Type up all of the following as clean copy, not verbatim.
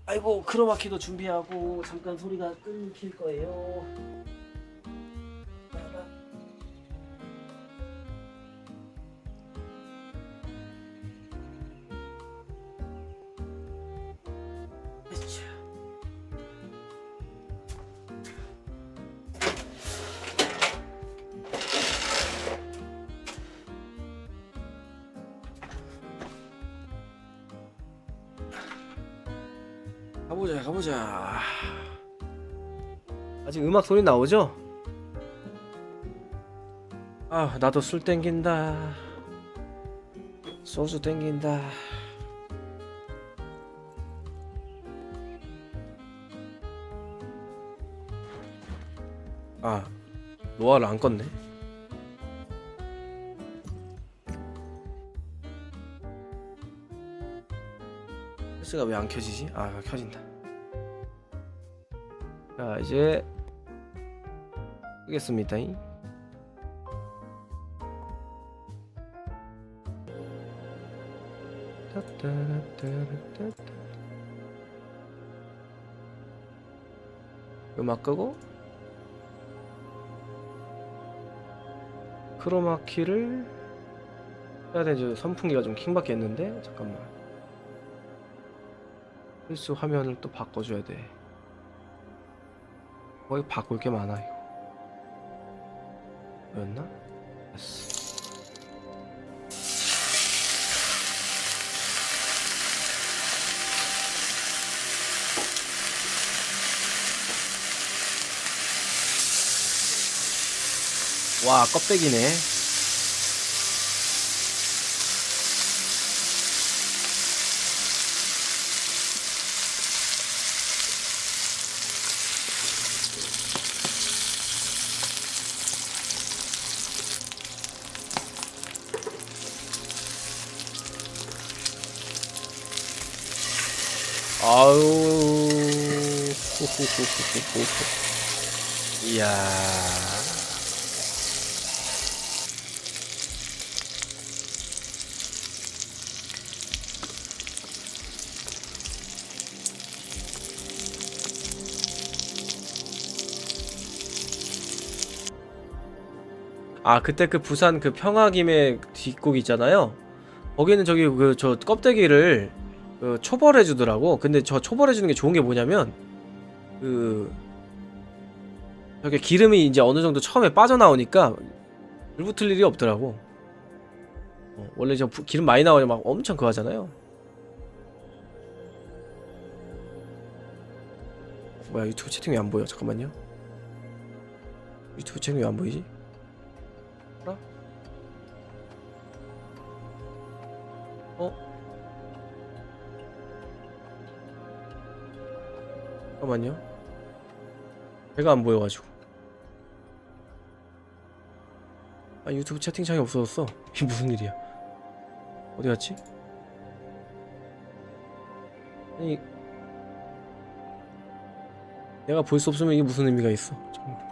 아이고 크로마키도 준비하고 잠깐 소리가 끊길 거예요. 가보자. 아직 음악 소리 나오죠? 아, 나도 술 땡긴다. 소주 땡긴다. 아, 노아를 안 껐네. 헬스가 왜 안 켜지지? 아, 켜진다. 자, 이제 끄겠습니다. 음악 끄고 크로마키를 해야 되죠. 선풍기가 좀 킹받게 했는데 잠깐만. 필수 화면을 또 바꿔줘야 돼. 거의 바꿀 게 많아 이거. 뭐였나? 됐어. 와, 껍데기네. 아우. 이야. 아, 그때 그 부산 그 평화김에 뒷곡 있잖아요. 거기는 저기 그 저 껍데기를 그 초벌해 주더라고. 근데 저 초벌해 주는 게 좋은 게 뭐냐면 그 저게 기름이 이제 어느 정도 처음에 빠져나오니까 물 붙을 일이 없더라고. 원래 저 기름 많이 나오면 막 엄청 그거 하잖아요. 뭐야, 유튜브 채팅 왜 안 보여? 잠깐만요. 유튜브 채팅 왜 안 보이지? 뭐라? 잠깐만요. 배가 안 보여가지고. 아, 유튜브 채팅창이 없어졌어. 이게 무슨 일이야? 어디 갔지? 아니, 내가 볼 수 없으면 이게 무슨 의미가 있어? 잠깐만.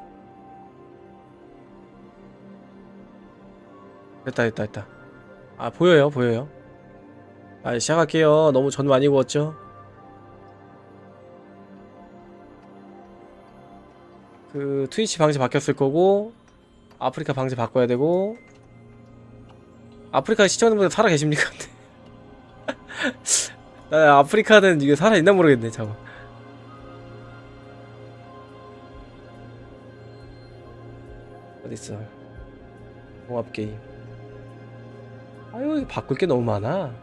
됐다. 아, 보여요. 아, 시작할게요. 너무 전 많이 구웠죠? 그 트위치 방지 바뀌었을 거고, 아프리카 방지 바꿔야 되고. 아프리카 시청자분들 살아 계십니까? 나 아프리카는 이게 살아 있나 모르겠네. 잠깐. 어디 있어? 종합 게임. 아유, 이거 바꿀 게 너무 많아.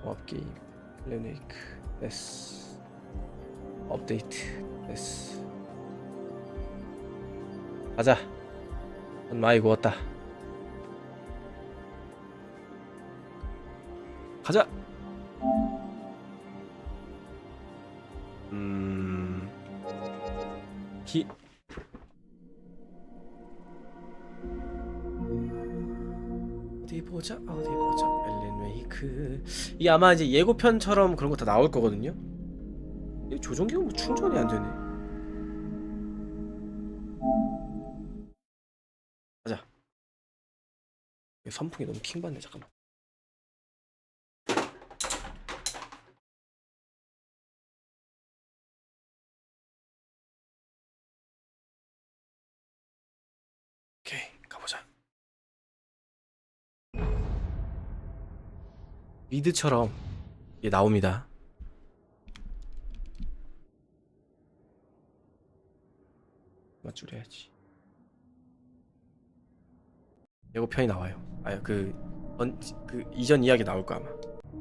종합 게임. 레네이크. 됐어. 업데이트. 됐어. 가자. 넌 많이 구웠다. 가자. 기 어디 보자. 엘렌 웨이크. 이게 아마 이제 예고편처럼 그런 거 다 나올 거거든요. 이 조종기가 뭐 충전이 안 되네. 가자. 선풍이 너무 킹받네. 잠깐만. 미드처럼 이게 나옵니다. 맞추려야지. 예고편이 나와요. 그 이전 이야기 나올 거 아마.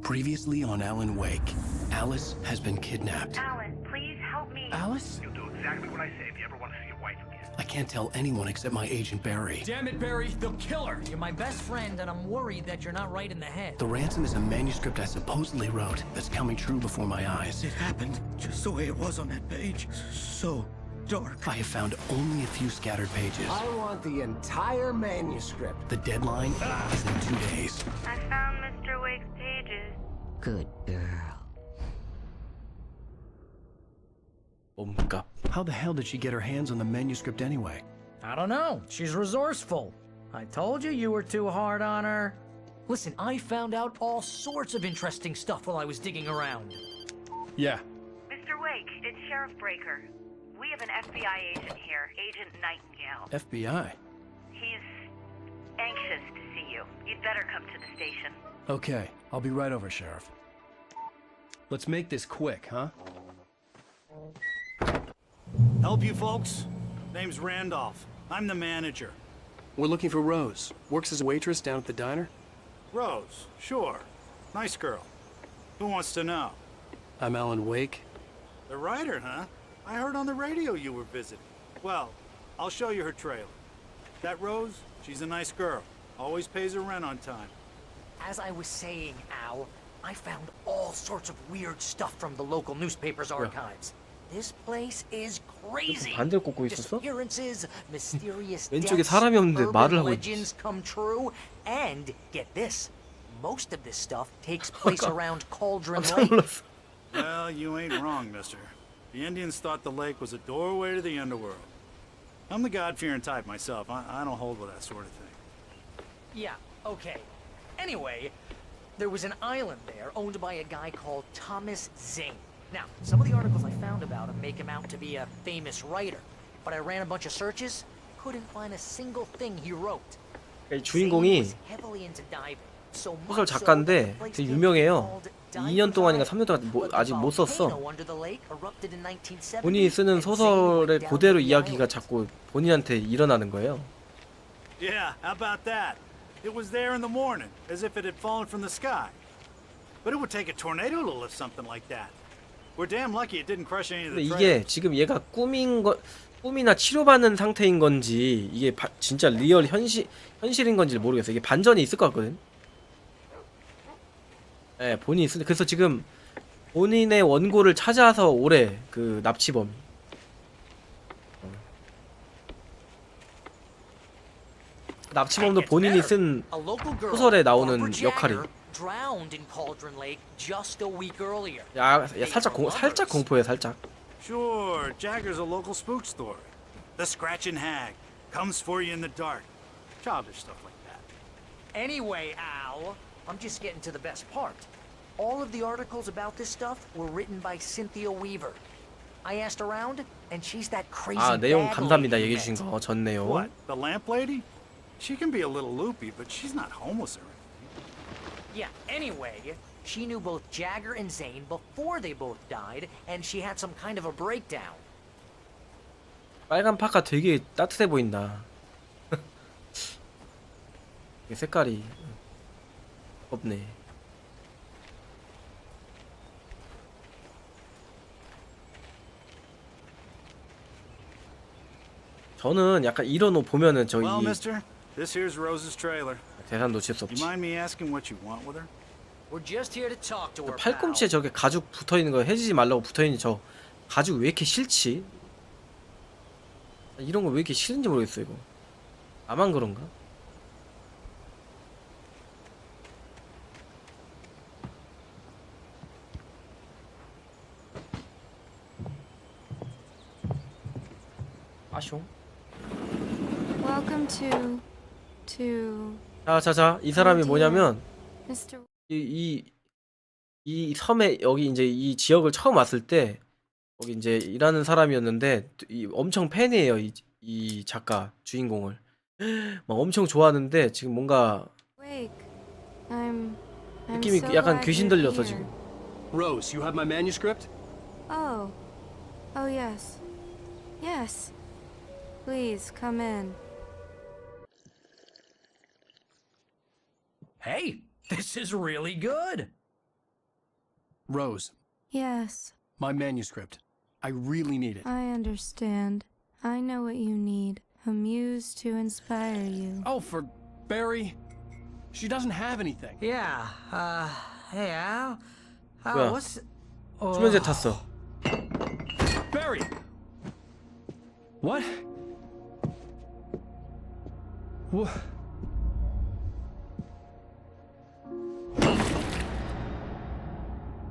Previously on Alan Wake, Alice has been kidnapped. Alan, please help me. Alice? You'll do exactly what I say if you ever want to see your wife again. I can't tell anyone except my agent Barry. Damn it, Barry, they'll kill her! You're my best friend, and I'm worried that you're not right in the head. The ransom is a manuscript I supposedly wrote that's coming true before my eyes. It happened just the way it was on that page. So dark. I have found only a few scattered pages. I want the entire manuscript. The deadline is in 2 days. I found Mr. Wake's pages. Good girl. 몸값. How the hell did she get her hands on the manuscript anyway? I don't know. She's resourceful. I told you you were too hard on her. Listen, I found out all sorts of interesting stuff while I was digging around. Yeah. Mr. Wake, it's Sheriff Breaker. We have an FBI agent here, Agent Nightingale. FBI. He's anxious to see you. You'd better come to the station. Okay, I'll be right over, Sheriff. Let's make this quick, huh? Help you folks? Name's Randolph. I'm the manager. We're looking for Rose. Works as a waitress down at the diner. Rose, sure. Nice girl. Who wants to know? I'm Alan Wake. The writer, huh? I heard on the radio you were visiting. Well, I'll show you her trailer. That Rose, she's a nice girl. Always pays her rent on time. As I was saying, Al, I found all sorts of weird stuff from the local newspaper's archives. This place is crazy. 반대로 꽂고 있었어? Disappearances, mysterious 왼쪽에 deaths, 사람이 없는데 말을 urban 하고 있지. legends come true, and get this, most of this stuff takes place around Cauldron 깜짝 Lake. 놀랐어. Well, you ain't wrong, mister. The Indians thought the lake was a doorway to the underworld. I'm the God-fearing type myself. I don't hold with that sort of thing. Yeah, okay. Anyway, there was an island there owned by a guy called Thomas Zane. Now, some of the articles I found about him make him out to be a famous writer, but I ran a bunch of searches, couldn't find a single thing he wrote. 이 주인공이 Zane was heavily into diving, so 소설 much so 작가인데 that the place 되게 came 유명해요. called 2년 동안인가 3년 동안 But the 아직 못 썼어. volcano under the lake erupted in 1970, 본인이 쓰는 and Zane 소설의 went down 그대로 to the 이야기가 island. 자꾸 본인한테 일어나는 거예요. Yeah, how about that? It was there in the morning, as if it had fallen from the sky. But it would take a tornado to lift something like that. We're damn lucky it didn't crush any of 근데 the 이게 trailers. 지금 얘가 꿈이나 치료받는 상태인 건지 이게 진짜 리얼 현실인 건지 모르겠어요. 이게 반전이 있을 것 같거든. 네, 본인이 쓰. 그래서 지금 본인의 원고를 찾아서 오래 그 납치범. 납치범도 본인이 쓴 A local girl, 소설에 나오는 Barbara 역할이. Jagger, drowned in Cauldron Lake just a week earlier. 야 살짝 공포해 살짝. Sure, Jagger's a local spook story. The Scratching Hag comes for you in the dark. Childish stuff like that. Anyway, Al, I'm just getting to the best part. All of the articles about this stuff were written by Cynthia Weaver. I asked around, and she's that crazy 아 내용 bag 감사합니다. lady you 얘기해 주신 met. 거 전 내용. What, the lamp lady? She can be a little loopy, but she's not homeless or anything. Yeah, anyway, she knew both Jagger and Zane before they both died, and she had some kind of a breakdown. 빨간 파카 되게 따뜻해 보인다. 이게 색깔이 없네. 저는 약간 이런 옷 보면은 저기 Well, mister, this here's Rose's trailer. 대산 놓칠 수 You 없지. mind me asking what you want with her? We're just here to talk to her, 팔꿈치에 저게 가죽 붙어있는 거 해지지 말라고 붙어있는 저 가죽 왜 이렇게 싫지? 이런 거 왜 이렇게 싫은지 모르겠어 이거. 나만 그런가? 아숑. Welcome to 자자자 이 사람이 뭐냐면 Mr. 이 섬에 여기 이제 이 지역을 처음 왔을 때 거기 이제 일하는 사람이었는데 엄청 팬이에요 이 작가 주인공을 막 엄청 좋아하는데 지금 뭔가 Wake. I'm I'm 느낌이 so 약간 glad 귀신 you're 들렸어 here. 지금. Rose, you have my manuscript? Oh. Oh, yes. Yes. Please, come in. Hey, this is really good. Rose, Yes, my manuscript. I really need it. I understand. I know what you need. A muse to inspire you. Oh, for Barry? She doesn't have anything. Yeah, hey, Al? 뭐야? What's... 수면제 탔어. Barry! What? What?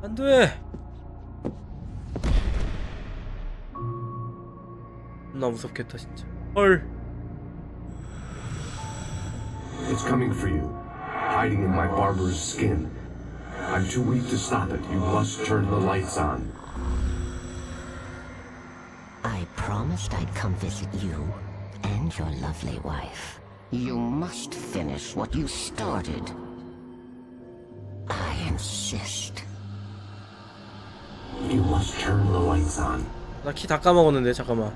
안 돼. 나 무섭겠다 진짜. 헐. It's coming for you, hiding in my barber's skin. I'm too weak to stop it. You must turn the lights on. I promised I'd come visit you and your lovely wife. You must finish what you started. I insist. You must turn the lights on. 나 키 다 까먹었는데 잠깐만.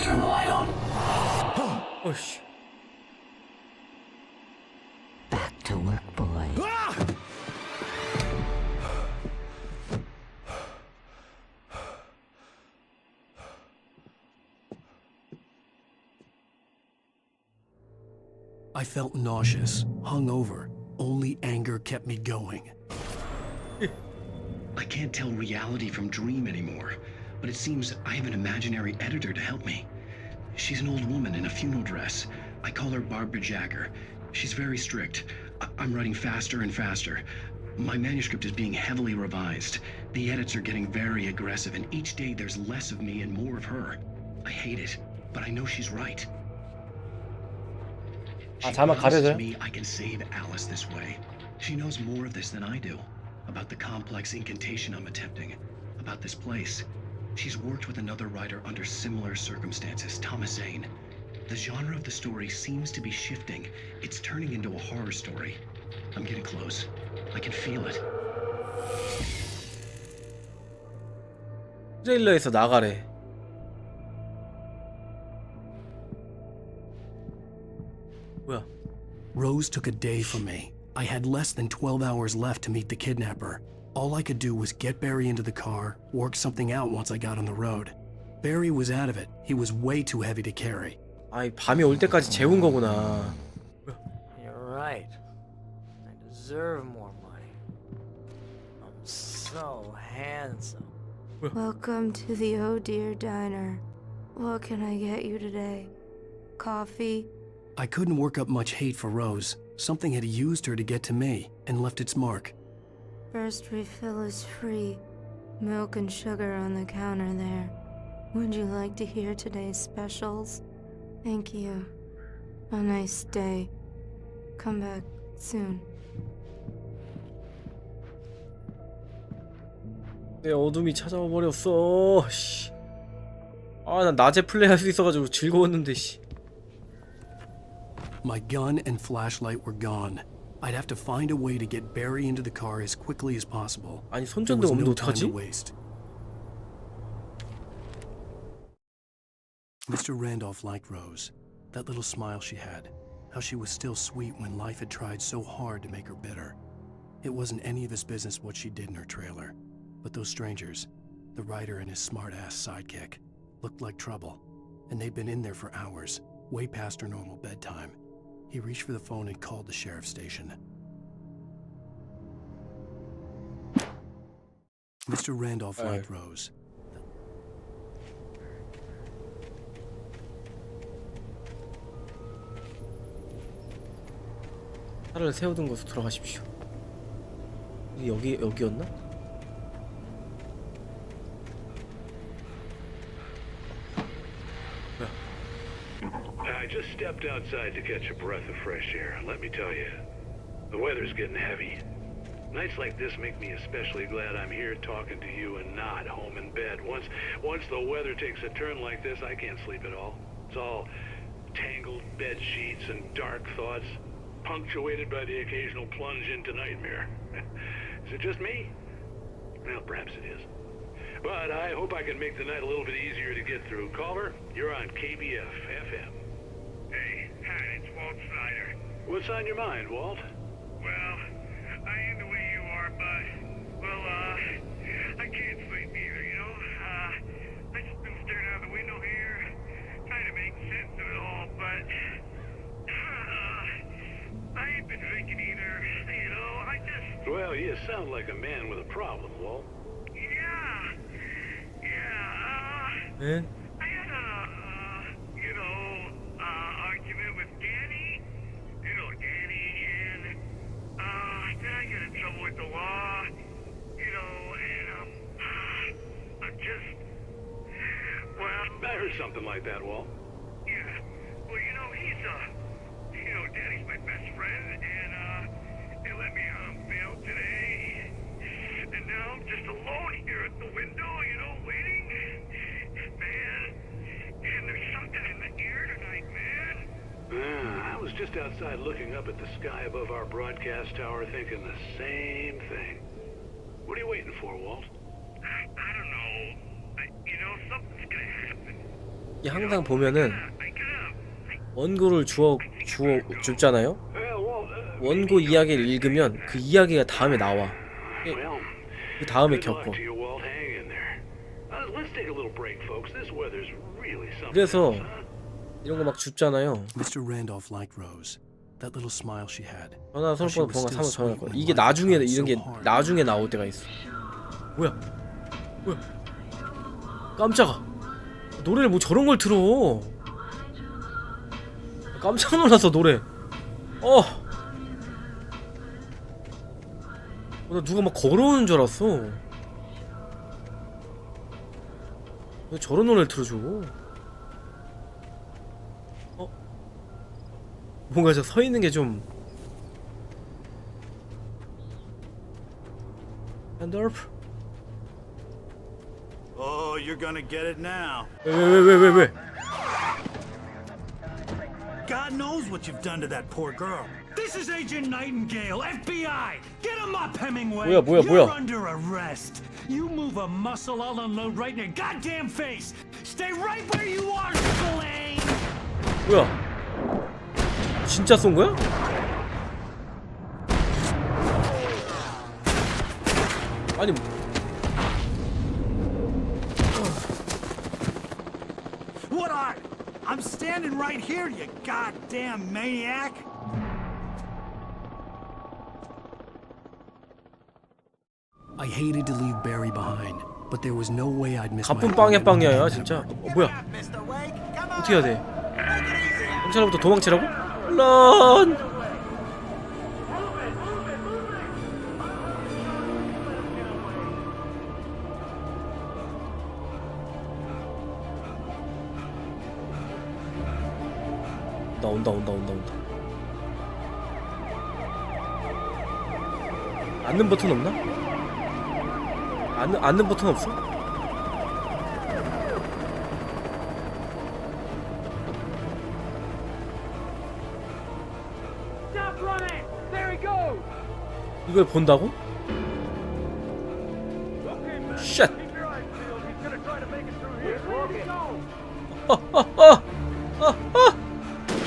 Turn the light on. 어이씨. Back to work, boy. I felt nauseous, hungover. Only anger kept me going. I can't tell reality from dream anymore, but it seems I have an imaginary editor to help me. She's an old woman in a funeral dress. I call her Barbara Jagger. She's very strict. I'm writing faster and faster. My manuscript is being heavily revised. The edits are getting very aggressive, and each day there's less of me and more of her. I hate it, but I know she's right. She 자막 promises 가려져요? me I can save Alice this way. She knows more of this than I do. About the complex incantation I'm attempting. About this place. She's worked with another writer under similar circumstances, Thomas Zane. The genre of the story seems to be shifting. It's turning into a horror story. I'm getting close. I can feel it. 트레일러에서 나가래. 뭐야? Rose took a day from me. I had less than 12 hours left to meet the kidnapper. All I could do was get Barry into the car, work something out once I got on the road. Barry was out of it. He was way too heavy to carry. 아이 밤이 올 때까지 재운 거구나. You're right. I deserve more money. I'm so handsome. Welcome to the Oh Dear Diner. What can I get you today? Coffee? I couldn't work up much hate for Rose. Something had used her to get to me and left its mark. First refill is free. Milk and sugar on the counter there. Would you like to hear today's specials? Thank you. A nice day. Come back soon. 내 어둠이 찾아와 버렸어. 씨. 아, 난 낮에 플레이할 수 있어가지고 즐거웠는데 씨. My gun and flashlight were gone. I'd have to find a way to get Barry into the car as quickly as possible. 아니 There 손전등 was 없는데 no time to 어떡하지? waste. Mr. Randolph liked Rose. That little smile she had. How she was still sweet when life had tried so hard to make her bitter. It wasn't any of his business what she did in her trailer. But those strangers, the writer and his smart-ass sidekick, looked like trouble. And they'd been in there for hours, way past her normal bedtime. He reached for the phone and called the sheriff's station. Mr. Randolph liked Rose. 차를 세우던 곳으로 돌아가십시오. 여기였나? I just stepped outside to catch a breath of fresh air. Let me tell you, the weather's getting heavy. Nights like this make me especially glad I'm here talking to you and not home in bed. Once the weather takes a turn like this, I can't sleep at all. It's all tangled bed sheets and dark thoughts. punctuated by the occasional plunge into nightmare. Is it just me? Well, perhaps it is. But I hope I can make the night a little bit easier to get through. Caller, you're on KBF FM. Hey, hi, it's Walt Snyder. What's on your mind, Walt? Well, I am the way you are, but, well, I can't sleep either, you know? I just been staring out the window here, trying to make sense of it all, but, I ain't been drinking either, you know? I just... Well, you sound like a man with a problem, Walt. 네? I had a, argument with Danny. You know Danny, and, then I get in trouble with the law. You know, and, I'm just, well... I heard something like that, Walt. Yeah. Well, you know, Danny's my best friend, and, they let me out on bail today. And now I'm just alone here at the window, you know, waiting. Man, and there's something in the air tonight, man. I was just outside looking up at the sky above our broadcast tower thinking the same thing. What are you waiting for, Walt? I don't know. You know, something's gonna happen. 이 항상 보면은 원고를 줍잖아요. 원고 이야기를 읽으면 그 이야기가 다음에 나와. 그 다음에 겪어. 그래서 이런 거 막 줍잖아요. Mr. Randolph liked Rose. That little smile she had. 전화 서로 번호 사무 전화할 거야. 이게 나중에 이런 게 나중에 나올 때가 있어. 뭐야? 깜짝아. 노래를 뭐 저런 걸 틀어. 깜짝 놀랐어 노래. 나 누가 막 걸어오는 줄 알았어. 왜 저런 노래를 틀어줘? 뭔가 저 서 있는 게 좀. 앤더프. Oh, you're gonna get it now. 왜? God knows what you've done to that poor girl. This is Agent Nightingale, FBI. Get him up, Hemingway. 뭐야? You're under arrest. You move a muscle, I'll unload right in your goddamn face. Stay right where you are, Spillane. 뭐야? 진짜 쏜 거야? 아니. What are? I'm standing right here, you goddamn maniac. I hated to leave Barry behind, but there was no way I'd miss my 가쁜 빵야빵이야 진짜. 뭐야? 어떻게 해야 돼? 경찰로부터 도망치라고? 런! 온다. 앉는 버튼 없나? 앉는 버튼 없어? 이걸 본다고? 쉣!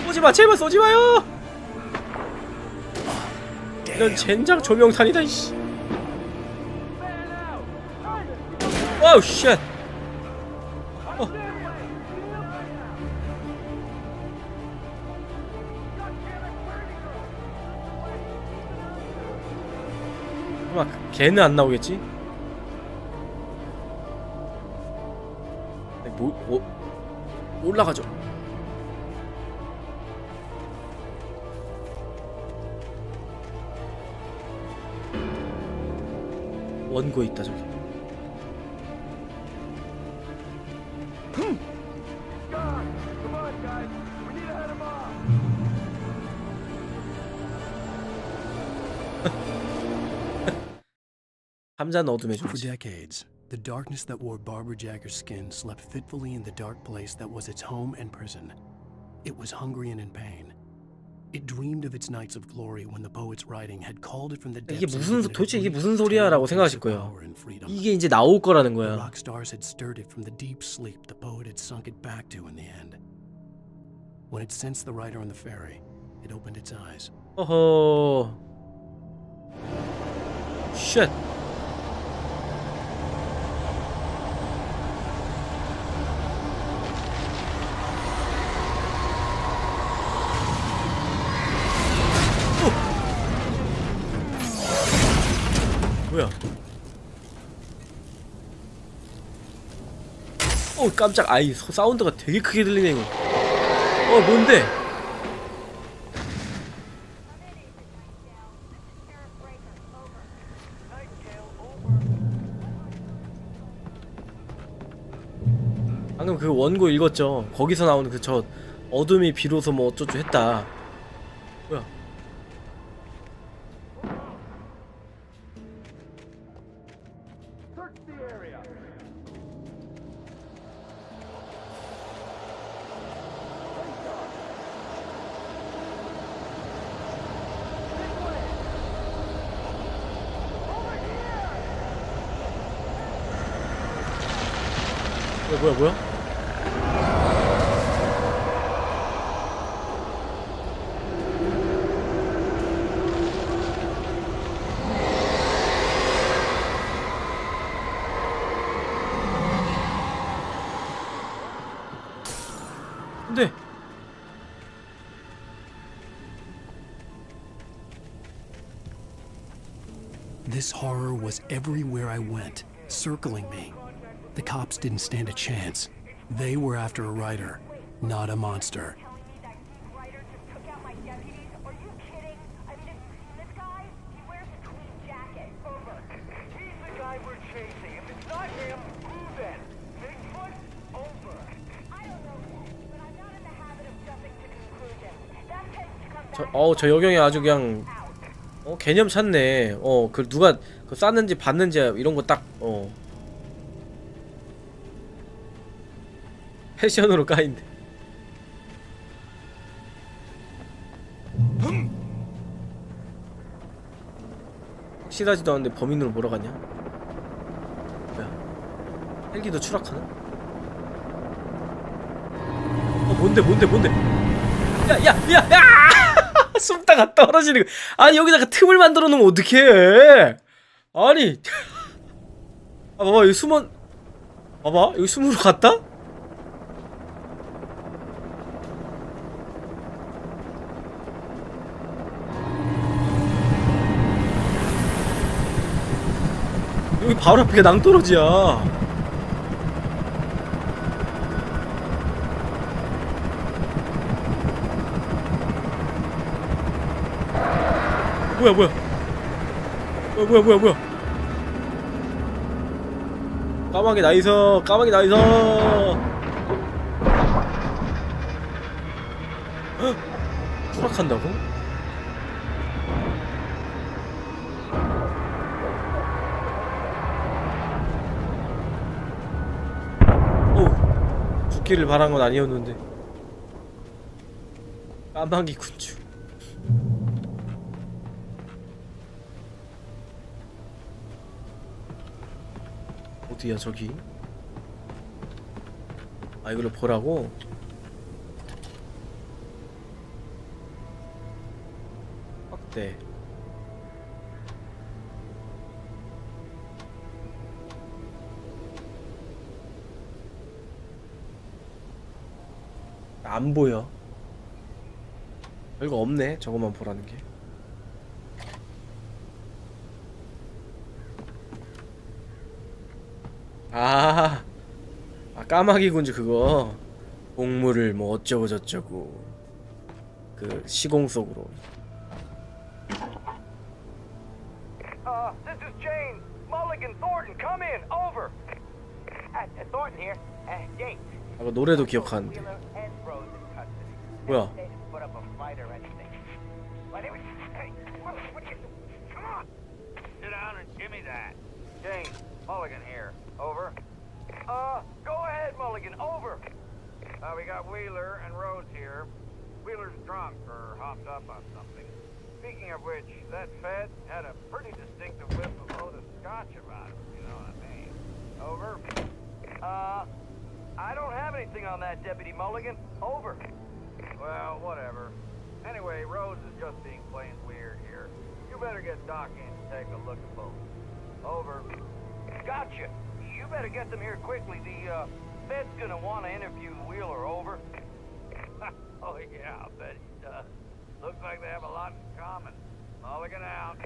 쏘지마 제발 쏘지마요! 이런 젠장 조명탄이다 이씨. 와우 쉣! 막 걔는 안 나오겠지? 올라가죠. 원고 있다 저기. 함자는 어둠에 For 죽지. decades, the darkness that wore Barbara Jagger's skin slept fitfully in the dark place that was its home and prison. It was hungry and in pain. It dreamed of its nights of glory when the poet's writing had called it from the 이게 depths and 무슨 given it a 도대체 이게 brief 무슨 소리야라고 taste of 생각하실 거예요. power and freedom. 이게 이제 나올 거라는 The 거야. rock stars had stirred it from the deep sleep the poet had sunk it back to in the end. When it sensed the writer on the ferry, it opened its eyes. 어허. 쉣. 뭐야? 깜짝. 아이 사운드가 되게 크게 들리네 이거. 뭔데? 방금 그 원고 읽었죠? 거기서 나오는 그 저 어둠이 비로소 뭐 어쩌고 했다. 뭐야? 뭐야? 근데 This horror was everywhere I went, circling me. The cops didn't stand a chance. They were after a writer, not a monster. 저 여경이 아주 그냥 개념 찾네. 그 누가 그 쌌는지 봤는지 이런 거 딱 패션으로 까인데. 확실하지도 않은데 범인으로 몰아가냐? 뭐야? 헬기도 추락하나? 뭔데? 야! 숨다가 떨어지는 거. 아니 여기다가 틈을 만들어 놓으면 어떡해? 아니. 봐봐 여기 숨은. 봐봐 여기 숨으로 갔다? 여기 바로 앞에 낭떠러지야. 뭐야? 까마귀 나이서. 추락한다고? 죽기를 바란 건 아니었는데. 까마귀 군주. 어디야 저기? 아 이걸로 보라고? 확대. 안 보여. 별거 없네. 저것만 보라는 게. 까마귀 군주 그거 곡물을 뭐 어쩌고 저쩌고 그 시공 속으로. This is James. Mulligan, Thornton, come in. Over. Thornton here. James. 그 노래도 기억하는데. 뭐야? Sit down and give me that. James, Mulligan here. Over. Go ahead, Mulligan. Over. We got Wheeler and Rhodes here. Wheeler's drunk or hopped up on something. Speaking of which, that Fed had a pretty distinctive whiff of load of scotch about him, you know what I mean? Over. I don't have anything on that, Deputy Mulligan. Over. Well, whatever. Anyway, Rose is just being plain weird here. You better get Doc in to take a look at both. Over. Gotcha. You better get them here quickly. The Fed's gonna want to interview Wheeler. Over. Oh yeah, I'll bet he does. Looks like they have a lot in common. Mulligan out.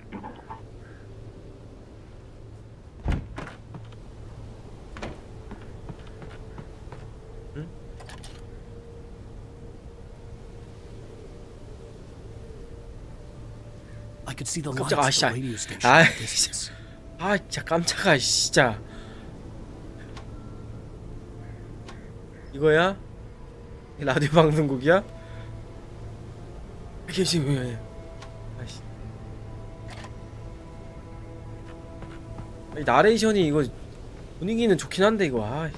I could see the lights 깜짝아, of the 씨. radio station 아, in the distance. 아, 진짜 깜짝아, 진짜. 이거야? 이 라디오 방송국이야? 이게 지금 아이씨. 이 나레이션이 이거 분위기는 좋긴 한데 이거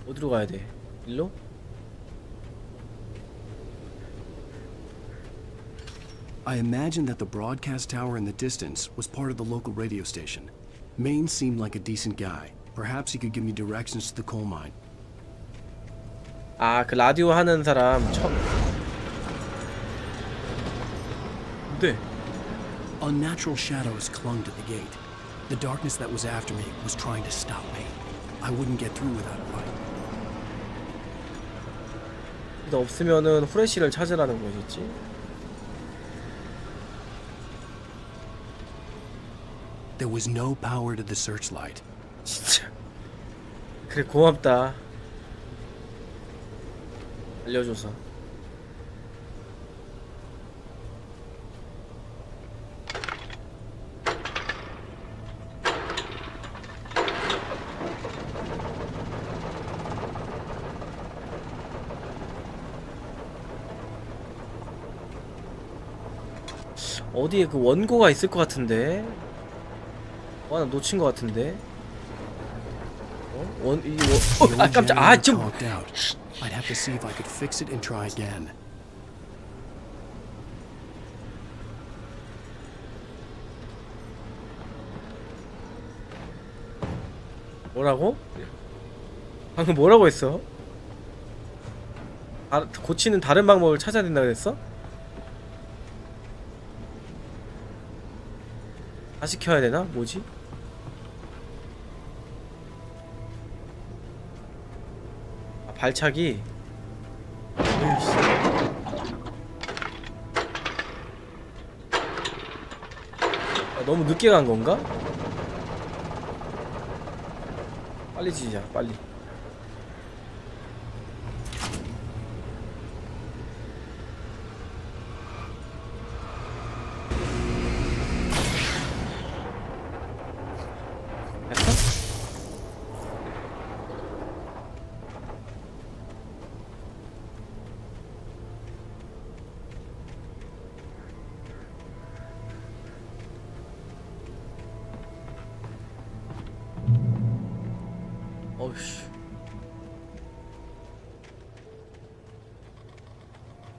어디로 가야 돼? 일로? I imagined that the broadcast tower in the distance was part of the local radio station. Maine seemed like a decent guy. Perhaps he could give me directions to the coal mine. 아, 그 라디오 하는 사람 처음. 네. Unnatural shadows clung to the gate. The darkness that was after me was trying to stop me. I wouldn't get through without a light. 근데 없으면은 후레쉬를 찾으라는 거겠지? There was no power to the searchlight. 진짜. 그래, 고맙다. 알려줘서. 어디에 그 원고가 있을 것 같은데? 나 놓친 것 같은데? 아, 깜짝. 아, 좀. I'd have to see if I could fix it and try again. 뭐라고? 방금 뭐라고 했어? 고치는 다른 방법을 찾아야 된다 그랬어? 다시 켜야 되나? 뭐지? 아, 발차기. 으이씨. 아, 너무 늦게 간 건가? 빨리 지자, 빨리. 어우씨.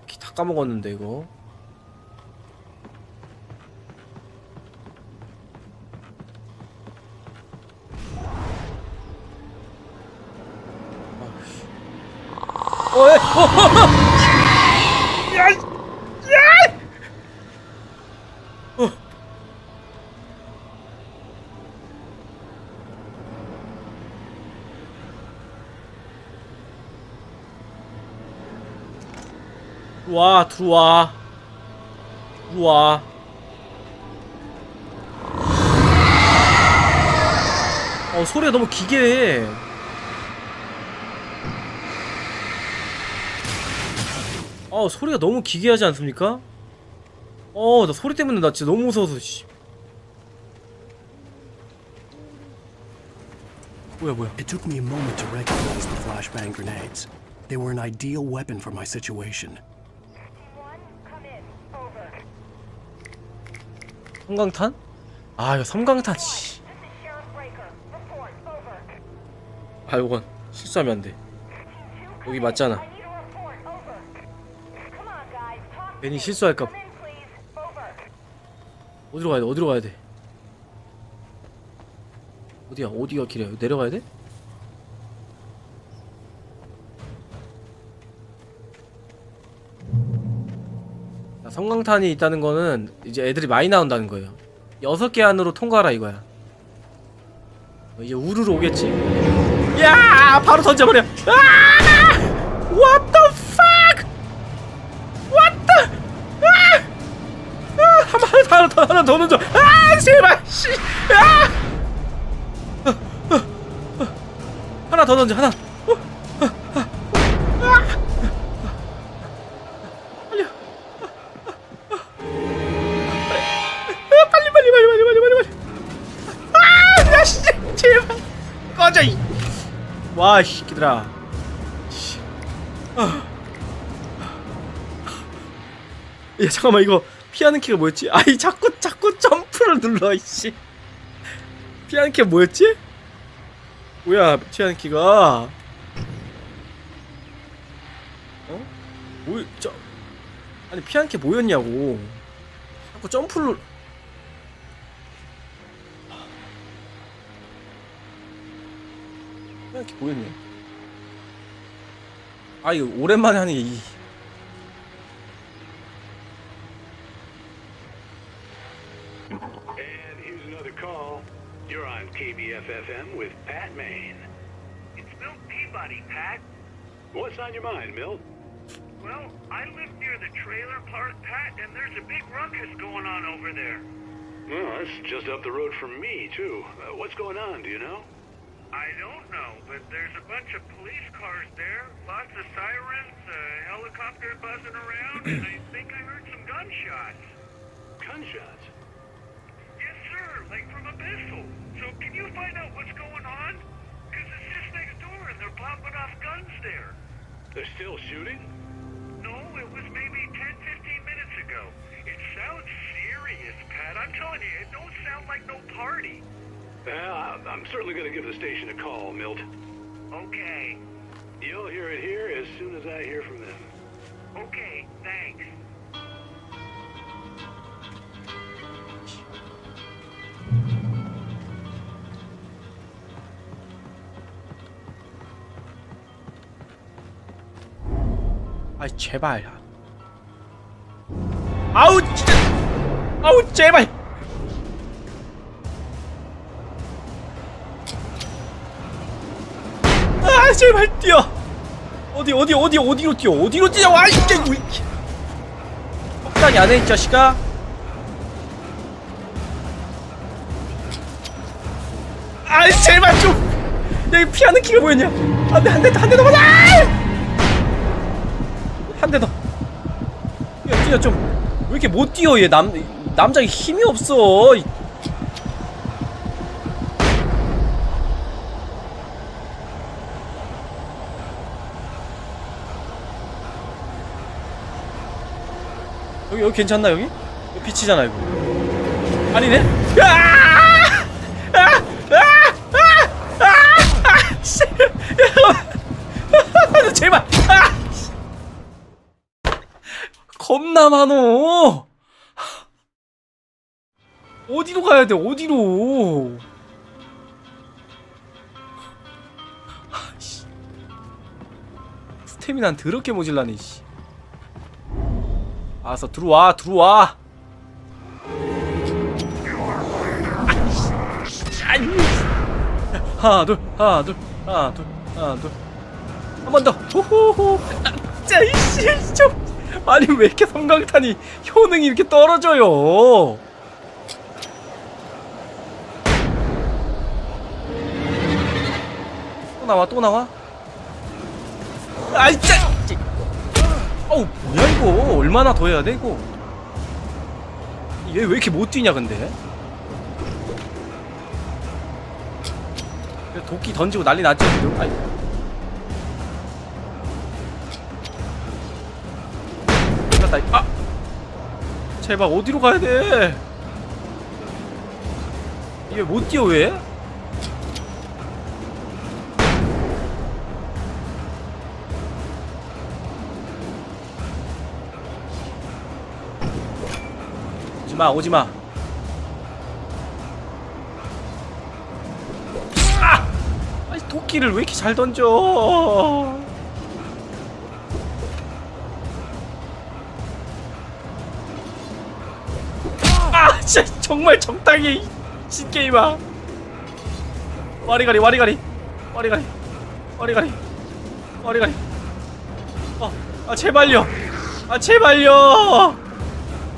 키 다 까먹었는데 이거. 아우씨. 어이. 야! 야! 와, 들어와. 들어와. 소리가 너무 기괴해. 소리가 너무 기괴하지 않습니까? 나 소리 때문에 나 진짜 너무 무서워서, 씨. 뭐야. It took me a moment to recognize the flashbang grenades. They were an ideal weapon for my situation. 섬광탄? 아, 이거 섬광탄, 씨. 아, 이건 실수하면 안 돼. 여기 맞잖아. 괜히 실수할까 봐. 어디로 가야 돼? 어디로 가야 돼? 어디야? 어디가 길이야? 내려가야 돼? 자, 성광탄이 있다는 거는 이제 애들이 많이 나온다는 거예요. 6개 안으로 통과하라 이거야. 이제 우르르 오겠지? 야! 바로 던져버려! 아! What the fuck! What the! 하나 더 던져! 아! 제발! 씨! 아! 하나 더 던져, 하나! 빨리! 아! 야, 씨! 제발! 꺼져! 와, 이 새끼들아. 야, 잠깐만, 이거 피하는 키가 뭐였지? 아이, 자꾸 점프를 눌러, 이씨. 피하는 키가 뭐였지? 뭐야, 피하는 키가? 어? 아니, 피하는 키 뭐였냐고. 자꾸 점프를. 피하는 키 뭐였냐? 아, 이거 오랜만에 하는 게 And here's another call. You're on KBFFM with Pat Maine. It's Milt Peabody, Pat. What's on your mind, Milt? Well, I live near the trailer park, Pat, and there's a big ruckus going on over there. Well, that's just up the road from me, too. What's going on, do you know? I don't know, but there's a bunch of police cars there, lots of sirens, a helicopter buzzing around, and I think I heard some gunshots. Gunshots? Yes, sir, like from a pistol. So can you find out what's going on? Because it's just next door and they're popping off guns there. They're still shooting? No, it was maybe 10-15 minutes ago. It sounds serious, Pat. I'm telling you, it don't sound like no party. Well, I'm certainly going to give the station a call, Milt. Okay. You'll hear it here as soon as I hear from them. Okay, thanks. 아이, 제발. 아우, 진짜. 아우, 제발. 아, 제발 뛰어. 어디로 뛰어? 어디로 뛰냐고. 아, 진짜 이거. 적당히 안 해, 이 자식아. 아, 제발 좀. 여기 피하는 키가 뭐였냐? 한 대 더 맞아. 한 대 더. 뛰어 좀. 왜 이렇게 못 뛰어? 얘 남자가 힘이 없어. 여기 괜찮나 여기? 여기 빛이잖아 이거. 아니네? 제발. 겁나 많어. 어디로 가야 돼? 어디로? 스태미나는 더럽게 모질라네. 씨. 알았어, 들어와. 하나 둘. 한 번 더. 호호호. 자, 이씨 좀. 아니 왜 이렇게 성광탄이 효능이 이렇게 떨어져요? 또 나와? 아이 짜. 어우, 뭐야 이거? 얼마나 더 해야 돼 이거? 얘 왜 이렇게 못 뛰냐 근데? 도끼 던지고 난리 났지 지금? 아이. 아! 제발 어디로 가야 돼? 이게 못 뛰어 왜? 오지마 오지마. 아! 아니 도끼를 왜 이렇게 잘 던져. 아 진짜 정말 적당히 신게임아. 와리가리 와리가리 와리가리 와리가리 와리가리. 아 제발요. 아 제발요.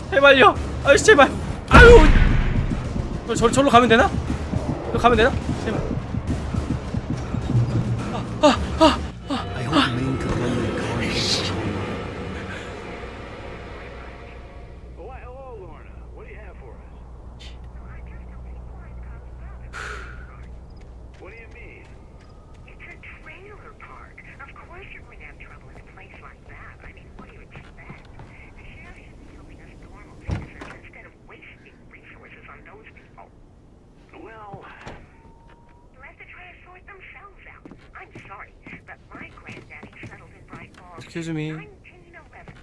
제발요. 아유 제발. 아유. 절로 가면 되나? 저 가면 되나? 제발. I hope Maine could lend me a car. Oh, hello, Lorna. What do you have for us? What do you mean? It's a trailer park. Of course you're going to have trouble in a place like that. I mean, what do you expect? The sheriff should be helping us normal citizens instead of wasting resources on those people. Well, They'll have to try to sort themselves out. I'm sorry, but my granddaddy settled in Bright Falls Excuse me. in 1911.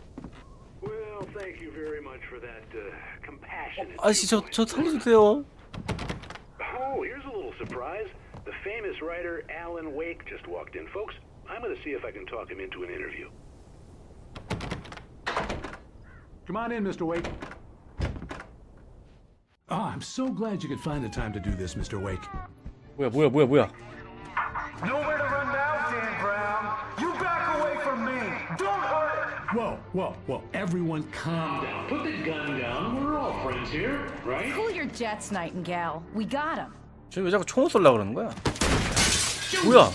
well, thank you very much for that compassionate. 아저씨 저 살려주세요. Oh, here's a little surprise. The famous writer Alan Wake just walked in. Folks, I'm going to see if I can talk him into an interview. Come on in, Mr. Wake. Oh, I'm so glad you could find the time to do this, Mr. Wake. 뭐야. Nowhere to run now, Dan Brown. You back away from me. Don't hurt. Whoa. Everyone calm down. Put the gun down. We're all friends here, right? Cool your jets, Nightingale. We got him. 쟤 왜 자꾸 총을 쏠라 그러는 거야? 뭐야?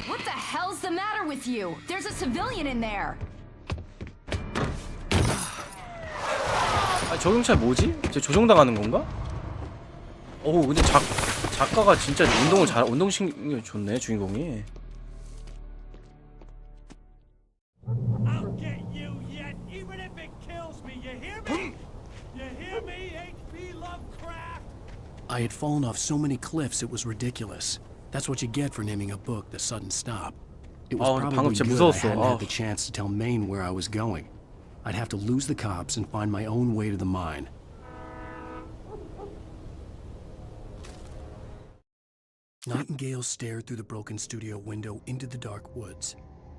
What the hell's the matter with you? There's a civilian in there. 아, 저 경찰 뭐지? 쟤 조종당하는 건가? 어우 근데 작가가 진짜 운동신경이 좋네 주인공이. I'll get you yet, even if it kills me. You hear me? You hear me, H.P. Lovecraft? I had fallen off so many cliffs it was ridiculous. That's what you get for naming a book The Sudden Stop. It was 방금 probably 진짜 good I 무서웠어. hadn't had the chance to tell Maine where I was going. I'd have to lose the cops and find my own way to the mine. Nightingale stared through the broken studio window into the dark woods.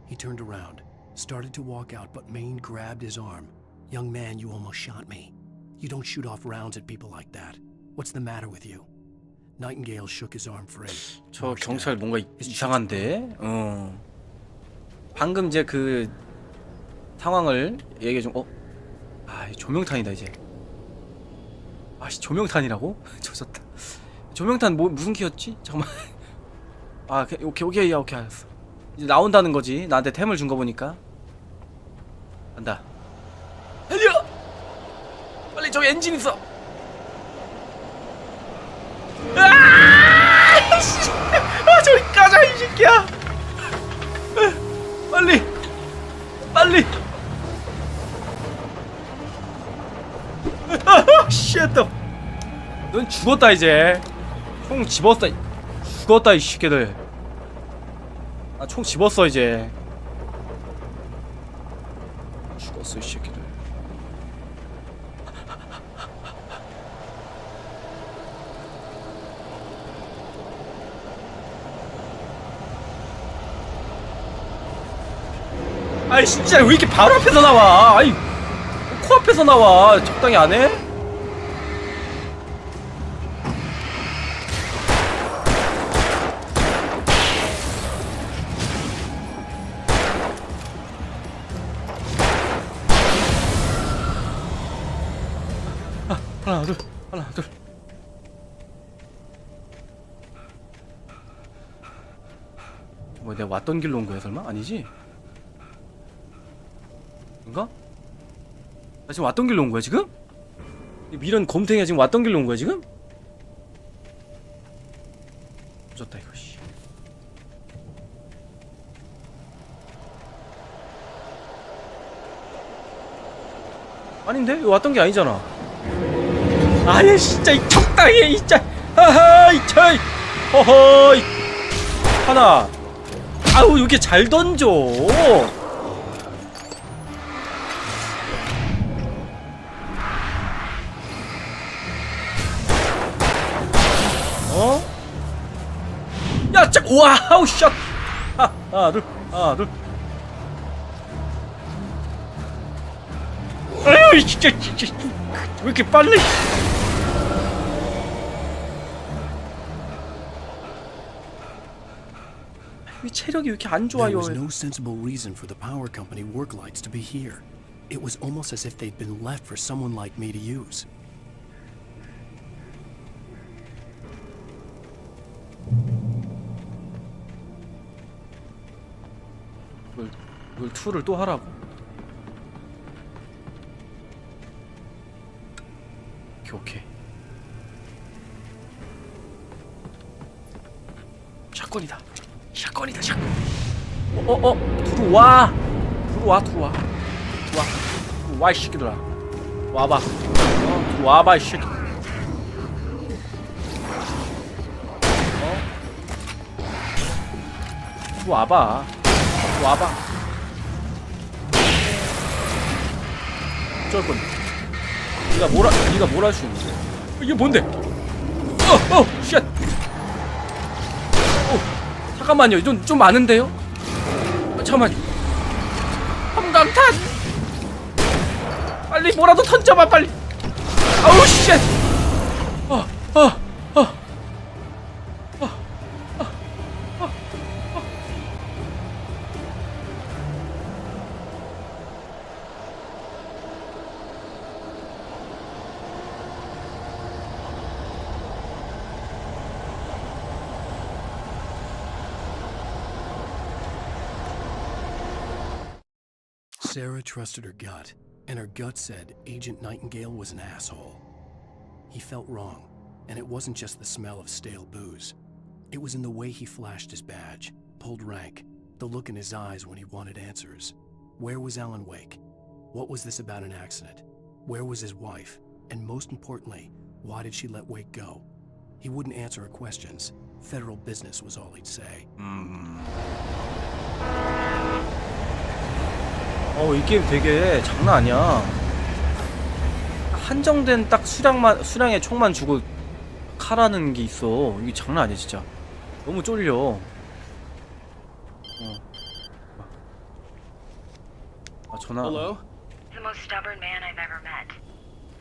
He turned around, started to walk out, but Maine grabbed his arm. Young man, you almost shot me. You don't shoot off rounds at people like that. What's the matter with you? Nightingale shook his arm free. 저 경찰 뭔가 이상한데? 방금 이제 그 상황을 얘기해 준 아, 조명탄이다 이제. 아씨 조명탄이라고? 조졌다. 조명탄 무슨 키였지? 잠깐만. 아 오케이 알았어. 이제 나온다는 거지. 나한테 템을 준 거 보니까. 간다. 달려! 빨리 저기 엔진 있어. 아 저리 가자 이 새끼야. 빨리. 쉣. 넌 죽었다 이제. 총 집었다. 죽었다 이 새끼들. 나 총 집었어 이제. 죽었어 이 새끼들. 아이 진짜 왜 이렇게 바로 앞에서 나와? 아이 코앞에서 나와. 적당히 안 해? 하나 둘. 뭐 내가 왔던 길로 온 거야 설마? 아니지? 인가? 나 지금 왔던 길로 온 거야 지금? 이 미련 곰탱이가 지금 왔던 길로 온 거야 지금? 늦었다 이거 씨. 아닌데? 이거 왔던 게 아니잖아. 아예 진짜 이 적당히 이 진짜 하하 이 차이 허허 이 하나 아우 이렇게 잘 던져. 깜짝 와우 샷. 하나 둘 하나 둘. 아유 진짜 왜 이렇게 빨리. 이 체력이 왜 이렇게 안 There 좋아요? was no sensible reason for the power company work lights to be here. It was almost as if they'd been left for someone like me to use. 이걸 툴을 또 하라고? 오케이. 샷건이다. 샷건이다. 샷건. 들어와. 들어와 이 새끼들아. 와봐. 들어와봐 이 새끼. 들어와봐. 어쩔 건데. 네가 뭘 할 수 있는데? 이게 뭔데? 쉣. 잠깐만요. 좀 많은데요? 잠깐만요. 섬광탄. 빨리 뭐라도 던져봐 빨리. 아우 쉣. Sarah trusted her gut, and her gut said Agent Nightingale was an asshole. He felt wrong, and it wasn't just the smell of stale booze. It was in the way he flashed his badge, pulled rank, the look in his eyes when he wanted answers. Where was Alan Wake? What was this about an accident? Where was his wife? And most importantly, why did she let Wake go? He wouldn't answer her questions. Federal business was all he'd say. 이 게임 되게 장난 아니야. 한정된 딱 수량의 총만 주고 카라는 게 있어. 이게 장난 아니야 진짜. 너무 쫄려. 전화. Hello? The most stubborn man I've ever met.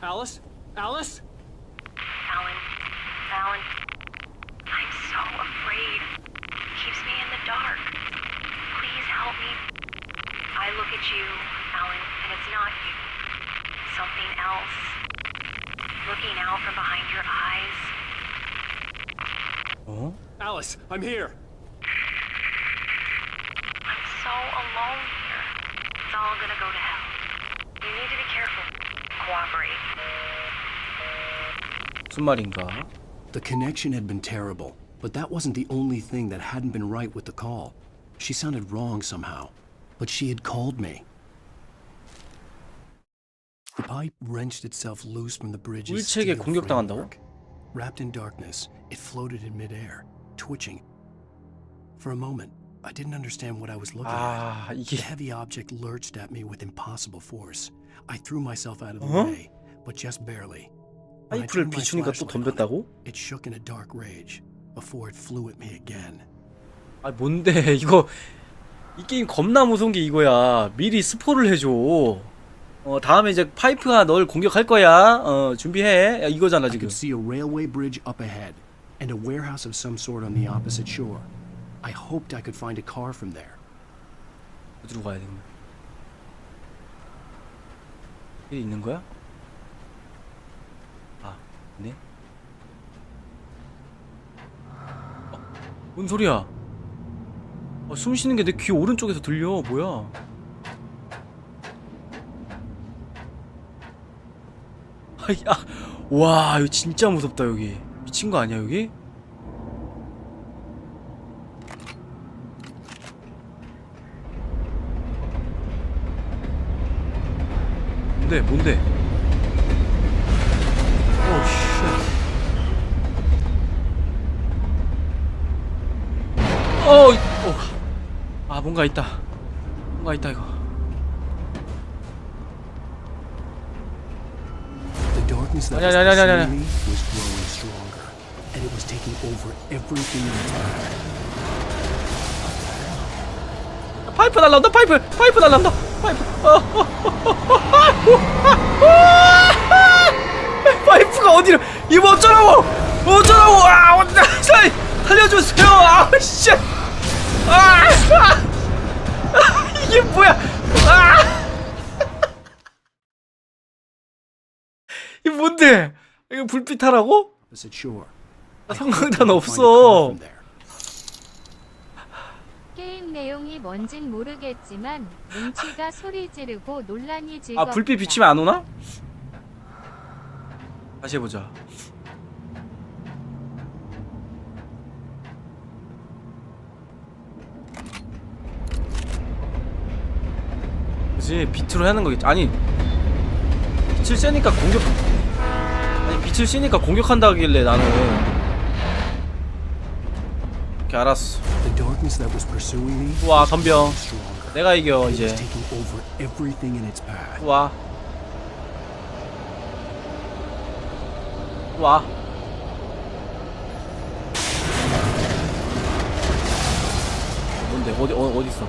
Alice? Alice? Alan, I'm so afraid. He keeps me in the dark. Please help me. I look at you, Alan, and it's not you. Something else. Looking out from behind your eyes. Alice, I'm here. I'm so alone here. It's all gonna go to hell. You need to be careful. Cooperate. 무슨 말인가? The connection had been terrible, but that wasn't the only thing that hadn't been right with the call. She sounded wrong somehow, but she had called me. The pipe wrenched itself loose from the bridge's 물체에게 steel 공격당한다고? framework. Wrapped in darkness, it floated in midair, twitching. For a moment, I didn't understand what I was looking at. 이게 The heavy object lurched at me with impossible force. I threw myself out of the way, but just barely. When I 파이프를 turned my 비추니까 또 flashlight on it, 덤볐다고? it shook in a dark rage before it flew at me again. 뭔데 이거. 이 게임 겁나 무서운 게 이거야. 미리 스포를 해줘. 다음에 이제 파이프가 널 공격할 거야. 준비해. 야, 이거잖아 I 지금. could see a railway bridge up ahead and a warehouse of some sort on the opposite shore. I hoped I could find a car from there. 어디로 가야 되나? 여기 있는 거야? 네? 뭔 소리야? 숨 쉬는 게 내 귀 오른쪽에서 들려. 뭐야? 와, 이거 진짜 무섭다 여기. 미친 거 아니야 여기? 뭔데? 오, 쉣. 뭔가 있다 이거. The darkness that was pursuing me was growing stronger, and it was taking over everything in its path. 파이프 날라온다. 파이프 날라온다. 파이프. 파이프가 어디로? 이거 어쩌라고? 아, 살려주세요. 아, 씨. 이게 뭐야? 이게 뭔데? 이거 불빛 하라고? 성광탄 없어. 게임 내용이 뭔진 모르겠지만 뭉치가 소리 지르고 논란이 아, 즐겁다. 불빛 비치면 안 오나? 다시 해보자. 그치, 빛으로 하는 거겠지. 아니, 빛을 쐬니까 공격. 아니, 빛을 쐬니까 공격한다 하길래 나는. 오케이, 알았어. 우와, 덤벼. 내가 이겨 이제. 우와. 와. 뭔데? 어디 있어?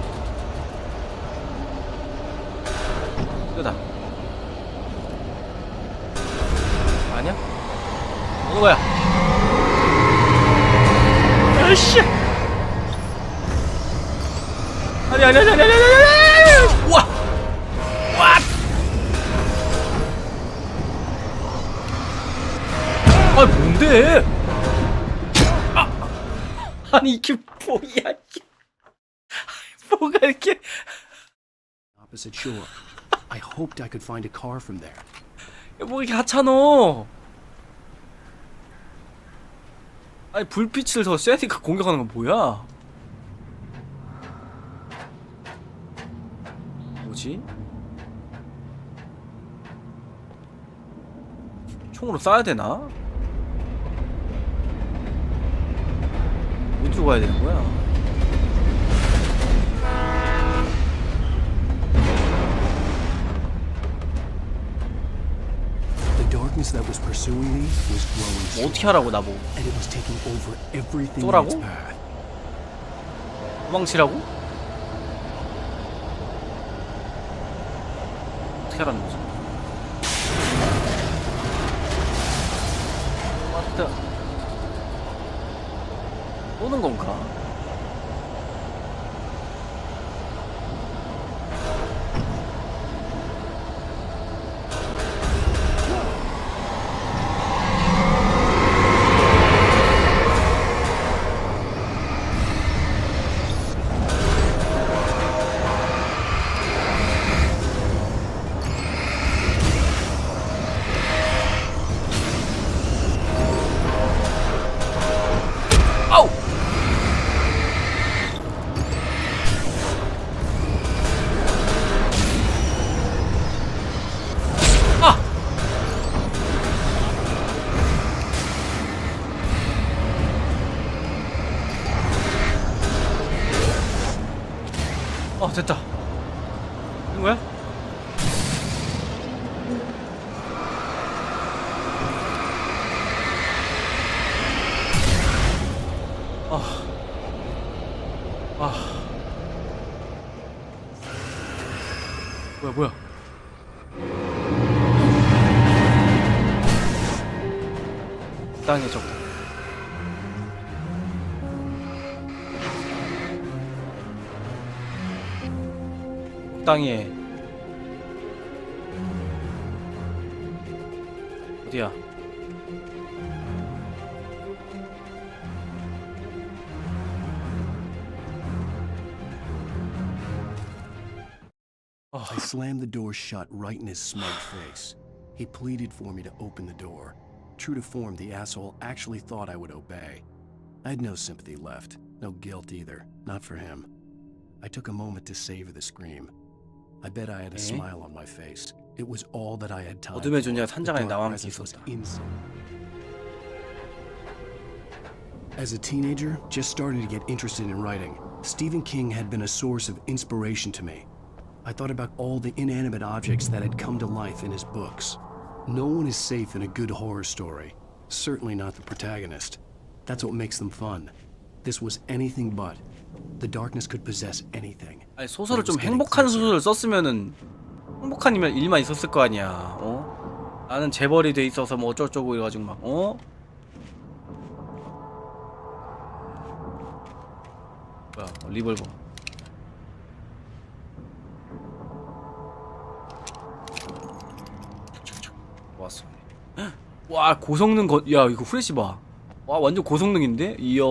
이거다. 아니야? 어느 거야? 아이씨. 아니. 와. 와. 아, 뭔데? 아니 이게 뭐야? 뭐가 이렇게? Opposite shore. I hoped I could find a car from there. 뭐 이렇게 하찮어? 아니 불빛을 더 쐬니까 공격하는 건 뭐야? 뭐지? 총으로 쏴야 되나? 어디로 가야 되는 거야? The darkness that was pursuing me was growing. 뭐 어떻게 하라고 나보고? And it was taking over everything in 쏘라고? its path. 도망치라고? 어떻게 하라는 거지? 맞다. 오는 건가? 됐다. 이건 뭐야? 뭐야? 땅에 적다. 땅에 어디야? I slammed the door shut right in his smug face. He pleaded for me to open the door. True to form, the asshole actually thought I would obey. I had no sympathy left, no guilt either, not for him. I took a moment to savor the scream. I bet I had a smile on my face. It was all that I had time 어둠의 for. 존재가 The 산장 안에 dark 나와 함께 presence was 있었다. insane. As a teenager, just starting to get interested in writing, Stephen King had been a source of inspiration to me. I thought about all the inanimate objects that had come to life in his books. No one is safe in a good horror story. Certainly not the protagonist. That's what makes them fun. This was anything but. The darkness could possess anything. 아니 소설을 좀 행복한 소설을 썼으면은 행복한 일만 있었을 거 아니야. 어? 나는 재벌이 돼 있어서 뭐 어쩌고저쩌고 이래가지고 막 어? 뭐야 리볼버. 왔어. 와 고성능 야 이거 후레쉬 봐. 와 완전 고성능인데? 이야.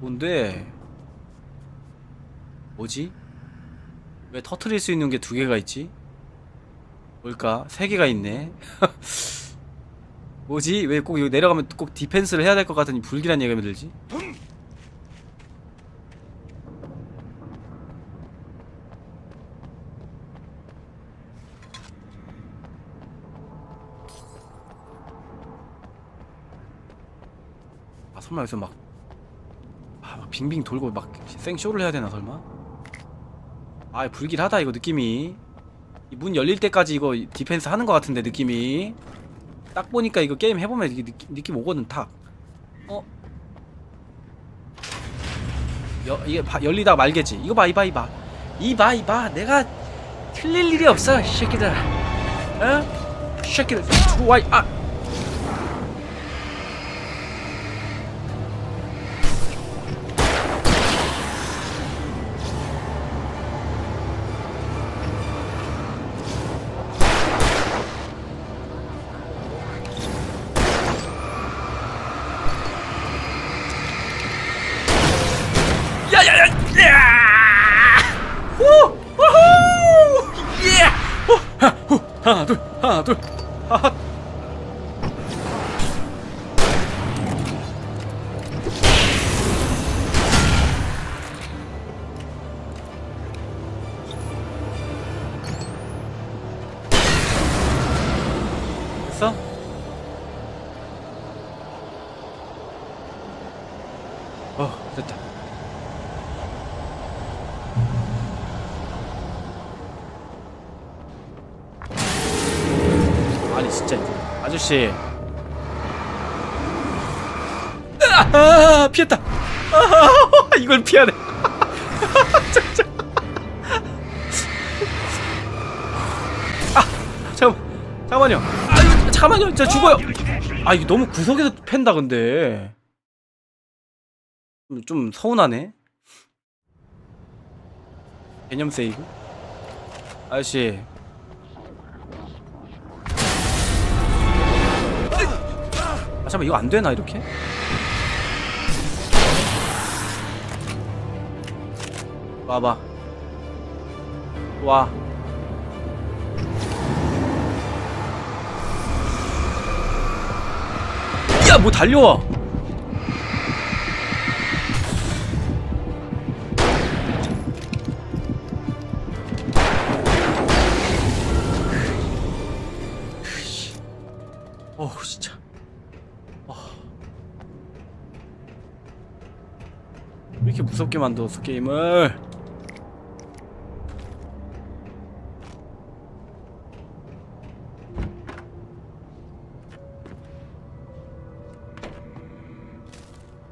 뭔데? 뭐지? 왜 터트릴 수 있는 게 2개가 있지? 뭘까? 3개가 있네. 뭐지? 왜 꼭 여기 내려가면 꼭 디펜스를 해야 될 것 같은 불길한 예감이 들지? 아 설마 여기서 막 빙빙 돌고 막 생쇼를 해야 되나 설마? 아 불길하다 이거 느낌이. 이 문 열릴 때까지 이거 디펜스 하는 것 같은데 느낌이. 딱 보니까 이거 게임 해보면 이게 느낌 오거든 탁. 어? 이게 열리다가 말겠지. 이거 봐 이봐 내가 틀릴 일이 없어 이 새끼들. 어? 이 새끼들 들어와. 아 하나 둘 하하. 됐어? 됐다. 아니 진짜 아저씨. 피했다. 이걸 피하네. 진짜. 잠깐만요. 잠깐만요. 진짜 죽어요. 아 이거 너무 구석에서 팬다 근데. 좀 서운하네. 개념 세이브. 아저씨. 잠깐만 이거 안되나 이렇게? 와봐. 와. 야 뭐 달려와. 어우 진짜. 왜 이렇게 무섭게 만들었어 게임을.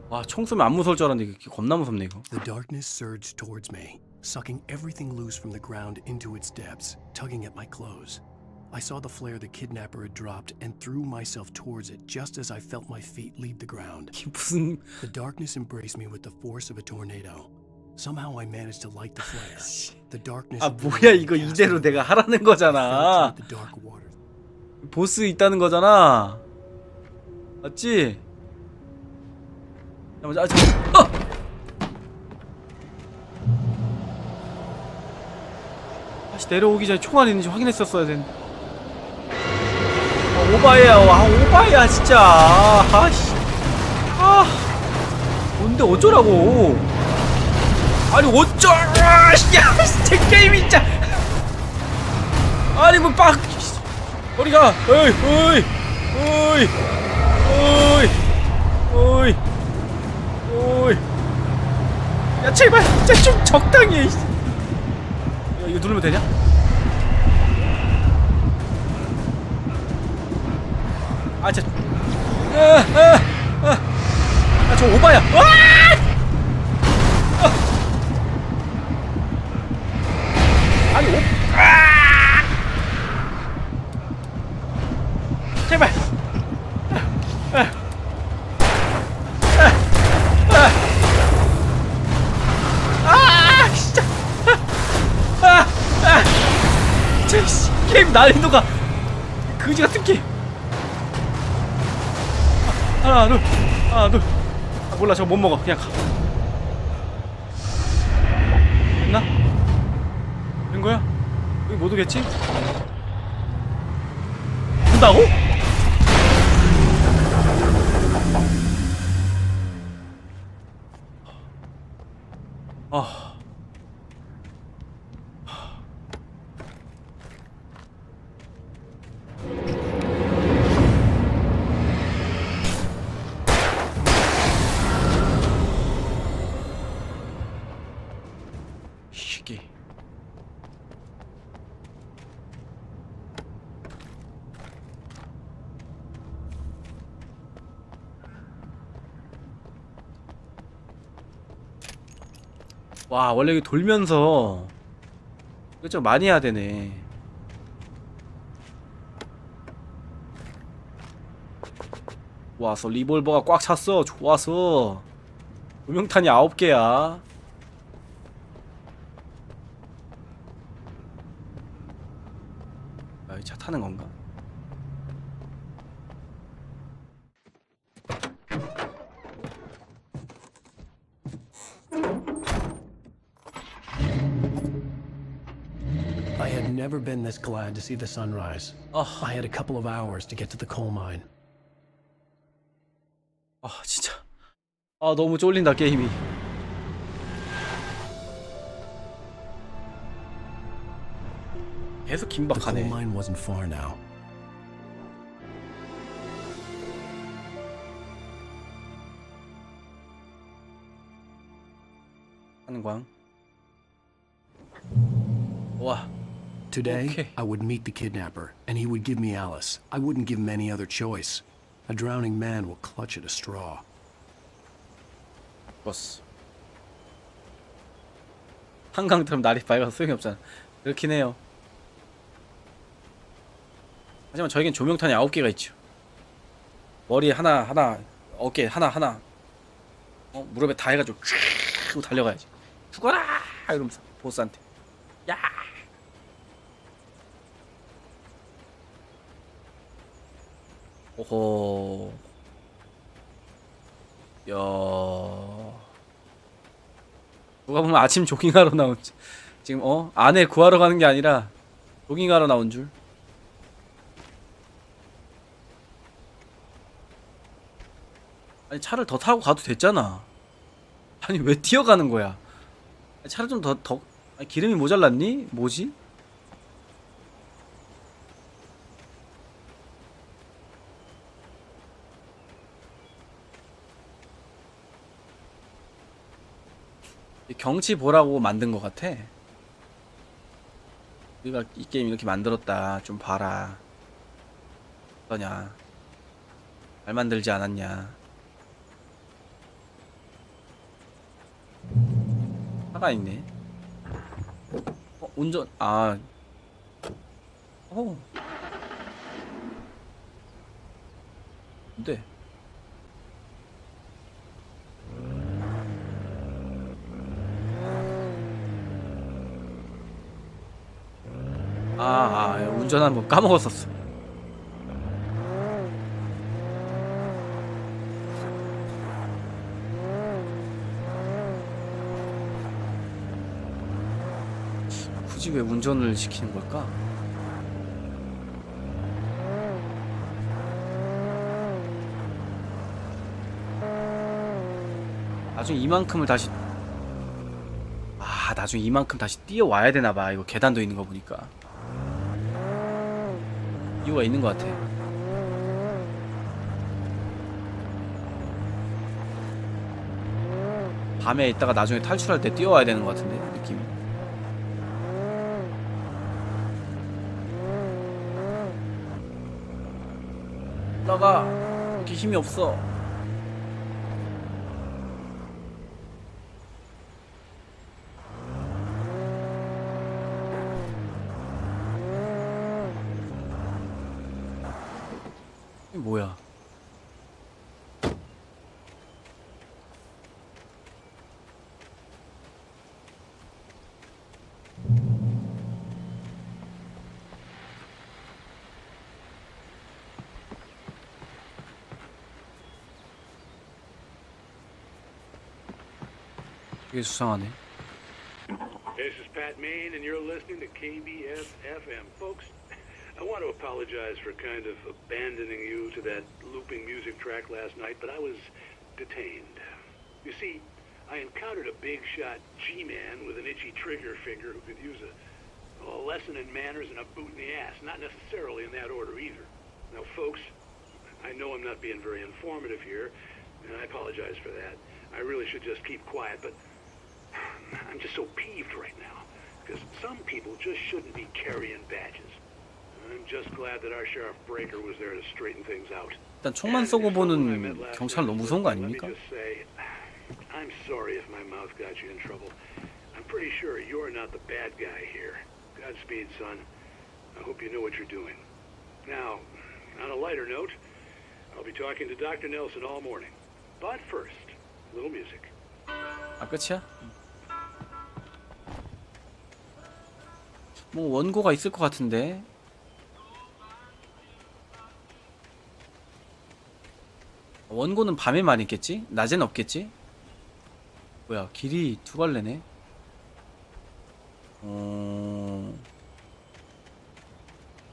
와 총 쏘면 안 무서울 줄 알았는데 이게 겁나 무섭네 이거. The darkness surged towards me, sucking everything loose from the ground into its depths, tugging at my clothes. I saw the flare the kidnapper had dropped and threw myself towards it just as I felt my feet leave the ground. 무슨... The darkness embraced me with the force of a tornado. Somehow I managed to light the flare. The darkness. 아 뭐야 이거 이대로 내가 하라는 거잖아. 보스 있다는 거잖아. 맞지? 잠깐만. 다시 내려오기 전에 총알이 있는지 확인했었어야 되는데. 오바야. 오바야 진짜. 아씨. 뭔데 어쩌라고. 아니 어쩌. 야 진짜 게임 진짜. 아니 뭐 빡. 어디가. 어이. 야 제발 진짜 좀 적당히 해. 야, 이거 누르면 되냐? 아 진짜. 저 오바야. 아니 제발. 진짜. 게임 난이도가 그지 같은 게임. 하나 둘. 몰라, 저거 못 먹어. 그냥 가. 됐나? 된 거야? 여기 못 오겠지? 온다고? 시기. 와, 원래 이게 돌면서 이거 좀 많이 해야 되네. 좋았어. 리볼버가 꽉 찼어. 좋았어. 조명탄이 9개야. 이 차 타는 건가? I had never been this glad to see the sunrise. I had a couple of hours to get to the coal mine. 진짜. 너무 쫄린다, 게임이. 계속 The coal 긴박하네. mine wasn't far now. 한광. 와. Today, Okay. I would meet the kidnapper, and he would give me Alice. I wouldn't give him any other choice. A drowning man will clutch at a straw. 버스. 한강처럼 날이 밝아서 소용이 없잖아. 그렇긴 해요. 하지만 저에겐 조명탄이 9개가 있죠. 머리에 하나, 어깨에 하나. 무릎에 다 해가지고 쭉 하고 달려가야지. 죽어라! 이러면서 보스한테. 야! 오호. 야. 누가 보면 아침 조깅하러 나온 지금 아내 구하러 가는 게 아니라 조깅하러 나온 줄. 아니 차를 더 타고 가도 됐잖아. 아니 왜 뛰어가는 거야? 차를 좀 더 아니, 기름이 모자랐니? 뭐지? 경치 보라고 만든 것 같아. 우리가 이 게임 이렇게 만들었다. 좀 봐라. 어떠냐? 잘 만들지 않았냐? 차가 있네. 운전 근데 운전하는 거 까먹었었어. 굳이 왜 운전을 시키는 걸까? 나중에 이만큼을 다시 나중에 이만큼 다시 뛰어와야 되나봐. 이거 계단도 있는 거 보니까 이유가 있는 것 같아. 밤에 있다가 나중에 탈출할 때 뛰어와야 되는 것 같은데 느낌이. 올라가. 이렇게 힘이 없어. 뭐야? 되게 수상하네. This is Pat Main, and you're listening to KBF FM. Folks, I want to apologize for kind of abandoning you to that looping music track last night, but I was detained. You see, I encountered a big shot G-man with an itchy trigger finger who could use a lesson in manners and a boot in the ass. Not necessarily in that order either. Now, folks, I know I'm not being very informative here, and I apologize for that. I really should just keep quiet, but I'm just so peeved right now, because some people just shouldn't be carrying badges. I'm just glad that our Sheriff Breaker was there to straighten things out. 일단 총만 쏘고 보는 경찰 너무 무서운 거 아닙니까? Let me just say, I'm sorry if my mouth got you in trouble. I'm pretty sure you're not the bad guy here. Godspeed, son. I hope you know what you're doing. Now, on a lighter note, I'll be talking to Dr. Nelson all morning. But first, a little music. 아, 끝이야? 뭐 원고가 있을 것 같은데. 원고는 밤에만 있겠지? 낮엔 없겠지? 뭐야, 길이 두 갈래네.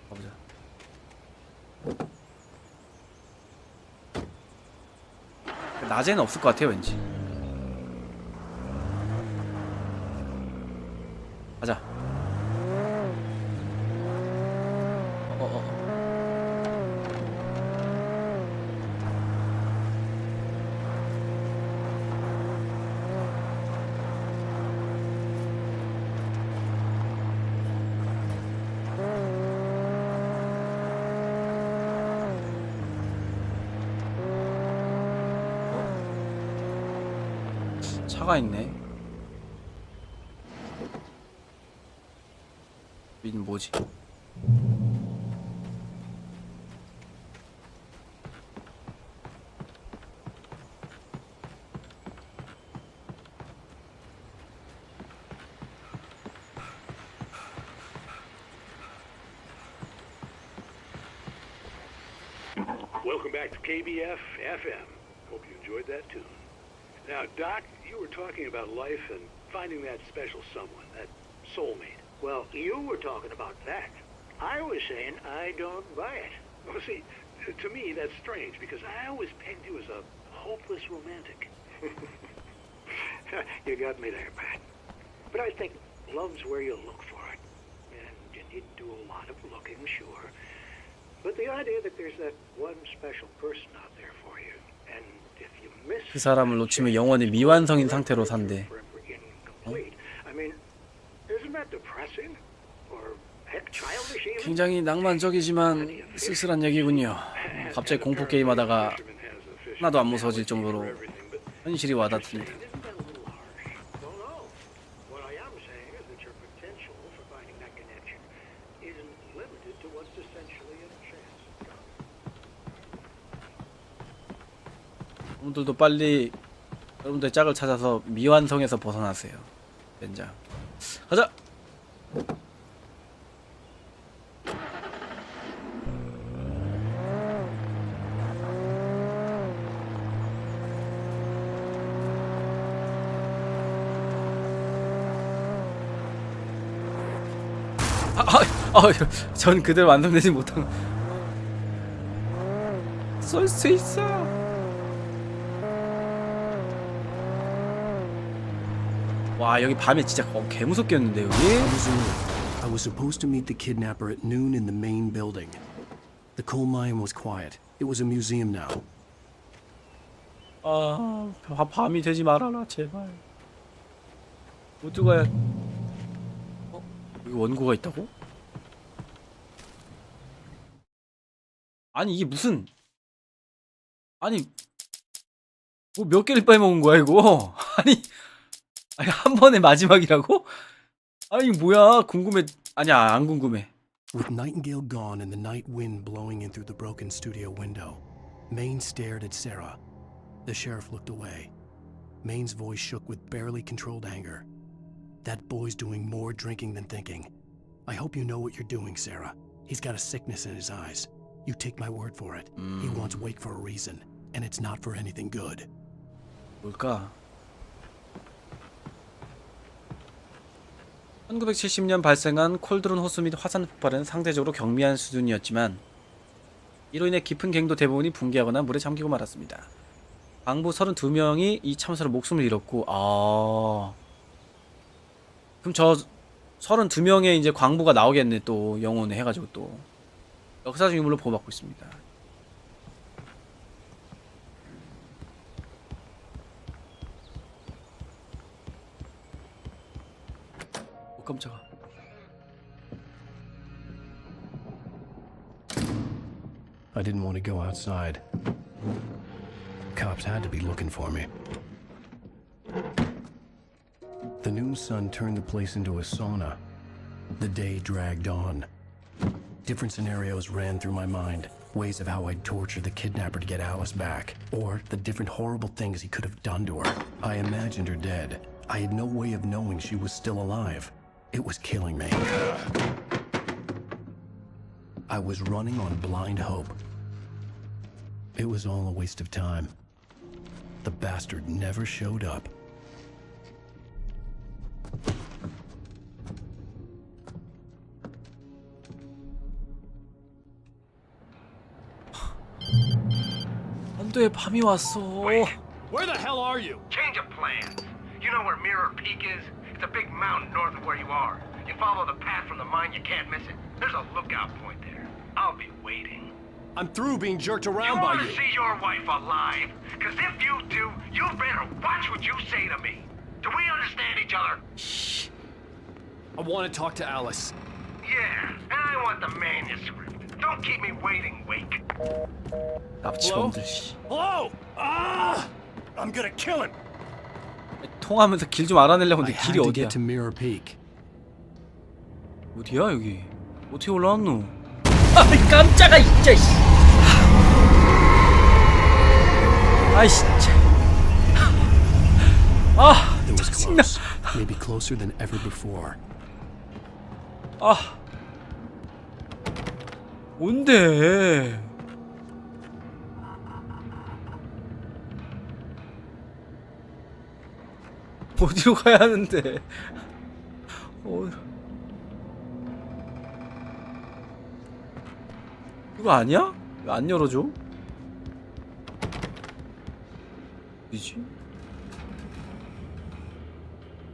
가보자. 낮에는 없을 것 같아요, 왠지. 가자. 차가 있네. 여기는 뭐지? Welcome back to KBF FM. Hope you enjoyed that tune. Now, Doc, you were talking about life and finding that special someone, that soulmate. Well, you were talking about that. I was saying I don't buy it. Well, see, to me that's strange because I always pegged you as a hopeless romantic. You got me there, Pat. But I think love's where you look for it. And you need to do a lot of looking, sure. But the idea that there's that one special person out there for you, and if you miss 그 사람을 놓치면 영원히 미완성인 상태로 산대. I mean, isn't that depressing? Or heck, childish even? 굉장히 낭만적이지만 쓸쓸한 얘기군요. 갑자기 공포 게임 하다가 하나도 안 무서워질 정도로 현실이 와닿습니다. What I am saying is that your potential for finding that connection isn't limited to what's essentially a chance. 여러분들도 빨리 여러분들의 짝을 찾아서 미완성에서 벗어나세요. 젠장. 가자. 전 그대로 완성되지 못한. 쏠 수 있어. 와, 여기 밤에 진짜 개 무섭겠는데 여기. I was supposed to meet the kidnapper at noon in the main building. The coal mine was quiet. It was a museum now. 아, 밤이 되지 말아라 제발. 어떡해. 여기 원고가 있다고? 아니 이게 무슨, 아니 뭐 몇 개를 빼먹은 거야 이거? 아니 한 번에 마지막이라고? 아니 뭐야, 궁금해. 아니야, 안 궁금해. With Nightingale gone and the night wind blowing in through the broken studio window, Maine stared at Sarah. The sheriff looked away. Maine's voice shook with barely controlled anger. That boy's doing more drinking than thinking. I hope you know what you're doing, Sarah. He's got a sickness in his eyes. You take my word for it. He wants Wake for a reason, and it's not for anything good. 뭘까? 1970년 발생한 콜드론 호수 및 화산 폭발은 상대적으로 경미한 수준이었지만 이로 인해 깊은 갱도 대부분이 붕괴하거나 물에 잠기고 말았습니다. 광부 32명이 이 참사로 목숨을 잃었고, 그럼 저 32명의 이제 광부가 나오겠네. 또 영혼을 해가지고 또 역사적 유물로 보호받고 있습니다. 깜짝아. I didn't want to go outside. Cops had to be looking for me. The noon sun turned the place into a sauna. The day dragged on. Different scenarios ran through my mind. Ways of how I'd torture the kidnapper to get Alice back. Or the different horrible things he could have done to her. I imagined her dead. I had no way of knowing she was still alive. It was killing me. I was running on blind hope. It was all a waste of time. The bastard never showed up. 안돼, 밤이 왔어. Where the hell are you? Change of plans. You know where Mirror Peak is? It's a big mountain north of where you are. You follow the path from the mine, you can't miss it. There's a lookout point there. I'll be waiting. I'm through being jerked You around by want to you. see your wife alive? Because if you do, you better watch what you say to me. Do we understand each other? Shh. I want to talk to Alice. Yeah, and I want the manuscript. Don't keep me waiting, Wake. 납치범들 씨. Hello? I'm gonna kill him. 통하면서 길 좀 알아내려고 I 근데 had 길이 to 어디야? get to Mirror Peak. 어디야 여기? 어떻게 올라왔노? 아 깜짝아 진짜. 아이씨. 아 It was 짜증나. close, maybe closer than ever before. 아 뭔데? 어디로 가야 하는데? 이거 아니야? 왜 안 열어줘? 뭐지?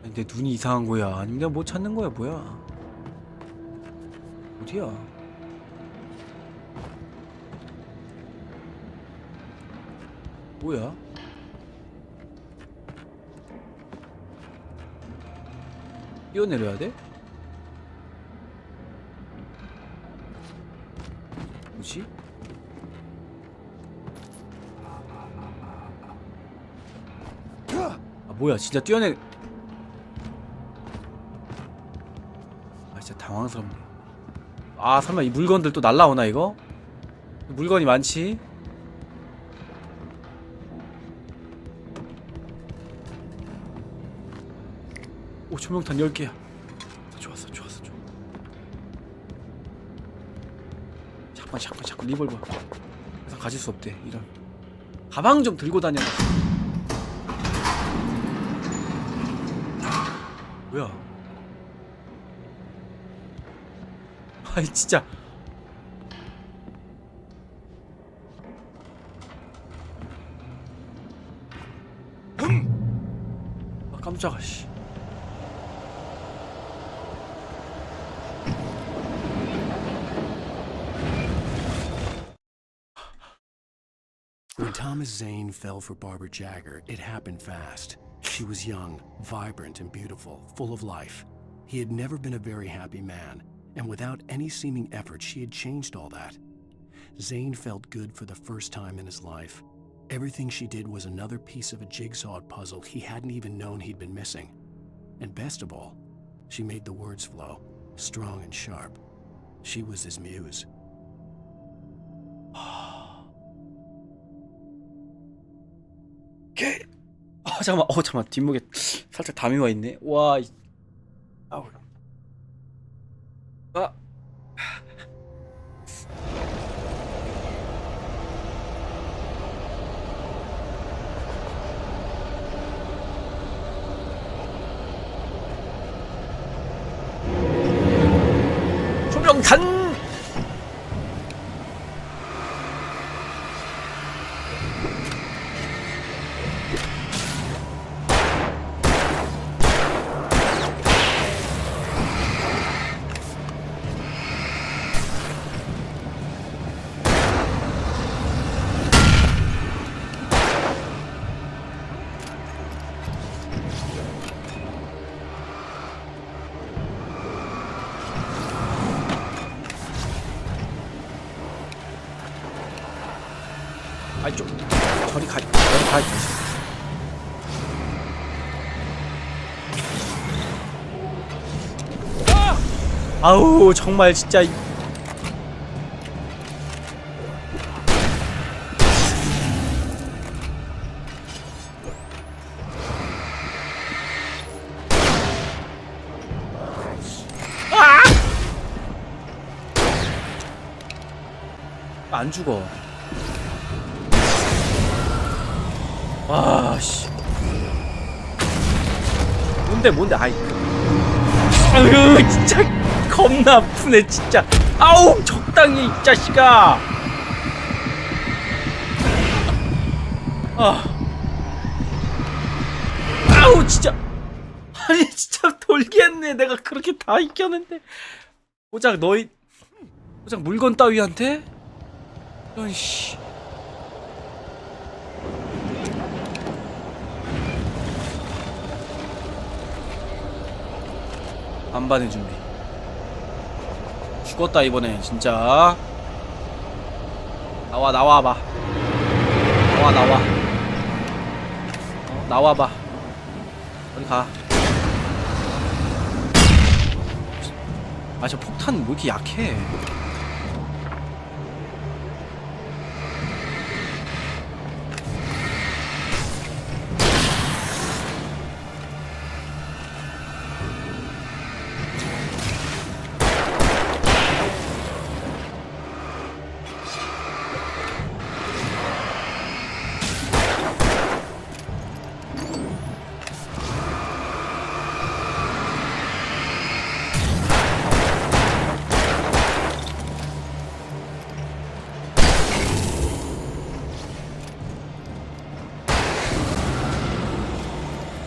아니, 내 눈이 이상한 거야? 아니면 내가 못 찾는 거야? 뭐야? 어디야? 뭐야? 뛰어내려야 돼? 뭐지? 아 뭐야 진짜 뛰어내. 아 진짜 당황스럽네. 아 설마 이 물건들 또 날라오나 이거? 물건이 많지? 오 조명탄 10개야 좋았어 좋았어 좋아. 자꾸 리볼버. 그래서 가질 수 없대. 이런 가방 좀 들고 다녀. 뭐야? 아이 진짜. 아 깜짝아 씨. When Thomas Zane fell for Barbara Jagger, it happened fast. She was young, vibrant, and beautiful, full of life. He had never been a very happy man, and without any seeming effort, she had changed all that. Zane felt good for the first time in his life. Everything she did was another piece of a jigsaw puzzle he hadn't even known he'd been missing. And best of all, she made the words flow, strong and sharp. She was his muse. 잠깐만. 잠깐만. 뒷목에 살짝 담이 와 있네. 와. 아우. 조명탄. 아이 좀 저리 가. 아우 정말 진짜. 안 죽어. 씨. 뭔데 아이. 아유 진짜 겁나 아프네 진짜. 아우 적당히 이 자식아. 아우 진짜. 아니 진짜 돌겠네. 내가 그렇게 다 이겼는데 고작 물건 따위한테? 이씨. 반반의 준비. 죽었다 이번에 진짜. 나와봐. 나와봐. 어디 가. 저 폭탄 왜 이렇게 약해.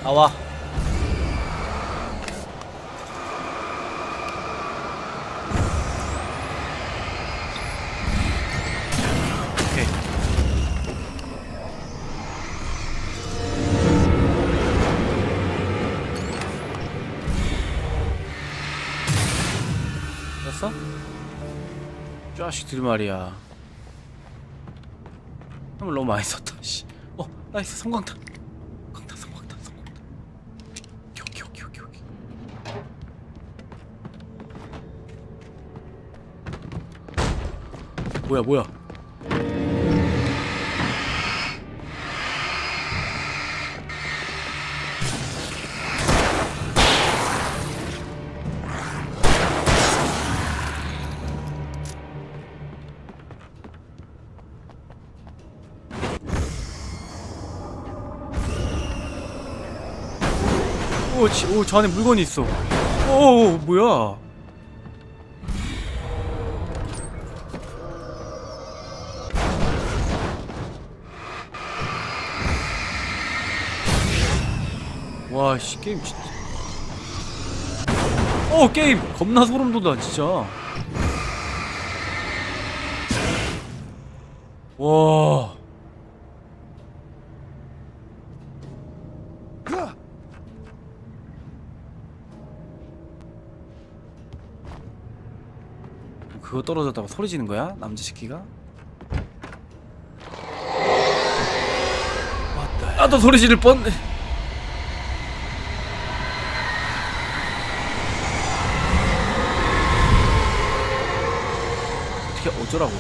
나와. 오케이. 됐어? 자식들 말이야. 힘을 너무 많이 썼다. 씨. 나이스 성광탄. 뭐야. 저 안에 물건이 있어. 뭐야. 와, 씨, 게임 진짜. 게임 겁나 소름 돋아, 진짜. 와. 그거 떨어졌다고 소리 지는 거야? 남자 새끼가? 나도 소리 지를 뻔. 어떻게 어쩌라고?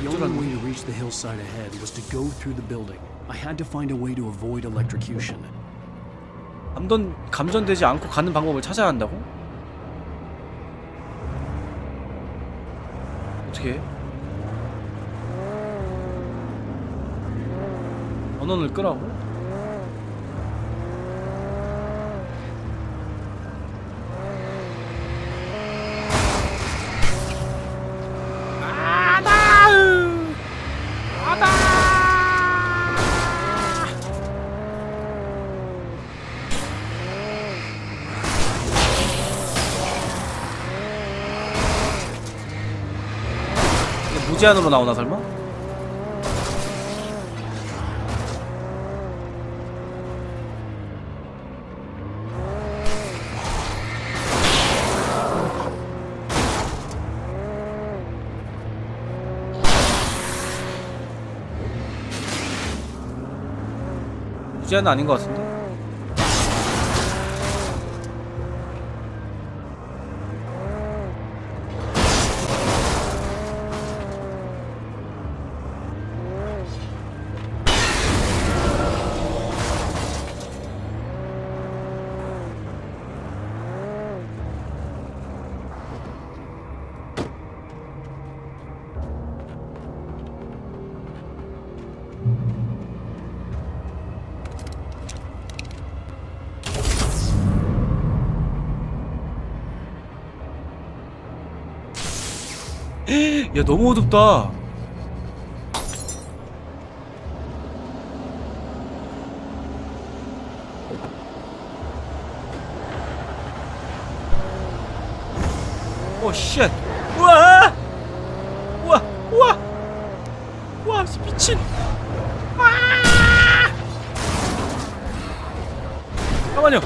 The only way to reach the hillside ahead was to go through the building. I had to find a way to avoid electrocution. 감전되지 않고 가는 방법을 찾아야 한다고? 어떻게 해? 전원을 끄라고? 무제한으로 나오나 설마? 무제한은 아닌 것 같은데? 야 너무 어둡다. 오 쉣. 우와 우와 우와 우와 미친. 잠깐만요.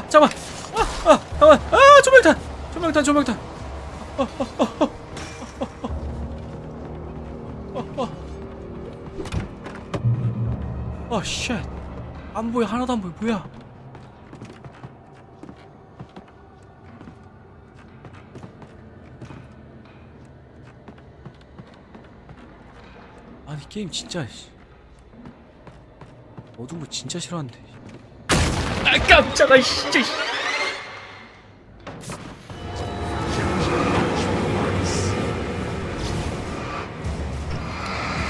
잠깐만. 잠깐만. 조명탄. 쉣. 안 보여. 하나도 안 보여. 뭐야? 아니 게임 진짜 어두운 거 진짜 싫어하는데. 아 깜짝아 진짜.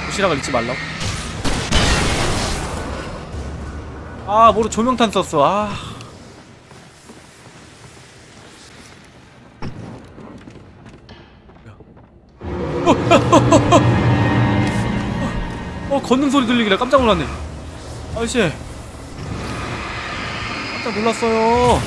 도시락을 잊지 말라고? 아 뭐로 조명탄 썼어. 아 걷는 소리 들리길래 깜짝 놀랐네. 아저씨 깜짝 놀랐어요.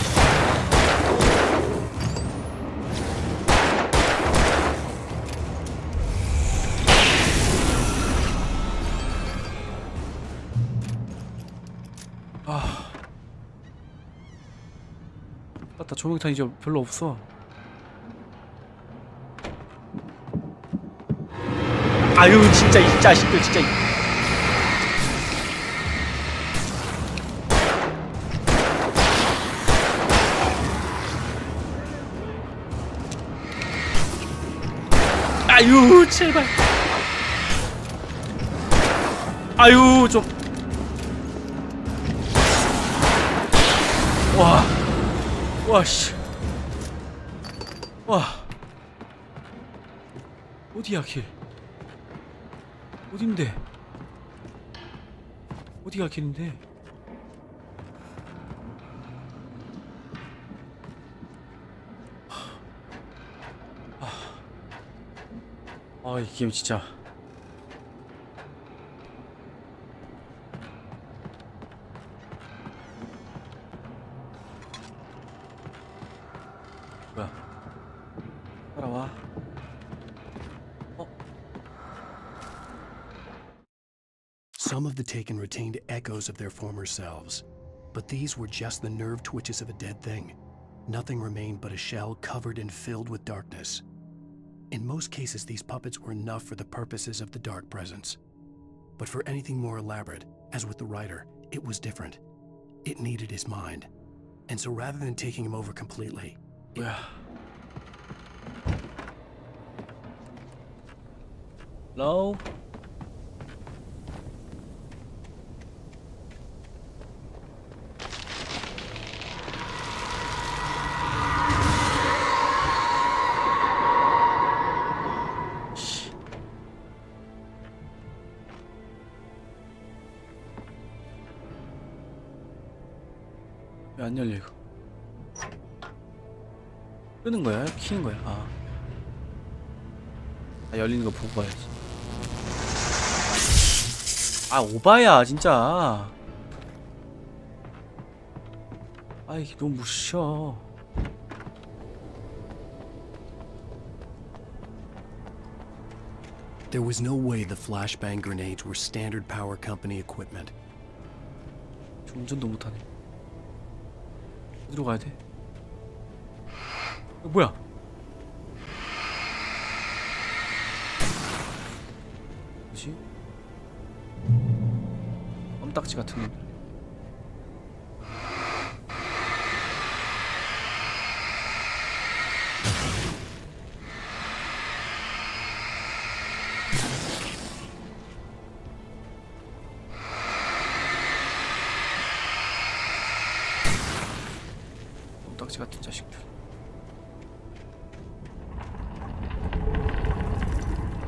맞다. 조명탄 이제 별로 없어. 아유 진짜 이 자식들 진짜. 아유 제발. 아유 좀. 와 씨. 와 어디야 길? 어딘데? 어디가 길인데? 이 게임 진짜. 뭐야? 따라와. Some of the Taken retained echoes of their former selves, but these were just the nerve twitches of a dead thing. Nothing remained but a shell covered and filled with darkness. In most cases, these puppets were enough for the purposes of the dark presence. But for anything more elaborate, as with the writer, it was different. It needed his mind. And so rather than taking him over completely, 로우. 왜 안 열려 이거? 끄는 거야? 키는 거야? 아, 열리는 거 보고 가야지. 아, 오바야 진짜. 아이, 너무 무셔. There was no way the flashbang grenades were standard power company equipment. 운전도 못하네. 어디로 가야 돼? 뭐야? 뭐지? 껌딱지 같은 놈. 껌딱지 같은 자식들.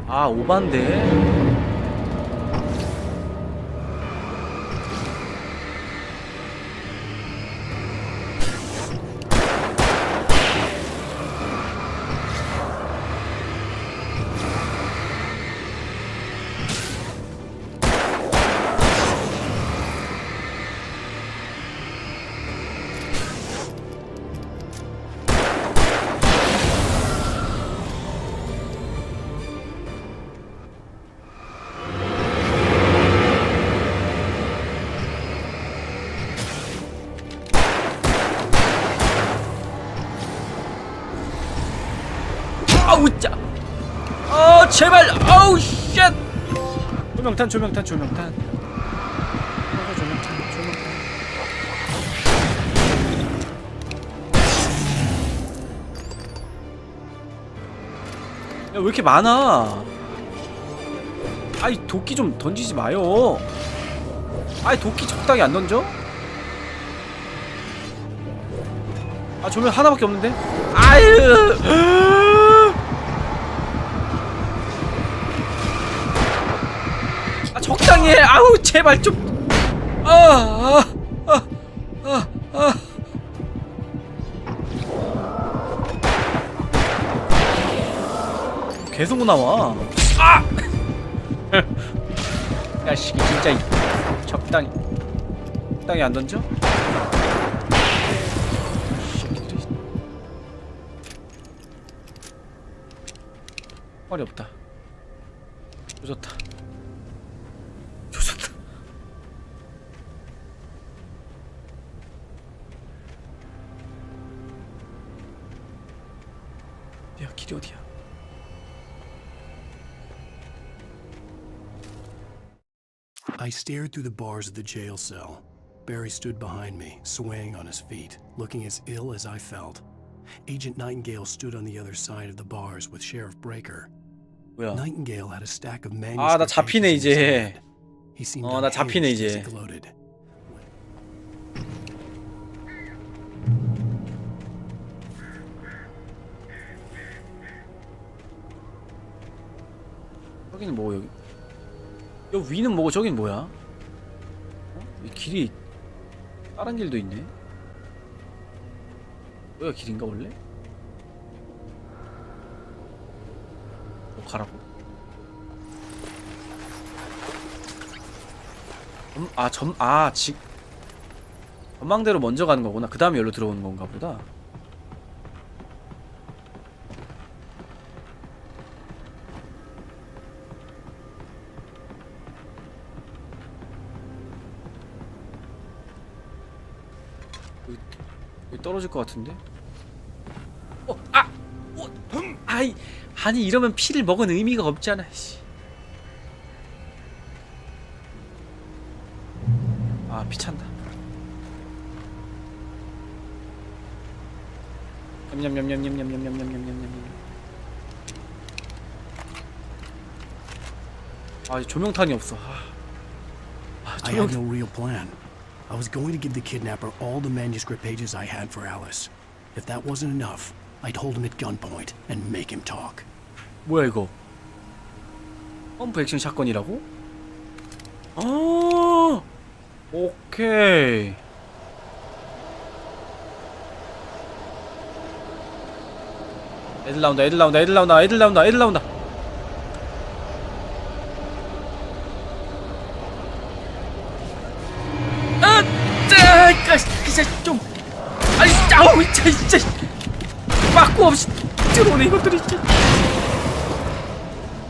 아, 오반데? 아우 짜. 제발. 아우 쉣. 조명탄 조명탄 조명탄. 조명탄 조명탄. 야, 왜 이렇게 많아? 아이, 도끼 좀 던지지 마요. 아이, 도끼 적당히 안 던져? 아, 조명 하나밖에 없는데? 아유. 아, 적당히 해. 아우, 제발 좀. 계속 나와. 아! 야식이 진짜 적당히 안 던져? 말이 없다. 조졌다. 조졌다. 야, 길이 어디야? I stared through the bars of the jail cell. Barry stood behind me, swaying on his feet, looking as ill as I felt. Agent Nightingale stood on the other side of the bars with Sheriff Breaker. 뭐야? Nightingale had a stack of 아, manuscript 나 잡히네 pages in his 이제. hand. He seemed 나 잡히네 unhinged as he 이제. gloated. 여기는 뭐 여기? 여기 위는 뭐고 저긴 뭐야? 이 길이 다른 길도 있네. 여기가 길인가 원래? 가라고. 전망대로 먼저 가는 거구나. 그 다음에 여기로 들어오는 건가 보다. 여기 떨어질 것 같은데? 아니 이러면 피를 먹은 의미가 없잖아. 씨. 아, 피 찬다. 냠냠냠냠냠냠냠냠냠냠냠. 아 조명탄이 없어. I had no real plan. I was going to give the kidnapper all the manuscript pages I had for Alice. If that wasn't enough, I'd hold him at gunpoint and make him talk. 뭐야 이거? 펌프 액션 샷건이라고? 아, 오케이. 애들 나온다, 애들 나온다, 애들 나온다, 애들 나온다, 애들 나온다. 진짜 좀, 아니, 아우, 진짜, 막고 없이 들어오네 이것들이 진짜.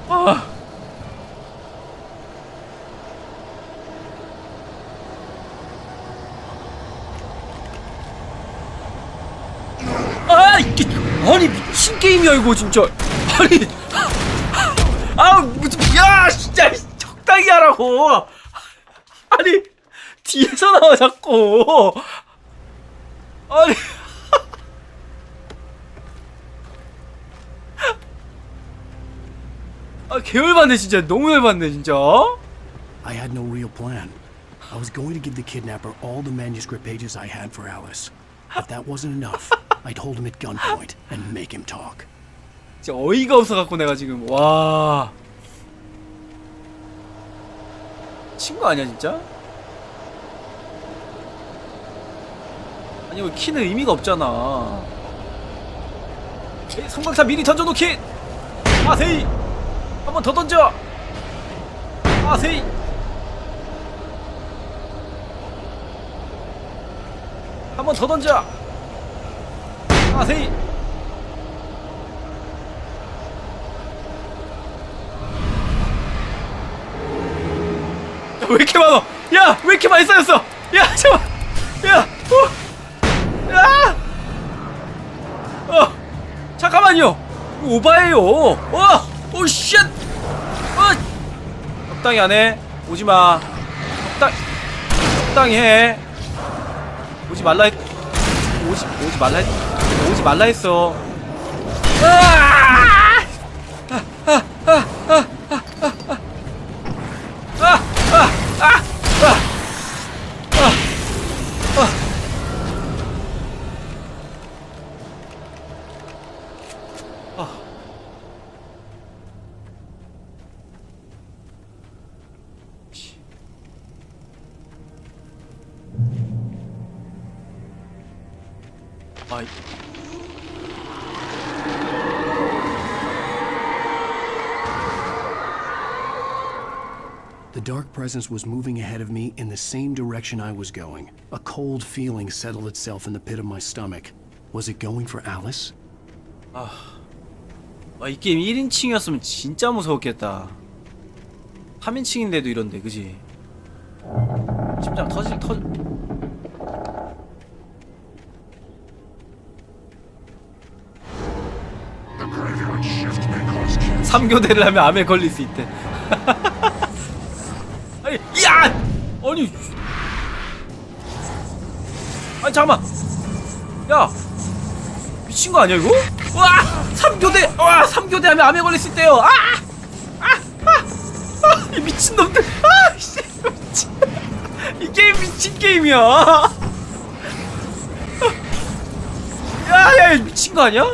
아. 아, 이게 아니 미친 게임이야 이거 진짜. 아니, 아 무슨 야 진짜 적당히 하라고. 아니 뒤에서 나와 자꾸. 아니. 아 개열받네 진짜. 너무 열받네 진짜. I had no real plan. I was going to give the kidnapper all the manuscript pages I had for Alice. If that wasn't enough, I'd hold him at gunpoint and make him talk. 진짜 어이가 없어갖고 내가 지금 와 친구 아니야 진짜? 아니 이거 키는 의미가 없잖아. 성광탄 미리 던져놓기. 아세이 한 번 더 던져. 아세이 한 번 더 던져. 아세이 왜 이렇게 많아? 야! 왜 이렇게 많이 쌓였어? 야! 잠깐만! 야! 야! 잠깐만요! 이거 오바예요! 오 쉣! 적당히 안해! 오지마! 적당히 해! 오지 말라 했... 오지 말라 했... 오지 말라 했어! 아이. The dark presence was moving ahead of me in the same direction I was going. A cold feeling settled itself in the pit of my stomach. Was it going for Alice? 이 게임 1인칭이었으면 진짜 무서웠겠다. 3인칭인데도 이런데, 그지? 심장 터질. 3교대를 하면 암에 걸릴 수 있대. 아니, 야! 아니, 잠깐만. 야! 미친 거 아니야, 이거? 와! 3교대! 와! 3교대 하면 암에 걸릴 수 있대요! 이 미친놈들! 씨! 미친. 이 게임 미친 게임이야! 야, 미친 거 아니야?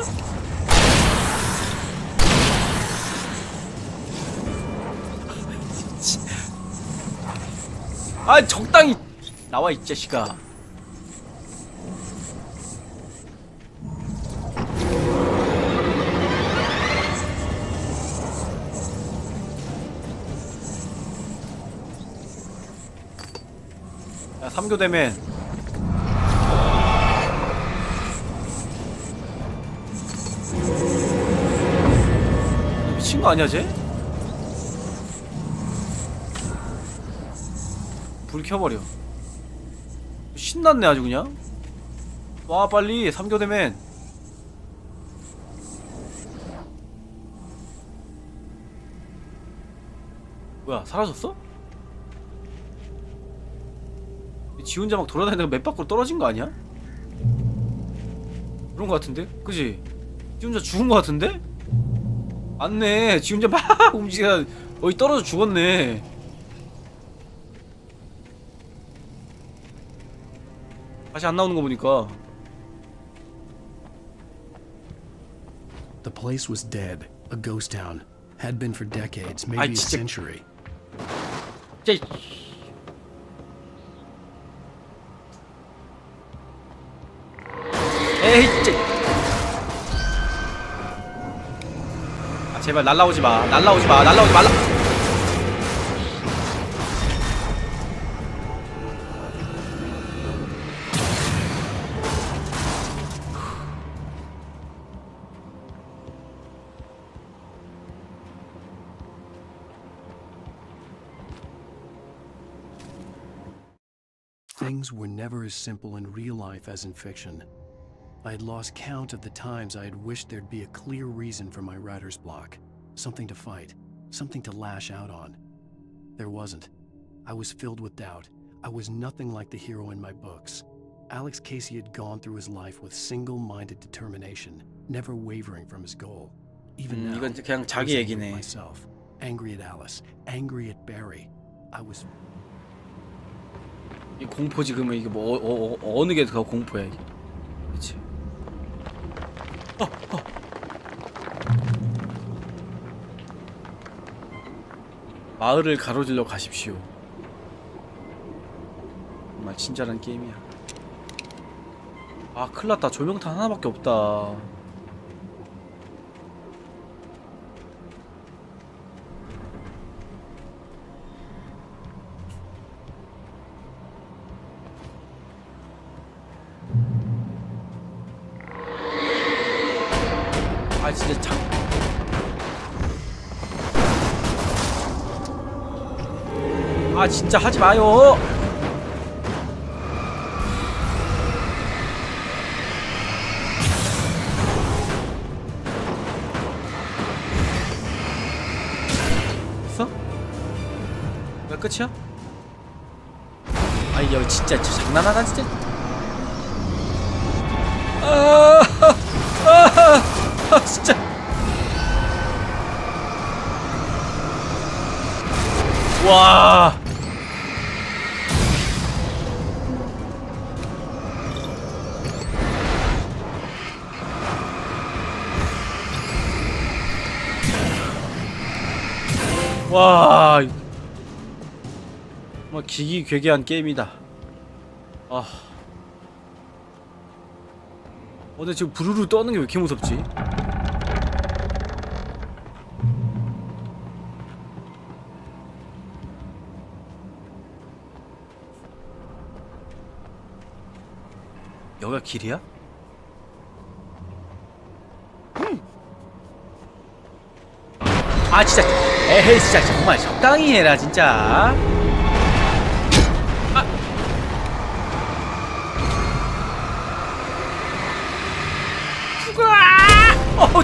아, 적당히 나와 이 자식아. 야, 3교대맨. 미친 거 아니야, 쟤? 불 켜버려. 신났네 아주 그냥. 와 빨리 3교대맨. 뭐야 사라졌어? 지 혼자 막 돌아다니다가 맵 밖으로 떨어진 거 아니야? 그런 거 같은데? 그지? 지 혼자 죽은 거 같은데? 맞네. 지 혼자 막 움직이다 어이 떨어져 죽었네. 다시 안 나오는 거 보니까. The place was dead, a ghost town. Had been for decades, maybe a 진짜. century. 진짜. 에이 진짜. 아 제발 날라오지 마. 날라오지 마. 날라오지 말라. Things were never as simple in real life as in fiction. I had lost count of the times I had wished there'd be a clear reason for my writer's block. Something to fight, something to lash out on. There wasn't. I was filled with doubt. I was nothing like the hero in my books. Alex Casey had gone through his life with single-minded determination, never wavering from his goal. Even now, 이건 그냥 I was 자기 angry 얘기네. at myself, angry at Alice, angry at Barry. I was 이 공포 지금은 이게 뭐 어느 게 더 공포야 이게. 그렇지. 마을을 가로질러 가십시오. 정말 친절한 게임이야. 아 큰일났다. 조명탄 하나밖에 없다. 아 진짜 참. 아 진짜 하지 마요. 됐어? 왜 끝이야? 아이 여 진짜 장난하나 진짜. 진짜. 와. 와. 정말 기기괴괴한 게임이다. 아. 근데 지금 부르르 떠는 게 왜 이렇게 무섭지? 여기가 길이야? 아 진짜 에헤이 진짜 정말 적당히 해라 진짜.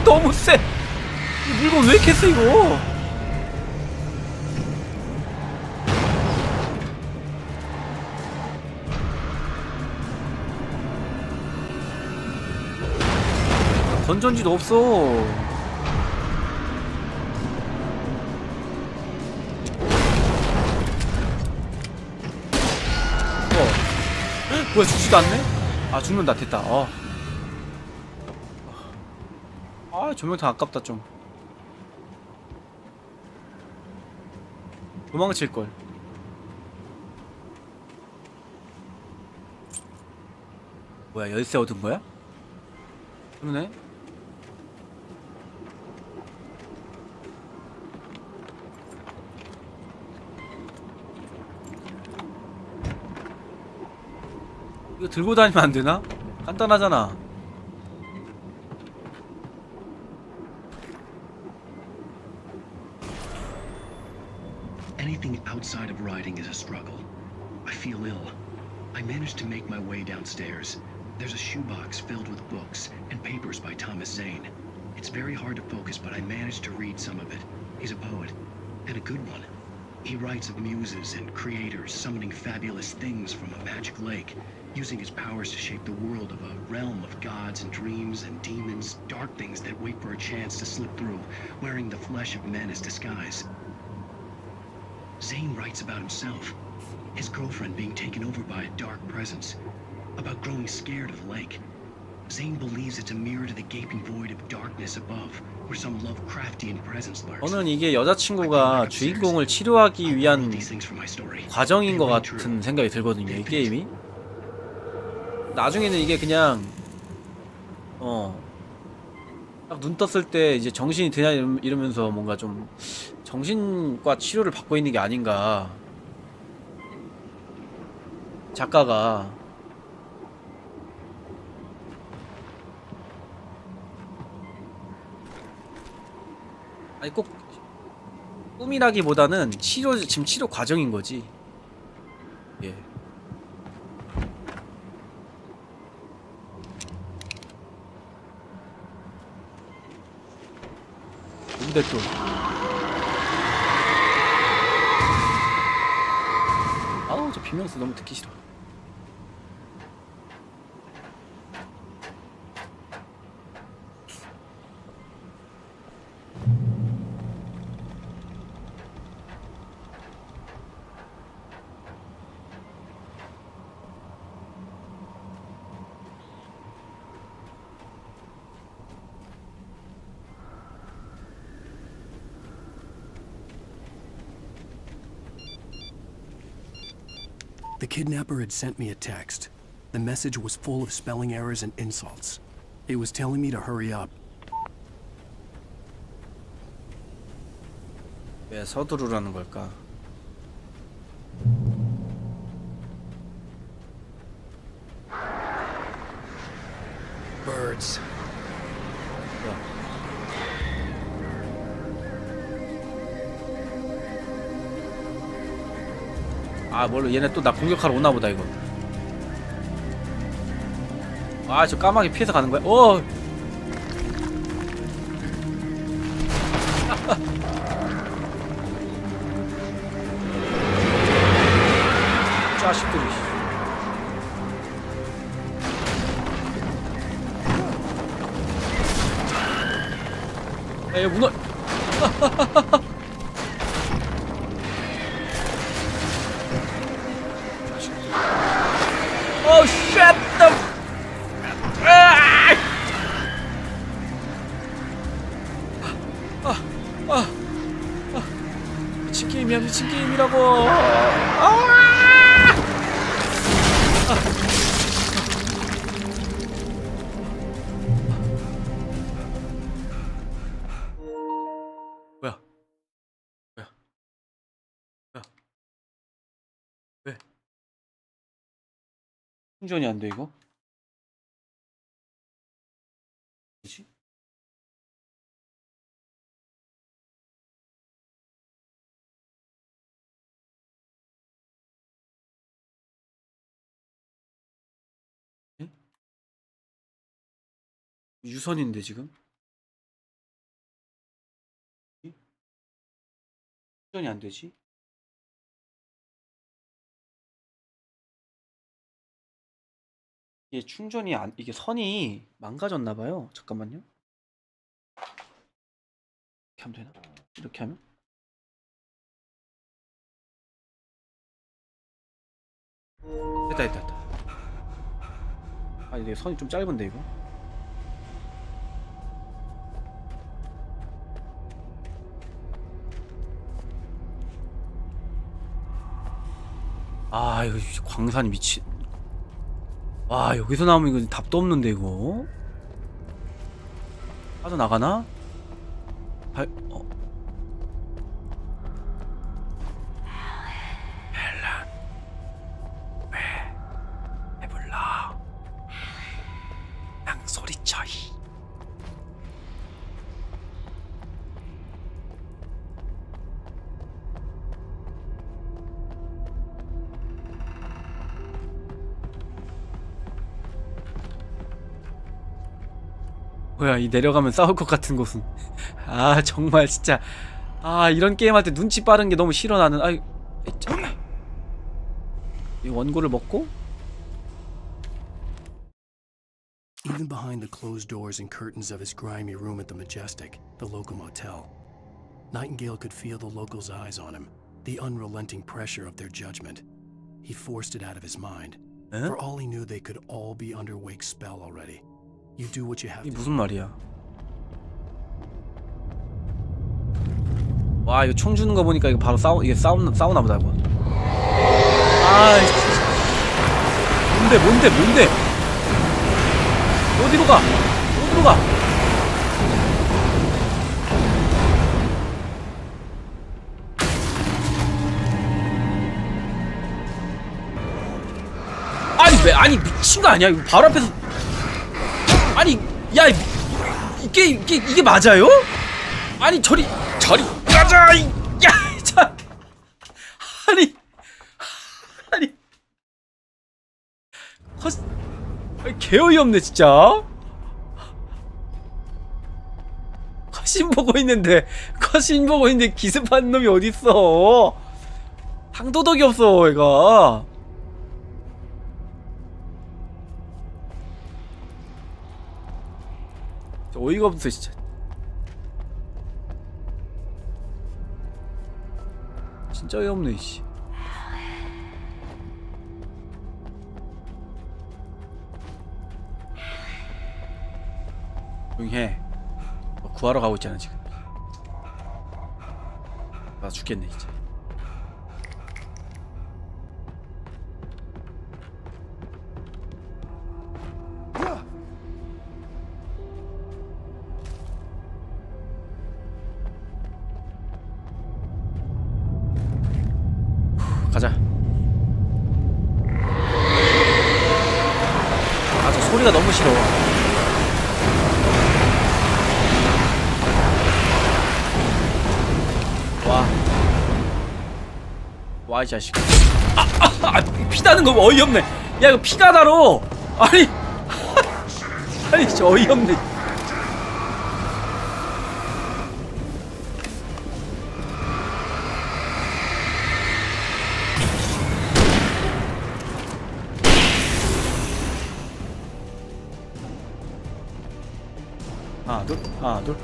너무 세. 이 물건 왜 이렇게 세 이거? 건전지도 없어. 뭐야 죽지도 않네? 아 죽는다. 됐다. 아 조명탄 아깝다 좀. 도망칠걸. 뭐야 열쇠 얻은 거야? 그러네. 이거 들고 다니면 안 되나? 간단하잖아. Anything outside of writing is a struggle. I feel ill. I managed to make my way downstairs. There's a shoebox filled with books and papers by Thomas Zane. It's very hard to focus, but I managed to read some of it. He's a poet, and a good one. He writes of muses and creators summoning fabulous things from a magic lake, using his powers to shape the world of a realm of gods and dreams and demons, dark things that wait for a chance to slip through, wearing the flesh of men as disguise. Zane writes about himself, his girlfriend being taken over by a dark presence, about growing scared of the lake. Zane believes it's a mirror to the gaping void of darkness above, where some Lovecraftian presence lurks. 저는 이게 여자친구가 주인공을 치료하기 위한 과정인 것 같은 생각이 들거든요, 이 게임이. 나중에는 이게 그냥 딱 눈 떴을 때 이제 정신이 드냐 이러면서 뭔가 좀 정신과 치료를 받고 있는 게 아닌가, 작가가. 아니 꼭 꿈이라기보다는 지금 치료 과정인 거지. 예. 근데 또 아우, 저 비명소 너무 듣기 싫어. The kidnapper had sent me a text. The message was full of spelling errors and insults. It was telling me to hurry up. 왜 서두르라는 걸까? Birds. 아, 뭘로 얘네 또 나 공격하러 오나 보다 이거. 아, 저 까마귀 피해서 가는 거야? 어. 자식들이. 야, 얘 문어. Oh shit! The 미친 게임이야, 미친 게임이라고. 뭐야? 뭐야? 뭐야? 왜? 충전이 안 돼 이거? 뭐지? 응? 유선인데 지금? 충전이 안 되지? 이게 충전이 안, 이게 선이 망가졌나 봐요. 잠깐만요. 이렇게 하면 되나? 이렇게 하면? 됐다. 아, 이게 선이 좀 짧은데 이거. 아, 이거 광산이 미친. 와, 여기서 나오면 이거 답도 없는데 이거. 빠져나가나? 헬란, 왜 배불러? 난 소리쳐. 뭐야, 이 내려가면 싸울 것 같은 곳은. 아, 정말 진짜. 아, 이런 게임 할 때 눈치 빠른 게 너무 싫어 나는. 아이, 이 원고를 먹고. Even behind the closed doors and curtains of his grimy room at the Majestic, the local motel, Nightingale could feel the locals' eyes on him. The unrelenting pressure of their judgment. He forced it out of his mind. 에? For all he knew, they could all be under Wake's spell already. You do what you have 이 to. 무슨 말이야? 와 이거 총 주는 거 보니까 이거 바로 싸우나 보다 이거. 아 뭔데? 어디로 가? 아니 미친 거 아니야? 이거 바로 앞에서 아니 야 이게 맞아요? 아니 저리 가자 자 아니 개어이없네 진짜. 컷신 보고 있는데 기습하는 놈이 어딨어? 상도덕이 없어 얘가. 어이가 없어 진짜. 진짜 어이없네 씨. 조용히 해. 너 구하러 가고 있잖아 지금. 나 죽겠네 진짜. 가자. 아, 저 소리가 너무 싫어. 와, 이 자식. 피 나는 거 어이없네. 야, 이거 피가 달어. 아니, 진짜 어이없네. 하나, 둘.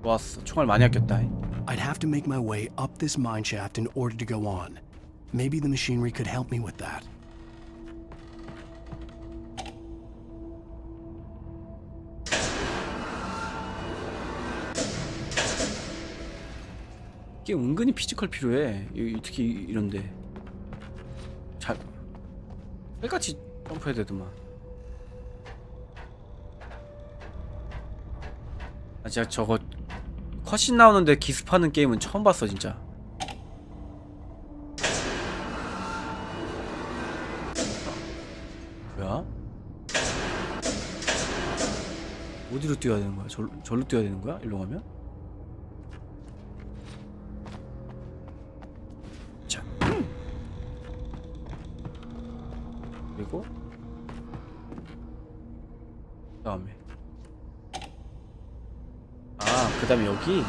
좋았어. 총알 많이 아꼈다. I'd have to make my way up this mine shaft in order to go on. Maybe the machinery could help me with that. 이게 은근히 피지컬 필요해. 특히 이런데 잘 똑같이 점프해야 되더만. 아 진짜 저거 컷신 나오는데 기습하는 게임은 처음 봤어 진짜. 뭐야? 어디로 뛰어야 되는 거야? 절로 뛰어야 되는 거야? 일로 가면? 자. 그리고 그다음에 그 다음에 여기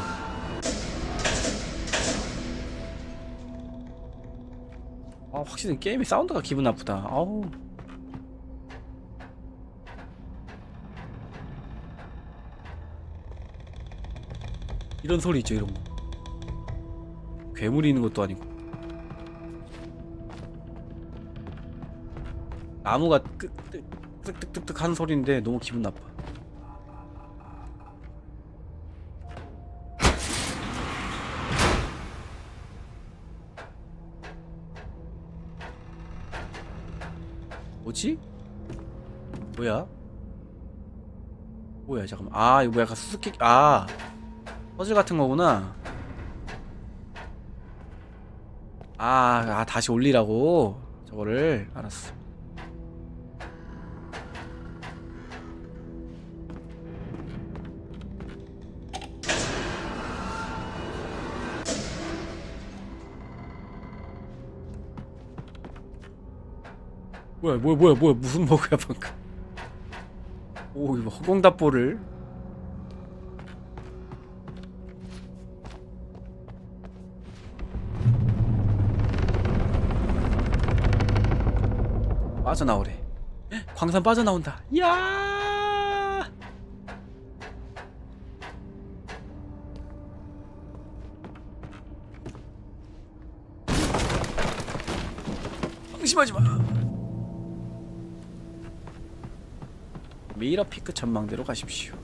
확실히 게임의 사운드가 기분 나쁘다. 아우 이런 소리 있죠 이런 거. 괴물이 있는 것도 아니고 나무가 뜩뜩뜩뜩 하는 소리인데 너무 기분 나빠. 뭐지? 뭐야? 잠깐만. 이거 뭐야? 약간 수수께끼. 퍼즐 같은 거구나. 다시 올리라고 저거를. 알았어. 뭐야 무슨 버그야 방금. 오 이거 허공답보를. 빠져나오래. 광산 빠져나온다. 야 방심하지마. 미러피크 전망대로 가십시오.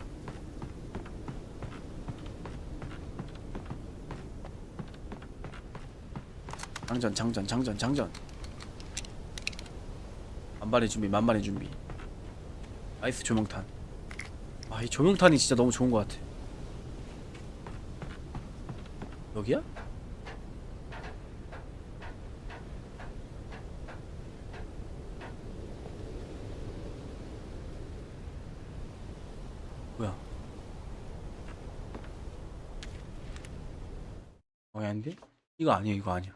장전. 만반의 준비. 나이스 조명탄. 아, 이 조명탄이 진짜 너무 좋은 것 같아. 여기야? 뭐야? 아닌데? 이거 아니야.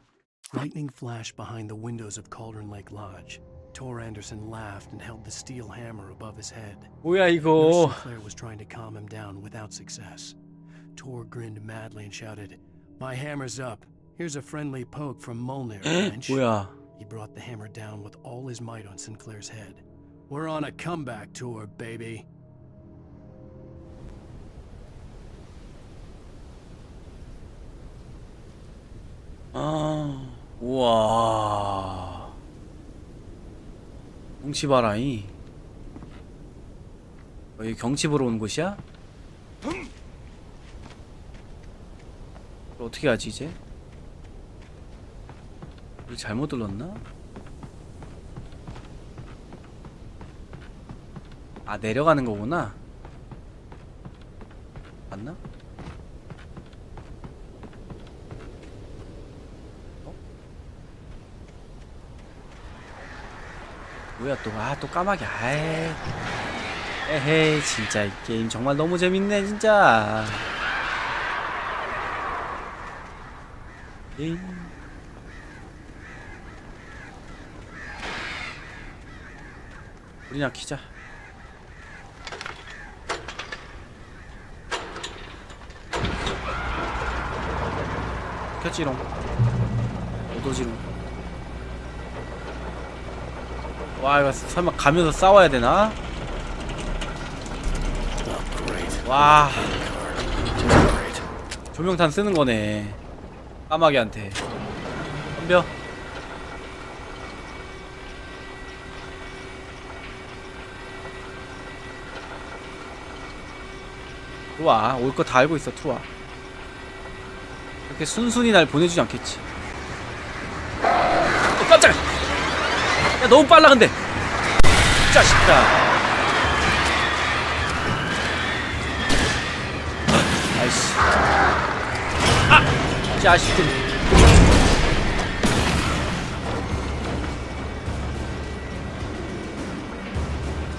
Lightning flashed behind the windows of Cauldron Lake Lodge. Tor Anderson laughed and held the steel hammer above his head. 뭐야 Nurse 이거? Sinclair was trying to calm him down without success. Tor grinned madly and shouted, "My hammer's up. Here's a friendly poke from Molnir, wench." 뭐야? He brought the hammer down with all his might on Sinclair's head. "We're on a comeback tour, baby." 아, 우와. 경치 봐라이. 여기 경치 보러 온 곳이야? 어떻게 하지 이제? 여기 잘못 들렀나? 아, 내려가는 거구나. 맞나? 뭐야 또? 아, 또 까마귀. 아이. 에헤이, 진짜 이 게임 정말 너무 재밌네 진짜. 에이. 우리나 키자. 켰지롱. 오도지롱. 와, 이거 설마 가면서 싸워야 되나? 와, 조명탄 쓰는 거네. 까마귀한테. 덤벼. 들어와. 올 거 다 알고 있어. 들어와. 이렇게 순순히 날 보내주지 않겠지. 깜짝이야. 야, 너무 빨라 근데. 이 자식아. 아이씨. 아! 자식들.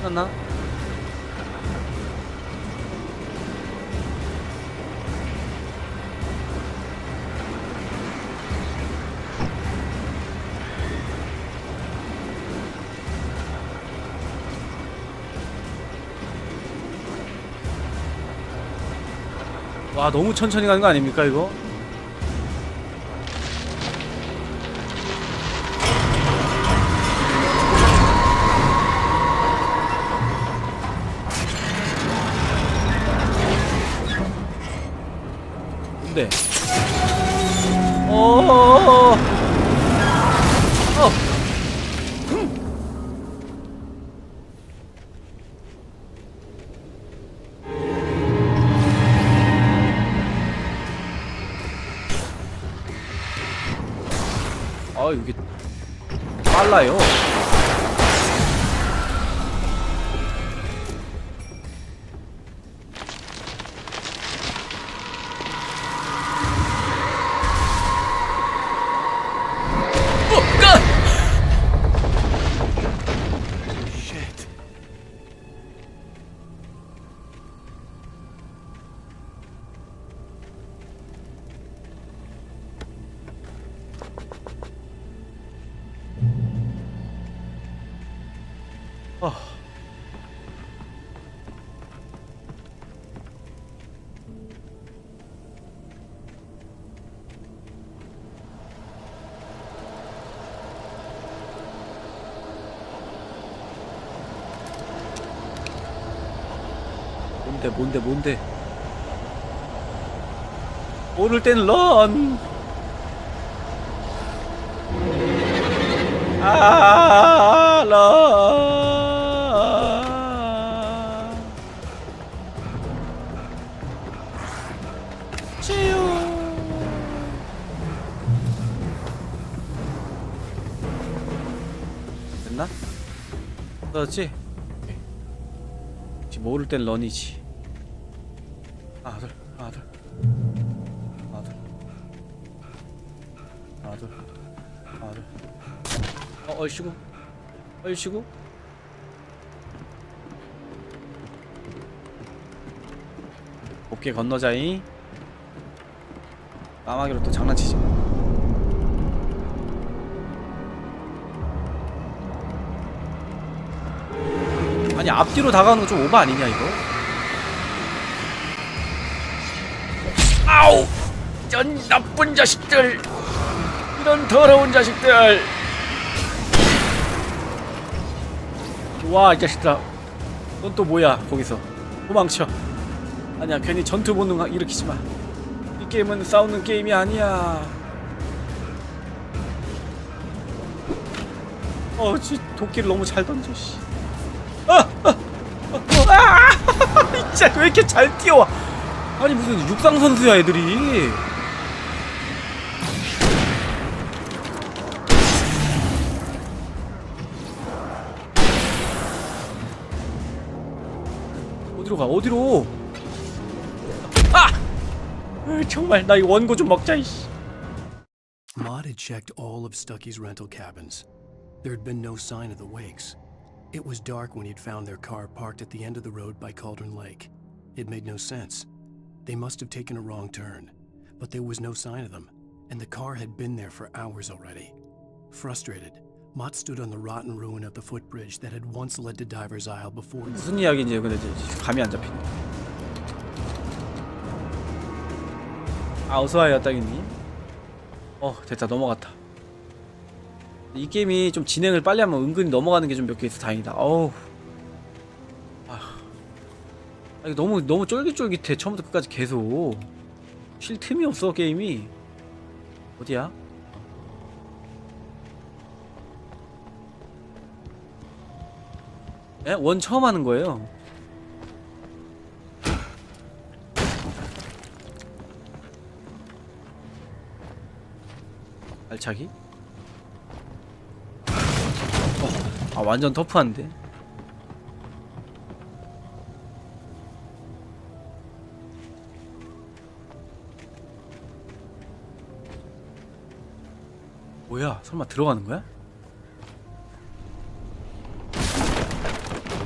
끝났나? 와, 너무 천천히 가는 거 아닙니까 이거? 근데 아, 이게 빨라요. 뭔데? 모를 땐 런. 아, 러. 됐나? 그렇지? 오케이. 모를 땐 런이지. 하나 둘 하나 둘 하나 둘 하나 둘 하나 둘. 얼씨구 얼씨구. 곱게 건너자이. 까마귀로 또 장난치지. 아니 앞뒤로 다가오는 거 좀 오버 아니냐 이거? 아우! 이런 나쁜 자식들! 이런 더러운 자식들! 와, 이 자식들아. 넌 또 뭐야 거기서? 도망쳐. 아니야, 괜히 전투 본능 일으키지 마. 이 게임은 싸우는 게임이 아니야. 도끼를 너무 잘 던져. 씨. 진짜 왜 이렇게 잘 뛰어와? 아니 무슨 육상 선수야 애들이. 어디로 가? 어디로? 정말 나 이거 원고 좀 먹자. 이씨. Maud had checked all of Stucky's rental cabins. There had been no sign of the wakes. It was dark when he'd found their car parked at the end of the road by Cauldron Lake. It made no sense. They must have taken a wrong turn, but there was no sign of them, and the car had been there for hours already. Frustrated, Mott stood on the rotten ruin of the footbridge that had once led to Diver's Isle before. 무슨 이야기인지 근데 감이 안 잡히네. 어서와요 딱이님. 됐다. 넘어갔다. 이 게임이 좀 진행을 빨리 하면 은근히 넘어가는 게 좀 몇 개 있어. 다행이다. 이거 너무 쫄깃쫄깃해. 처음부터 끝까지 계속 쉴 틈이 없어 게임이. 어디야? 예? 원 처음 하는 거예요. 발차기? 완전 터프한데? 뭐야? 설마 들어가는 거야?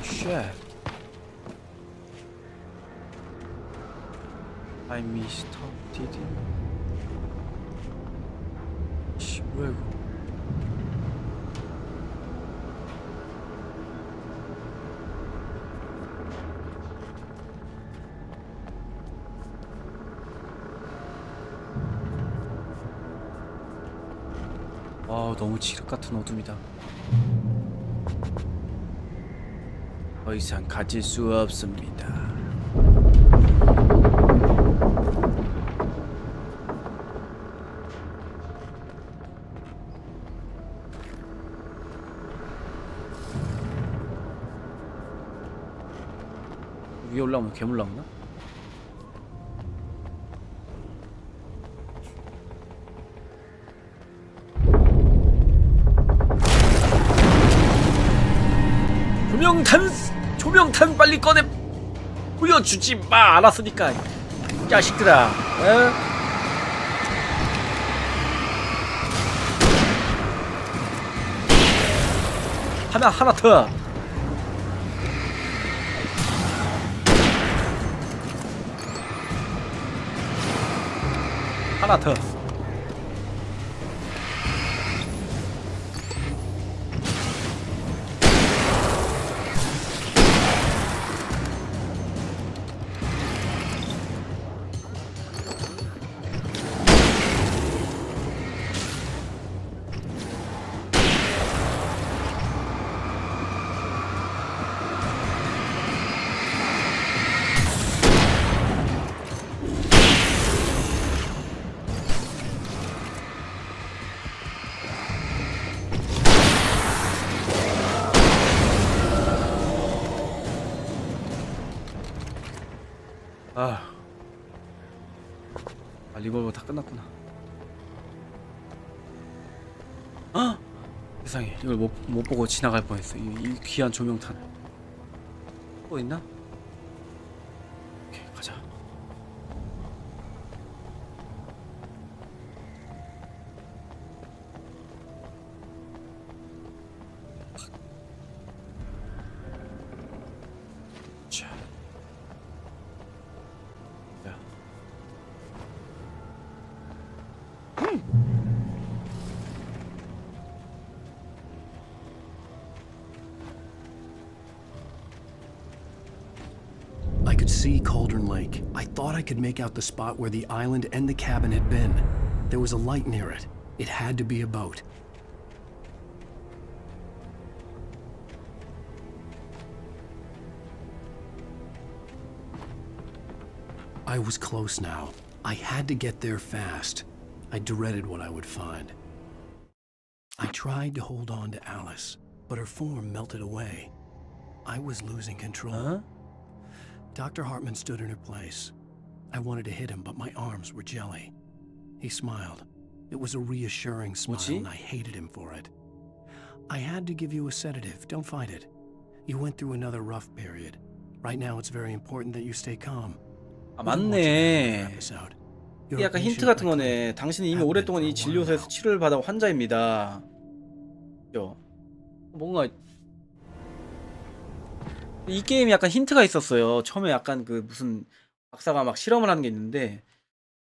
쉣. I missed did. 씨, 뭐야 이거? 너무 칠흑같은 어둠이다. 더 이상 가질 수 없습니다. 위에 올라오면 괴물 나오나? 조명탄 빨리 꺼내 보여주지 마. 알았으니까 이 자식들아. 하나 더. 하나 더. 아 리볼버 다 끝났구나. 아 세상에 이걸 못 보고 지나갈 뻔했어. 이 귀한 조명탄. 또 있나? 오케이 가자. 자. 야. I could see Cauldron Lake. I thought I could make out the spot where the island and the cabin had been. There was a light near it. It had to be a boat. I was close now. I had to get there fast. I dreaded what I would find. I tried to hold on to Alice, but her form melted away. I was losing control. Dr. Hartman stood in her place. I wanted to hit him, but my arms were jelly. He smiled. It was a reassuring smile, and I hated him for it. I had to give you a sedative. Don't fight it. You went through another rough period. Right now, it's very important that you stay calm. 아 맞네. 이게 약간 힌트 같은 거네. 당신은 이미 오랫동안 이 진료소에서 치료를 받아 환자입니다. 뭔가 이 게임이 약간 힌트가 있었어요. 처음에 약간 그 무슨 박사가 막 실험을 하는 게 있는데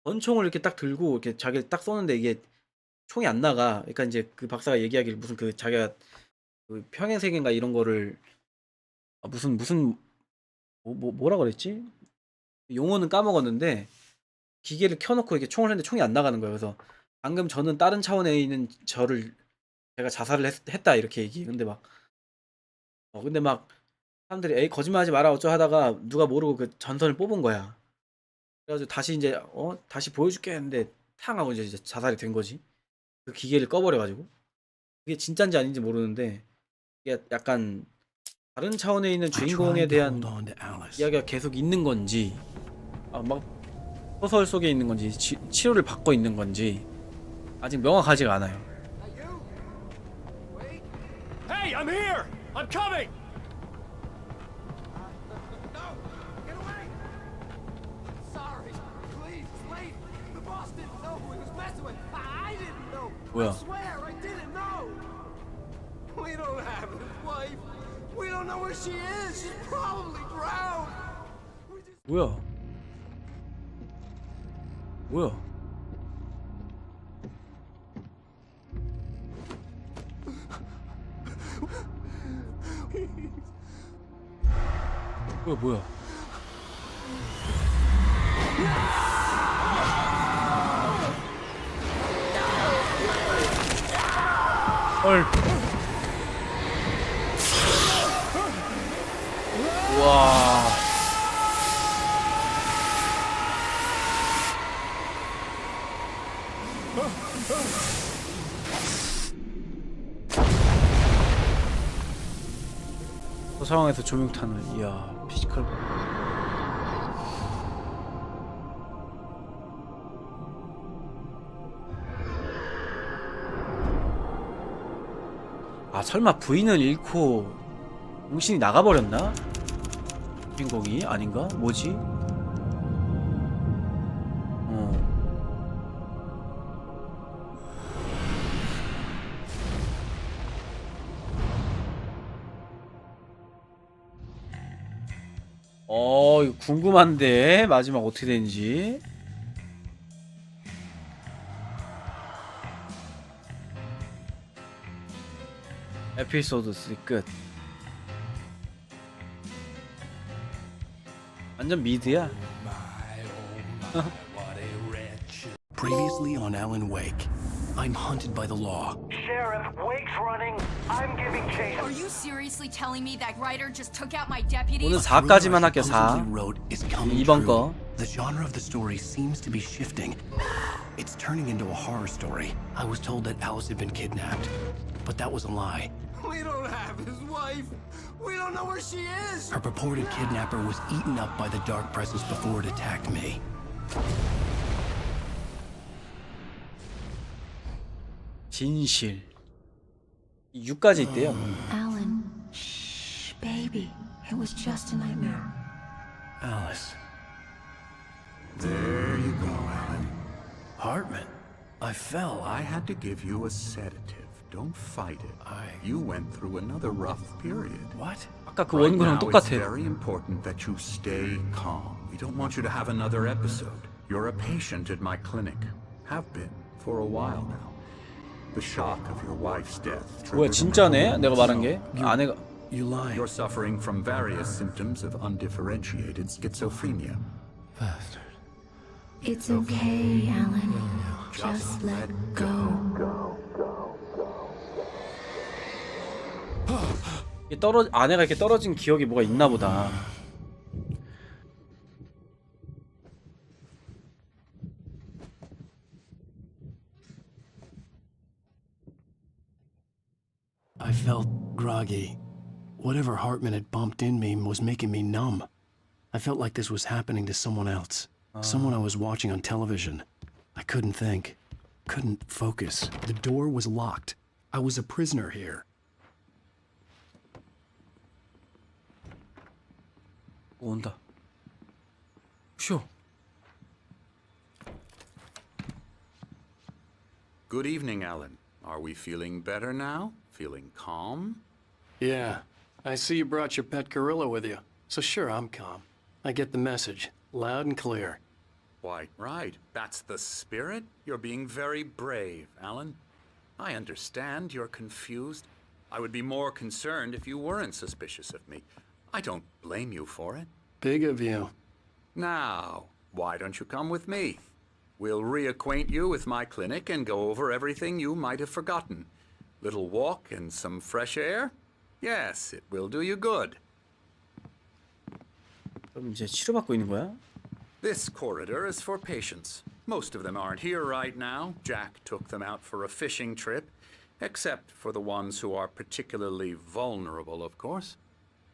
권총을 이렇게 딱 들고 이렇게 자기를 딱 쏘는데 이게 총이 안 나가. 그러니까 이제 그 박사가 얘기하기를 무슨 그 자기가 그 평행세계인가 이런 거를 무슨 뭐라 그랬지? 용어는 까먹었는데 기계를 켜놓고 이렇게 총을 했는데 총이 안 나가는 거예요. 그래서 방금 저는 다른 차원에 있는 제가 자살을 했다 이렇게 얘기해. 근데 막 사람들이 에이 거짓말하지 마라 어쩌 하다가 누가 모르고 그 전선을 뽑은 거야. 그래가지고 다시 이제 다시 보여줄게 했는데 탕 하고 이제 자살이 된 거지. 그 기계를 꺼버려가지고 그게 진짜인지 아닌지 모르는데 이게 약간 다른 차원에 있는 주인공에 대한 이야기가 계속 있는 건지 막 소설 속에 있는 건지 치료를 받고 있는 건지 아직 명확하지가 않아요. Hey, I'm here. I'm coming. 뭐야? We don't have his wife. We don't know where she is. She's probably drowned. 뭐야? 뭐야? 뭐야? 헐. 와. 그 상황에서 조명탄을 이야 피지컬. 아 설마 부인을 잃고 정신이 나가버렸나? 주인공이 아닌가? 뭐지? 이거 궁금한데 마지막 어떻게 되는지. 에피소드 3 끝. 완전 미드야. Previously on Alan Wake, I'm hunted by the law. Sheriff, Wake's running. I'm giving chase. Are you seriously telling me that writer just took out my deputy? 오늘 4까지만 할게. 4. 2번 거. The genre of the story seems to be shifting. It's turning into a horror story. I was told that Alice had been kidnapped, but that was a lie. We don't have his wife. We don't know where she is! Her purported kidnapper was eaten up by the dark presence before it attacked me. 진실 6까지 있대요. Alan, shh, baby. It was just a nightmare. Alice. There you go, Alan. Hartman, I fell. I had to give you a sedative. Don't fight it. You went through another rough period. What? 아까 그 Right 원고랑 now, it's 똑같아. very important that you stay calm. We don't want you to have another episode. You're a patient at my clinic. Have been for a while now. The shock of your wife's death. 뭐야 진짜네? 내가 말한 게 아내가 You lie. You're suffering from various symptoms of undifferentiated schizophrenia. Bastard. It's okay, Alan. Just let go. 아내가 이렇게 떨어진 기억이 뭐가 있나 보다. I felt groggy. Whatever Hartman had bumped in me was making me numb. I felt like this was happening to someone else. Someone I was watching on television. I couldn't think. Couldn't focus. The door was locked. I was a prisoner here. 온다. 쉬어. Good evening, Alan. Are we feeling better now? Feeling calm? Yeah. I see you brought your pet gorilla with you. So sure, I'm calm. I get the message. Loud and clear. Quite right. That's the spirit. You're being very brave, Alan. I understand you're confused. I would be more concerned if you weren't suspicious of me. I don't blame you for it. Big of you. Now, why don't you come with me? We'll reacquaint you with my clinic and go over everything you might have forgotten. Little walk and some fresh air? Yes, it will do you good. 그럼 이제 치료받고 있는 거야? This corridor is for patients. Most of them aren't here right now. Jack took them out for a fishing trip, except for the ones who are particularly vulnerable, of course.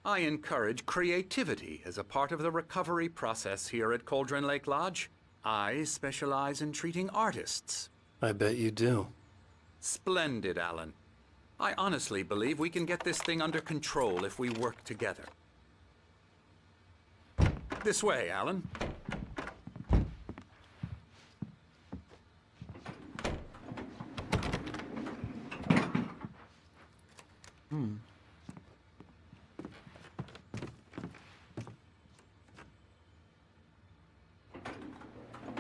I encourage creativity as a part of the recovery process here at Cauldron Lake Lodge. I specialize in treating artists. I bet you do. Splendid, Alan. I honestly believe we can get this thing under control if we work together. This way, Alan.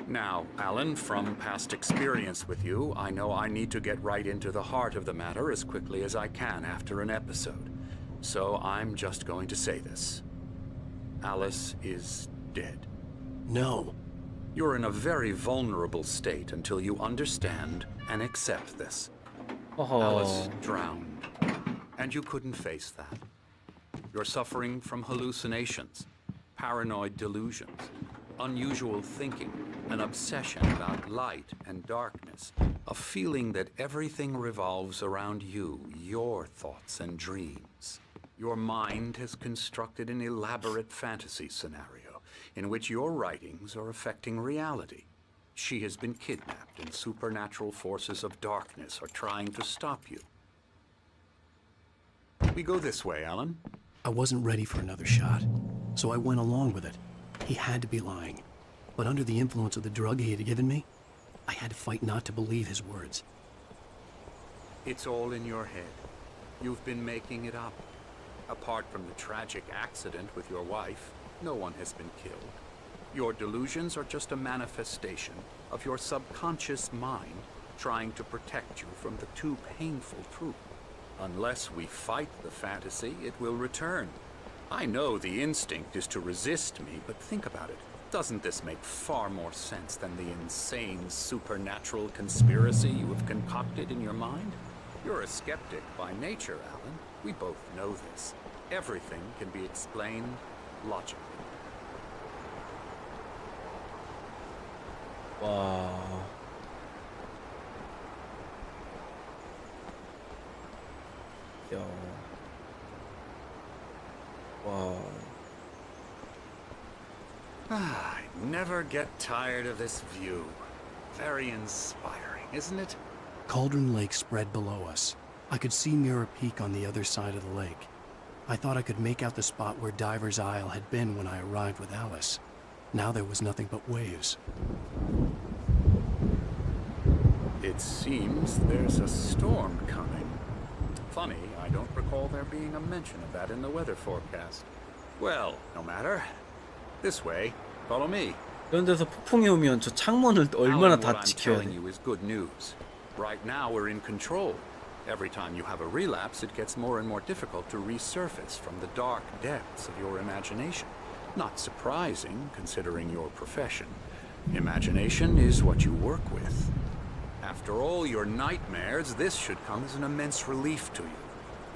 Now, Alan, from past experience with you, I know I need to get right into the heart of the matter as quickly as I can after an episode. So I'm just going to say this. Alice is dead. No. You're in a very vulnerable state until you understand and accept this. Alice drowned, and you couldn't face that. You're suffering from hallucinations, paranoid delusions, unusual thinking, an obsession about light and darkness, a feeling that everything revolves around you, your thoughts and dreams. Your mind has constructed an elaborate fantasy scenario in which your writings are affecting reality. She has been kidnapped and supernatural forces of darkness are trying to stop you. We go this way, Alan. I wasn't ready for another shot, so I went along with it. He had to be lying. But under the influence of the drug he had given me, I had to fight not to believe his words. It's all in your head. You've been making it up. Apart from the tragic accident with your wife, no one has been killed. Your delusions are just a manifestation of your subconscious mind trying to protect you from the too painful truth. Unless we fight the fantasy, it will return. I know the instinct is to resist me, but think about it. Doesn't this make far more sense than the insane supernatural conspiracy you have concocted in your mind? You're a skeptic by nature, Alan. We both know this. Everything can be explained logically. 와. 야. 와. I never get tired of this view. Very inspiring, isn't it? Cauldron Lake spread below us. I could see Mirror Peak on the other side of the lake. I thought I could make out the spot where Diver's Isle had been when I arrived with Alice. Now there was nothing but waves. It seems there's a storm coming. Funny, I don't recall there being a mention of that in the weather forecast. Well, no matter. This way, follow me. 이런 데서 폭풍이 오면 저 창문을 얼마나 Alan, 다 what I'm 지켜야 telling 돼. you is good news. Right now we're in control. Every time you have a relapse, it gets more and more difficult to resurface from the dark depths of your imagination. Not surprising, considering your profession. Imagination is what you work with. After all your nightmares, this should come as an immense relief to you.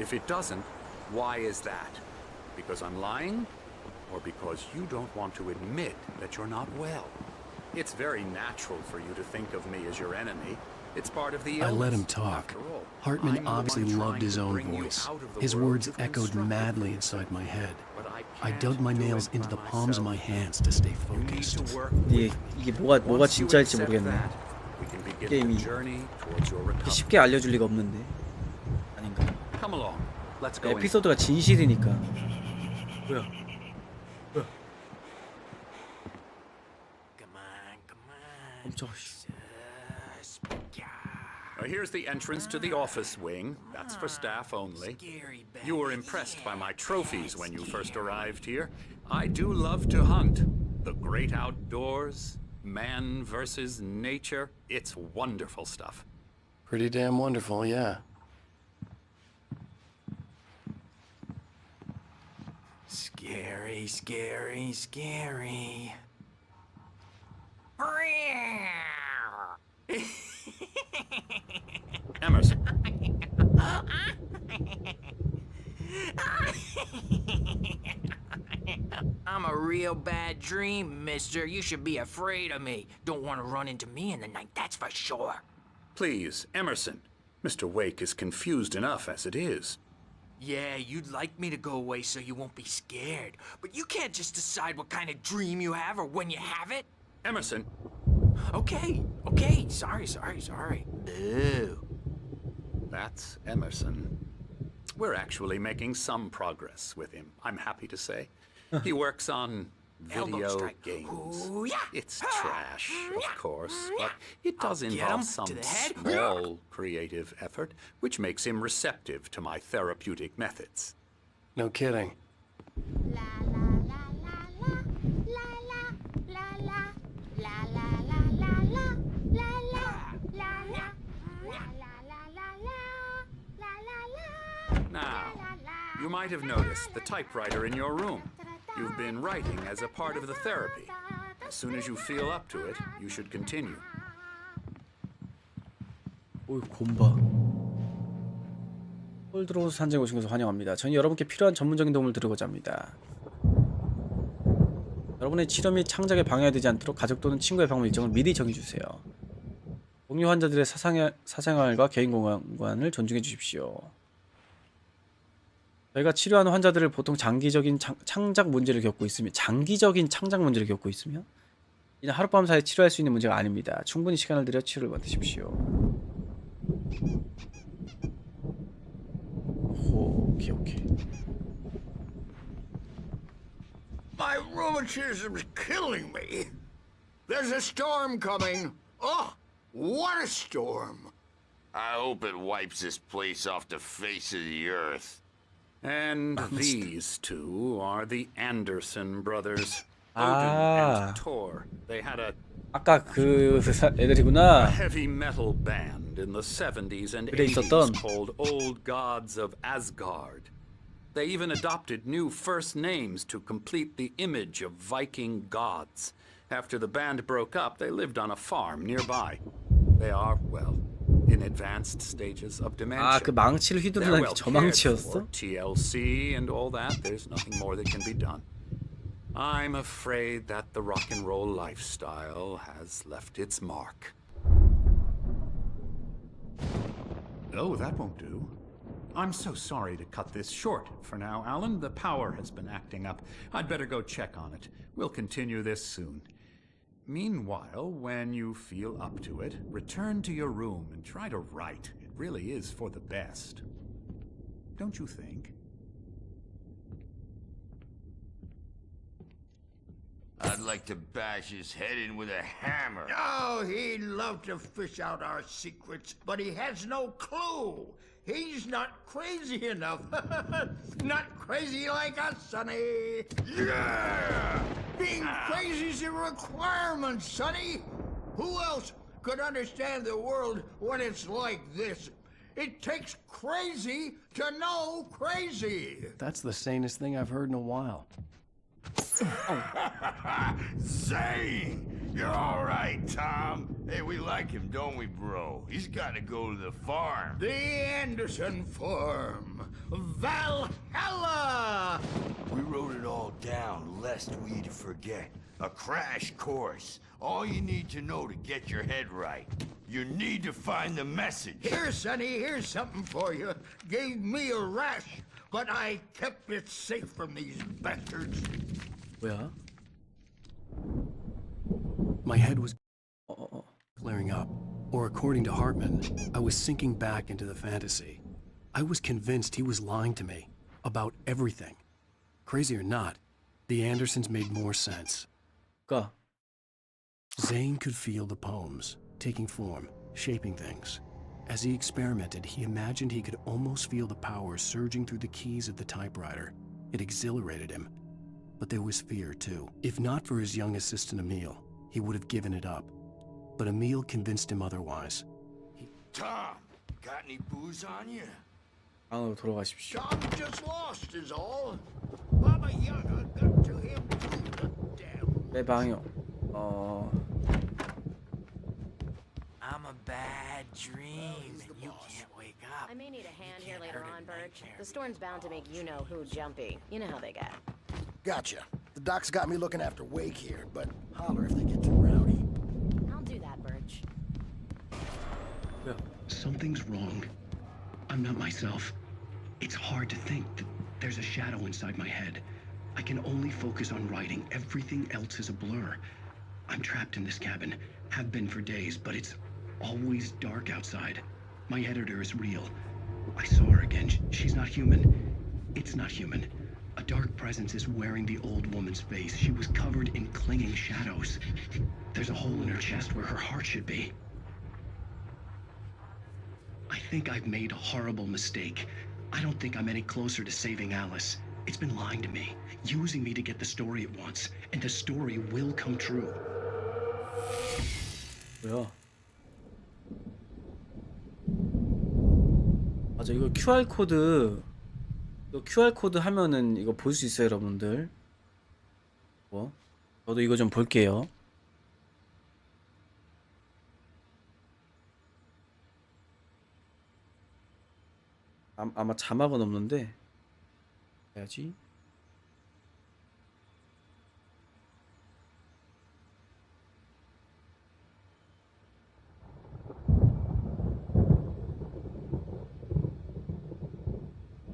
If it doesn't, why is that? Because I'm lying? Or because you don't want to admit that you're not well? It's very natural for you to think of me as your enemy. It's part of the illness. I let him talk. Hartman obviously loved his own voice. His words echoed madly inside my head. I dug my nails into the palms of my hands to stay focused. 이게 뭐가 진짜일지 모르겠네. 게임이 이렇게 쉽게 알려줄 리가 없는데. 아닌가? 에피소드가 진실이니까. 뭐야? 깜짝이야. Here's the entrance to the office wing. That's for staff only. You were impressed by my trophies when you first arrived here. I do love to hunt. The great outdoors, man versus nature. It's wonderful stuff. Pretty damn wonderful, yeah. Scary, scary, scary. Emerson. I'm a real bad dream, mister. You should be afraid of me. Don't want to run into me in the night, that's for sure. Please, Emerson. Mr. Wake is confused enough as it is. Yeah, you'd like me to go away so you won't be scared. But you can't just decide what kind of dream you have or when you have it. Emerson. Okay. Sorry. Boo. That's Emerson. We're actually making some progress with him, I'm happy to say. He works on video games. Ooh, yeah. It's trash, of course, but it does involve some small creative effort, which makes him receptive to my therapeutic methods. No kidding. Now, you might have noticed the typewriter in your room. You've been writing as a part of the therapy. As soon as you feel up to it, you should continue. 오, 곰바. 홀드로스 산장에 오신 것을 환영합니다. 저는 여러분께 필요한 전문적인 도움을 드리고자 합니다. 여러분의 치료 및 창작에 방해가 되지 않도록 가족 또는 친구의 방문 일정을 미리 정해주세요. 동료 환자들의 사생활과 개인 공간을 존중해 주십시오. 저희가 치료하는 환자들을 보통 장기적인 창작 문제를 겪고 있으면 이는 하룻밤 사이에 치료할 수 있는 문제가 아닙니다. 충분히 시간을 들여 치료를 받으십시오. 오케이. My rheumatism's killing me. There's a storm coming. Oh, what a storm. I hope it wipes this place off the face of the earth. And these two are the Anderson brothers. 아, and Tor. They had a 아까 그 애들이구나. heavy metal band in the 70s and 그래 80s 있었던. called Old Gods of Asgard. They even adopted new first names to complete the image of Viking gods. After the band broke up, they lived on a farm nearby. They are, well, in advanced stages of dementia. 아, 그 망치를 휘두르는 게 저 망치였어? TLC and all that, there's nothing more that can be done. I'm afraid that the rock and roll lifestyle has left its mark. Oh, that won't do. I'm so sorry to cut this short for now, Alan. The power has been acting up. I'd better go check on it. We'll continue this soon. Meanwhile, when you feel up to it, return to your room and try to write. It really is for the best. Don't you think? I'd like to bash his head in with a hammer. Oh, he'd love to fish out our secrets, but he has no clue. He's not crazy enough. Not crazy like us, Sonny. Yeah! Being crazy's a requirement, Sonny. Who else could understand the world when it's like this? It takes crazy to know crazy. That's the sanest thing I've heard in a while. Zane! You're all right, Tom. Hey, we like him, don't we, bro? He's got to go to the farm. The Anderson Farm. Valhalla! We wrote it all down, lest we forget. A crash course. All you need to know to get your head right. You need to find the message. Here, Sonny, here's something for you. Gave me a rash, but I kept it safe from these bastards. 뭐야? My head was clearing up. Or according to Hartman, I was sinking back into the fantasy. I was convinced he was lying to me about everything. Crazy or not, the Andersons made more sense. Go. Zane could feel the poems, taking form, shaping things. As he experimented, he imagined he could almost feel the power surging through the keys of the typewriter. It exhilarated him. But there was fear, too. If not for his young assistant, Emil, he would have given it up. But Emil convinced him otherwise. Tom, got any booze on you? 방으로 돌아가십시오. Tom just lost is all. Baba Yaga got to him too. Damn. 내 방이요. I'm a bad dream, and you can't wake up. I may need a hand here later on, Birch. The storm's bound to make you-know-who jumpy. You know how they get. Gotcha. The doc's got me looking after Wake here, but holler if they get too rowdy. I'll do that, Birch. Something's wrong. I'm not myself. It's hard to think that there's a shadow inside my head. I can only focus on writing. Everything else is a blur. I'm trapped in this cabin. Have been for days, but it's always dark outside. My editor is real. I saw her again. She's not human. It's not human. A dark presence is wearing the old woman's face. She was covered in clinging shadows. There's a hole in her chest where her heart should be. I think I've made a horrible mistake. I don't think I'm any closer to saving Alice. It's been lying to me, using me to get the story it wants, and the story will come true. 뭐야? 맞아, 이거 QR 코드. 이거 QR 코드 하면은 이거 볼 수 있어요, 여러분들. 뭐? 저도 이거 좀 볼게요. 아마 자막은 없는데 해야지.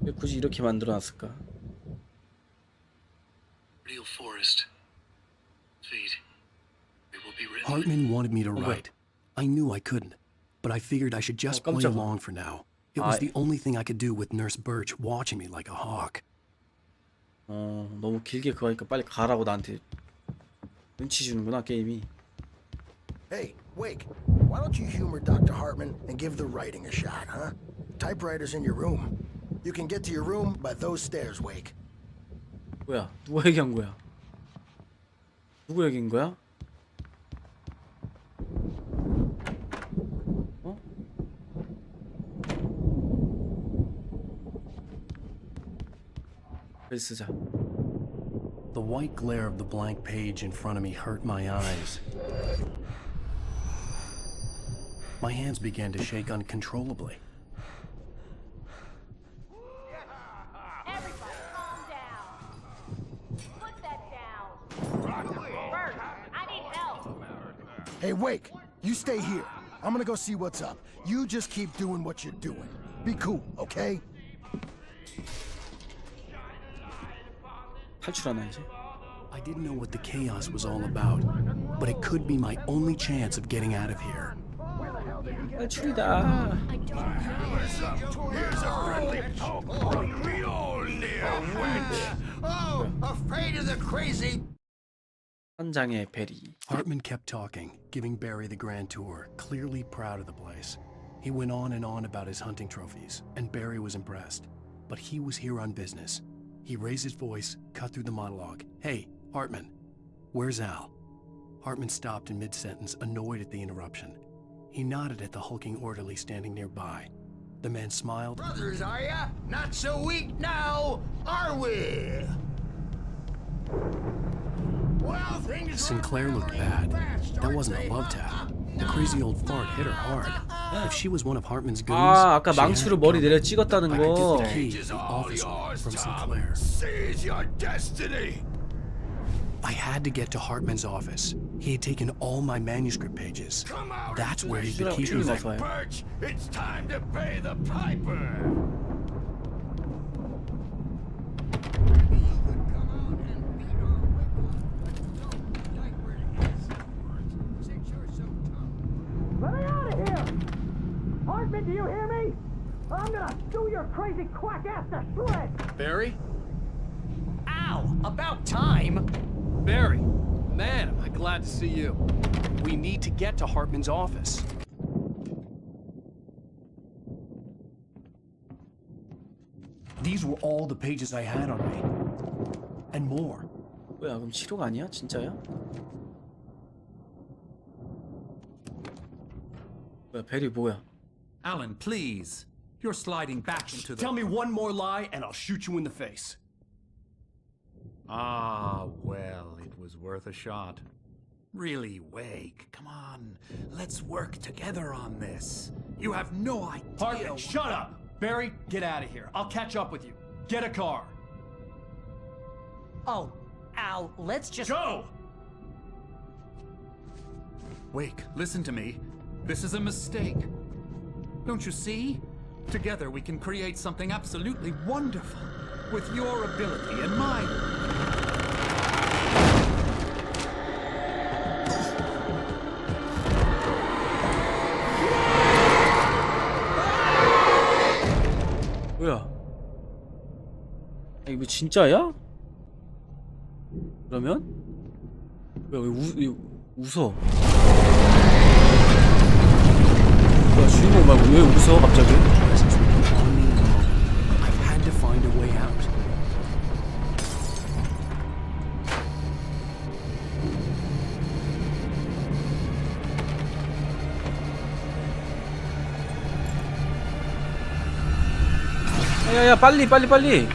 왜 굳이 이렇게 만들어놨을까? Real forest. Fate. It will be written. Hartman wanted me to write. I knew I couldn't, but I figured I should just play along for now. It was the only thing I could do with Nurse Birch watching me like a hawk. 너무 길게 그거 하니까 빨리 가라고 나한테 눈치 주는구나, 게임이. Hey, Wake, why don't you humor Dr. Hartman and give the writing a shot, huh? Typewriter's in your room. You can get to your room by those stairs, Wake. 뭐야? 누가 얘기한 거야? 누구 얘기인 거야? 어? 글 쓰자. The white glare of the blank page in front of me hurt my eyes. My hands began to shake uncontrollably. Everybody, calm down. Put that down. Birch, I need help. Hey, Wake, you stay here. I'm gonna go see what's up. You just keep doing what you're doing. Be cool, okay? 탈출하나 이제? I didn't know what the chaos was all about, but it could be my only chance of getting out of here. 탈출이다. Here's a friendly poke. We all near witch. Oh, afraid of the crazy. 현장의 베리. Hartman kept talking, giving Barry the grand tour, clearly proud of the place. He went on and on about his hunting trophies, and Barry was impressed. But he was here on business. He raised his voice, cut through the monologue. Hey, Hartman, where's Al? Hartman stopped in mid-sentence, annoyed at the interruption. He nodded at the hulking orderly standing nearby. The man smiled. Brothers, are ya? Not so weak now, are we? Well, things Sinclair looked bad. That wasn't a love tap. The crazy old fart hit her hard. If she was one of Hartman's goons, 아, 아까 she had 망치로 it 머리 covered. 내려 찍었다는 I could 거. get the key to the office from Sinclair. Seize your destiny. I had to get to Hartman's office. He had taken all my manuscript pages. That's where he'd been keeping them. Birch, it's time to pay the piper. Let me out of here! Hartman, do you hear me? I'm gonna do your crazy quack ass to shreds! Barry? Ow! About time! Barry! Man, am I glad to see you. We need to get to Hartman's office. These were all the pages I had on me. And more. 뭐야, 그럼 치료가 아니야? 진짜야? 뭐야, 베리 뭐야? Alan, please. You're sliding back into the... Tell me one more lie and I'll shoot you in the face. Ah, well, it was worth a shot. Really, Wake, come on. Let's work together on this. You have no idea... Hartman, shut up! Barry, get out of here. I'll catch up with you. Get a car. Oh, Al, let's just... Go! Wake, listen to me. This is a mistake. Don't you see? Together we can create something absolutely wonderful. With your ability and mine. 뭐야? 아, 이거 진짜야? 그러면? 왜 웃어? 뭐야, 주인공 말고 왜 웃어 갑자기? I had to find a way out. 야야, 빨리 빨리 빨리.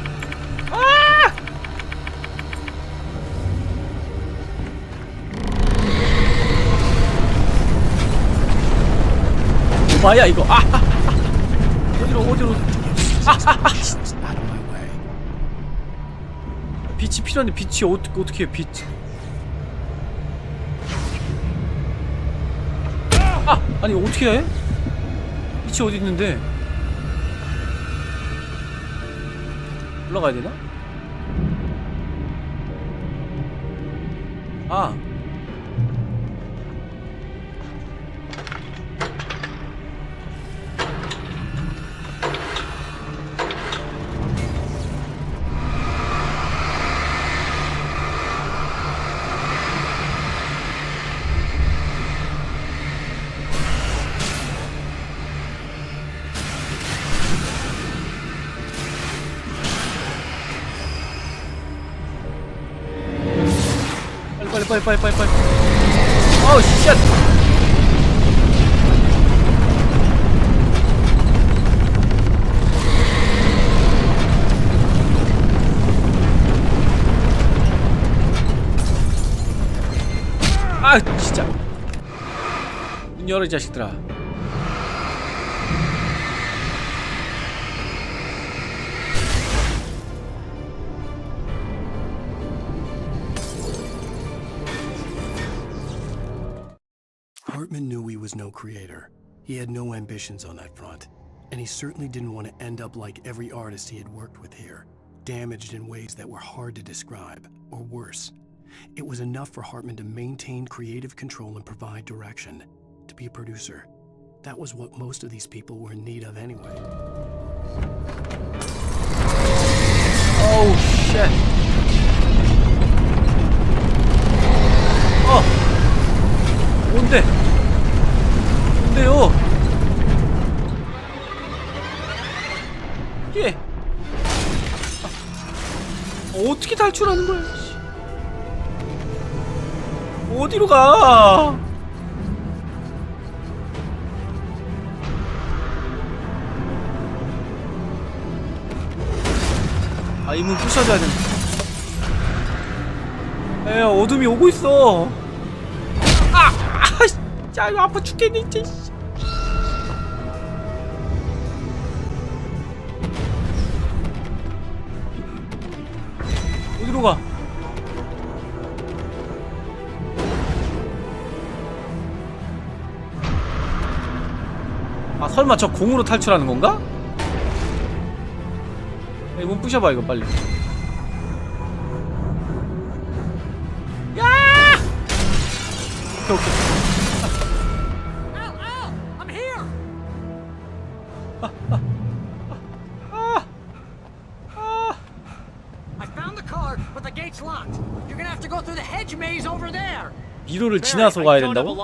아! 뭐야 이거? 아! 어디로? 빛이 필요한데 빛이 어떻게 해, 빛? 아! 아니 어떻게 해? 빛이 어디 있는데? 올라가야 되나? 아. 빨리. 어우, 쉣! 아, 진짜. 문 열어, 이 자식들아. Hartman knew he was no creator. He had no ambitions on that front. And he certainly didn't want to end up like every artist he had worked with here, damaged in ways that were hard to describe, or worse. It was enough for Hartman to maintain creative control and provide direction, to be a producer. That was what most of these people were in need of anyway. Oh shit. 뭔데? 뭔데요? 예. 어떻게 탈출하는 거야? 어디로 가? 아, 이 문 부셔줘야 된다. 에, 어둠이 오고 있어. 야, 이거 아파 죽겠네, 진짜. 어디로 가? 아, 설마 저 공으로 탈출하는 건가? 야, 이거 부셔봐, 이거 빨리. 야! 오케이, 오케이. 미로를 지나서 가야 된다고?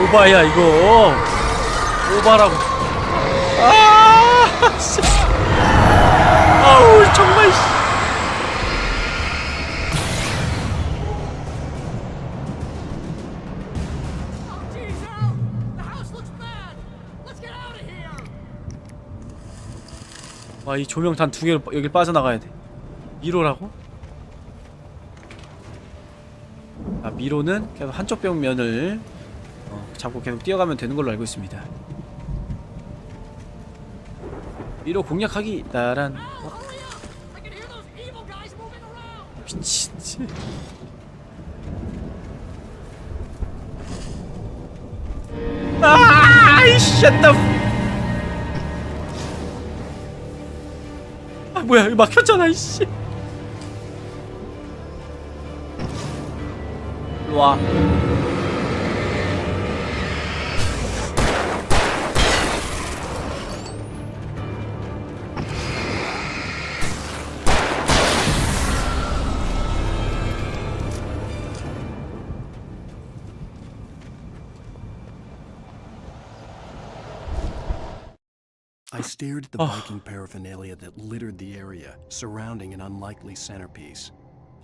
오바야 이거. 오바라고. 아, 씨. 아우 정말. 와, 이 조명탄 두 개로 여길 빠져나가야 돼. 미로라고? 아, 미로는 계속 한쪽 벽면을 잡고 계속 뛰어가면 되는 걸로 알고 있습니다. 미로 공략하기 나란. 미친. 아, 쉣다. 뭐야, 이거 막혔잖아, 이씨. 일로와. I stared at the biking paraphernalia that littered the area, surrounding an unlikely centerpiece.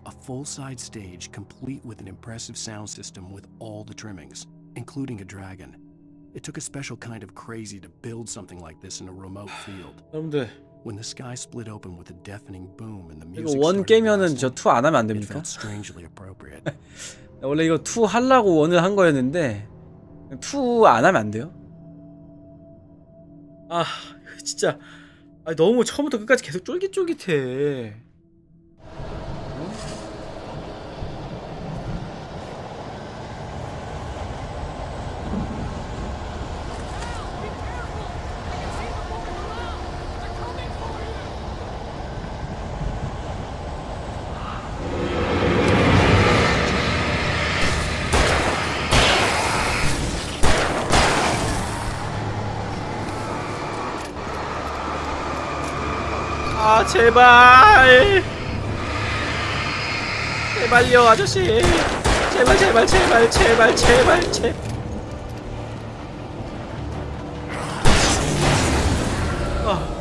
A full-size stage complete with an impressive sound system with all the trimmings, including a dragon. It took a special kind of crazy to build something like this in a remote field. 여러분들, When the sky split open with a deafening boom and the 이거 music 원 started 깨면은 blasting, 저 투 안 하면 안 it 됩니까? felt strangely appropriate. 원래 이거 투 하려고 원을 한 거였는데 투 안 하면 안 돼요? 아, 진짜. 아, 너무 처음부터 끝까지 계속 쫄깃쫄깃해. 아, 제발. 제발요, 아저씨. 제발, 제발, 제발, 제발, 제발, 제발. 아.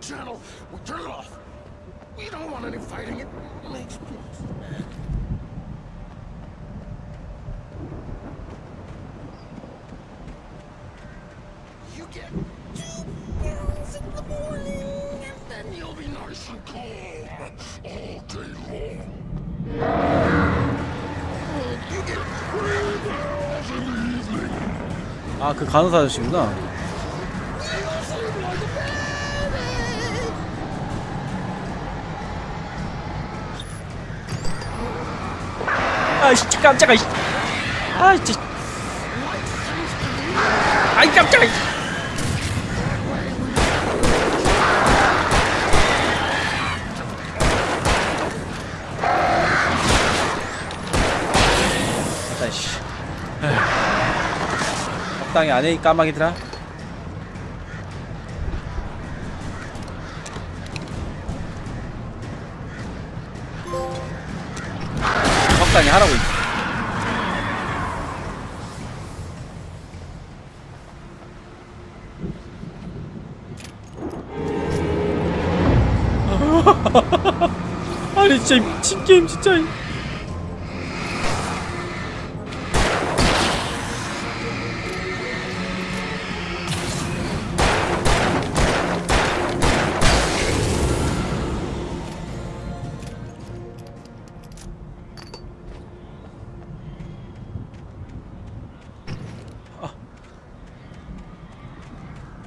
Channel, we'll turn it off. We don't want any fighting. It makes peace. You get 2 pills in the morning, and then you'll be nice and calm all day long. 아, 그 간호사 아저씨구나. 아이씨, 깜짝아. 아이, 진. 아이, 깜짝아. 아이씨. 적당히 안 해, 이 까마귀들아. 적당히 하라고. 아니 진짜 미친 게임 진짜.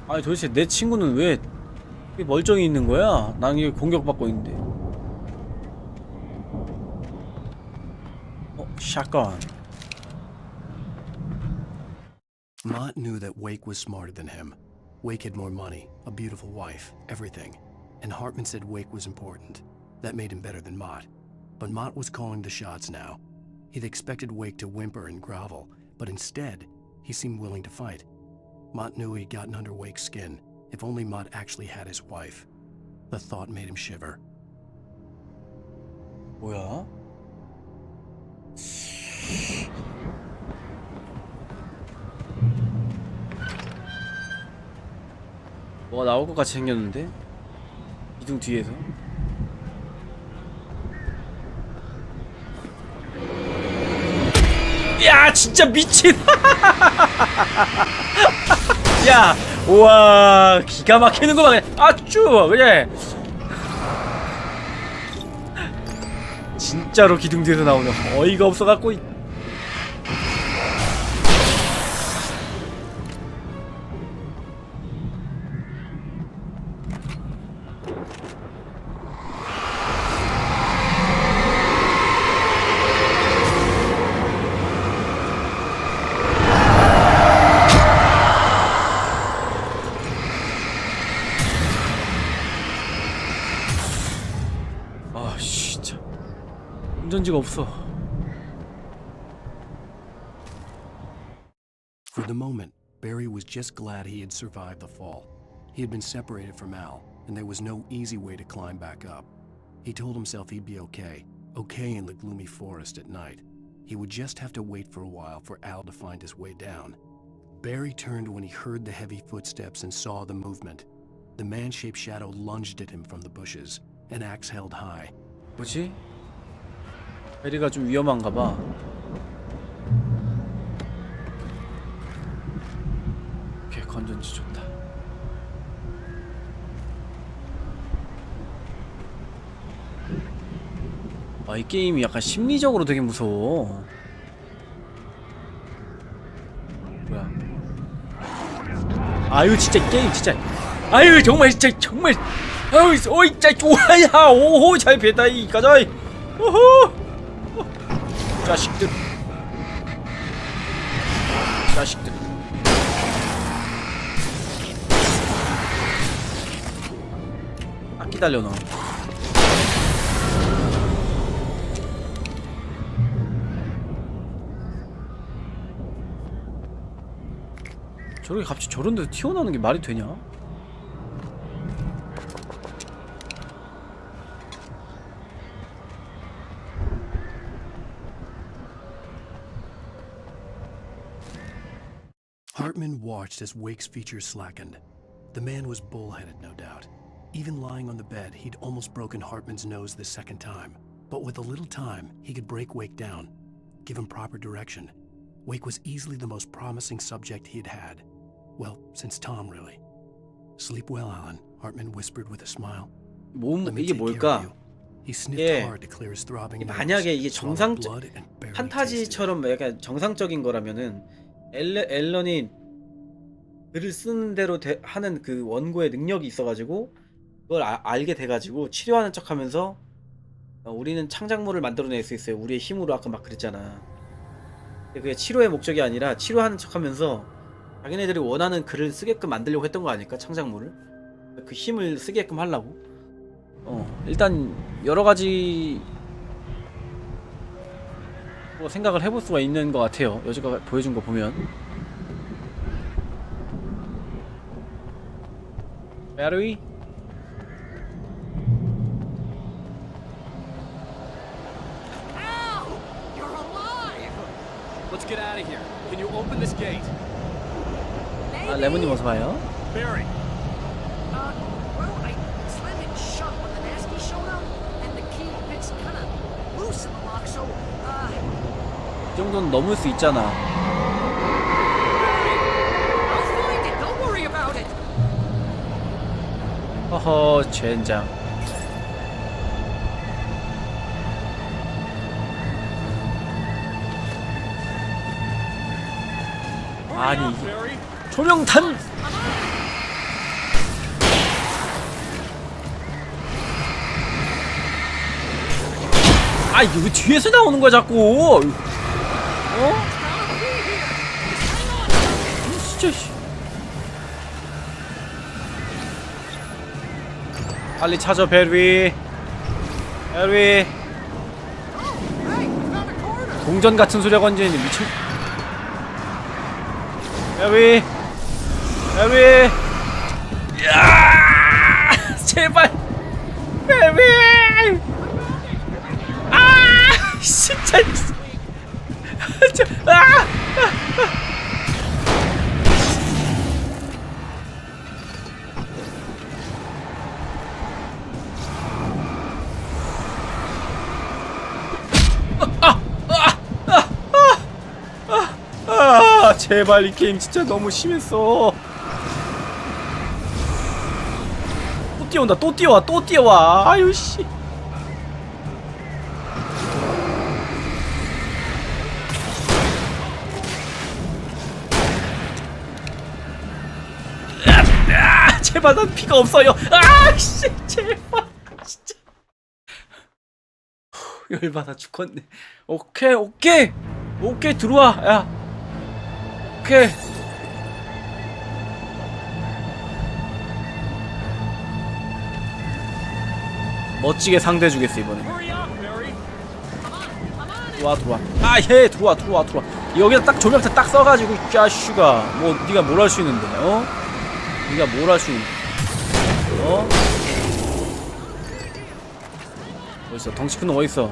아니 도대체 내 친구는 왜 멀쩡히 있는 거야? 난 이게 공격받고 있는데. 샷건. Mott knew that Wake was smarter than him. Wake had more money, a beautiful wife, everything. And Hartman said Wake was important. That made him better than Mott. But Mott was calling the shots now. He'd expected Wake to whimper and grovel, but instead, he seemed willing to fight. Mott knew he'd gotten under Wake's skin. If only Mott actually had his wife. The thought made him shiver. 뭐야? 뭐가 나올 것 같이 생겼는데? 기둥 뒤에서? 야 진짜 미친! 야! 우와 기가 막히는구만 그냥 아쭈 그래. 진짜로 기둥 뒤에서 나오네. 어이가 없어갖고. 운전지가 없어. For the moment, Barry was just glad he had survived the fall. He had been separated from Al, and there was no easy way to climb back up. He told himself he'd be okay in the gloomy forest at night. He would just have to wait for a while for Al to find his way down. Barry turned when he heard the heavy footsteps and saw the movement. The man-shaped shadow lunged at him from the bushes, an axe held high. 뭐지? 베리가 좀 위험한가 봐. 오케이, 건전지 좋다. 아, 이 게임이 약간 심리적으로 되게 무서워. 뭐야? 아유, 진짜 이 게임 진짜. 아유, 정말 진짜 정말. 아유, 어이, 진짜 좋아야. 오호, 잘 배다 이 가자. 오호. 자식들. 자식들. 딱 기다려 너. 저렇게 갑자기 저런 데서 튀어나오는 게 말이 되냐? Hartman watched as Wake's features slackened. The man was bullheaded, no doubt. Even lying on the bed, he'd almost broken Hartman's nose the second time. But with a little time, he could break Wake down, give him proper direction. Wake was easily the most promising subject he'd had. Well, since Tom, really. Sleep well, Alan, Hartman whispered with a smile. 이게 뭘까? He sniffed 예. hard to clear his throbbing nose, 만약에 이게 swallowed 정상 blood and barely tasted it. 판타지처럼 약간 정상적인 거라면은 앨런이 글을 쓰는 대로 하는 그 원고의 능력이 있어가지고 그걸 알게 돼가지고 치료하는 척하면서 우리는 창작물을 만들어낼 수 있어요. 우리의 힘으로 아까 막 그랬잖아. 그게 치료의 목적이 아니라 치료하는 척하면서 자기네들이 원하는 글을 쓰게끔 만들려고 했던 거 아닐까? 창작물을 그 힘을 쓰게끔 하려고. 일단 여러 가지 뭐 생각을 해볼 수가 있는 것 같아요. 여지가 보여준 거 보면. 배터리? Let's get out of here. Can you open this gate? 아, 레몬님 어서 와요. Barry. Well, I slammed it shut when the nasty showed up, and the key fits kind of loose in the lock, so, 이 정도는 넘을 수 있잖아. I'll find it. Don't worry about it. 허허, 젠장. 아니, 조명탄! 아, 이거 왜 뒤에서 나오는 거야, 자꾸! 진짜, 씨. 빨리 찾아, 베리. 베리. 동전 같은 소리가 언제 미친. 베리. 베리. 야! 제발. 베리. 아! 진짜. 아! 제발 이 게임 진짜 너무 심했어. 또 뛰어온다. 또 뛰어와. 또 뛰어와. 아유 씨. 제발 난 피가 없어요. 아씨 제발 진짜. 열받아 죽겠네. 오케이 오케이 오케이 들어와. 야 오케이. 멋지게 상대해주겠어 이번에. 들어와. 아 예 들어와. 여기다 딱 조명탄 딱 써가지고 이 자식아 뭐 네가 뭘 할 수 있는데 네가 뭘 할 수 있는데 어딨어 덩치 큰 놈 어딨어.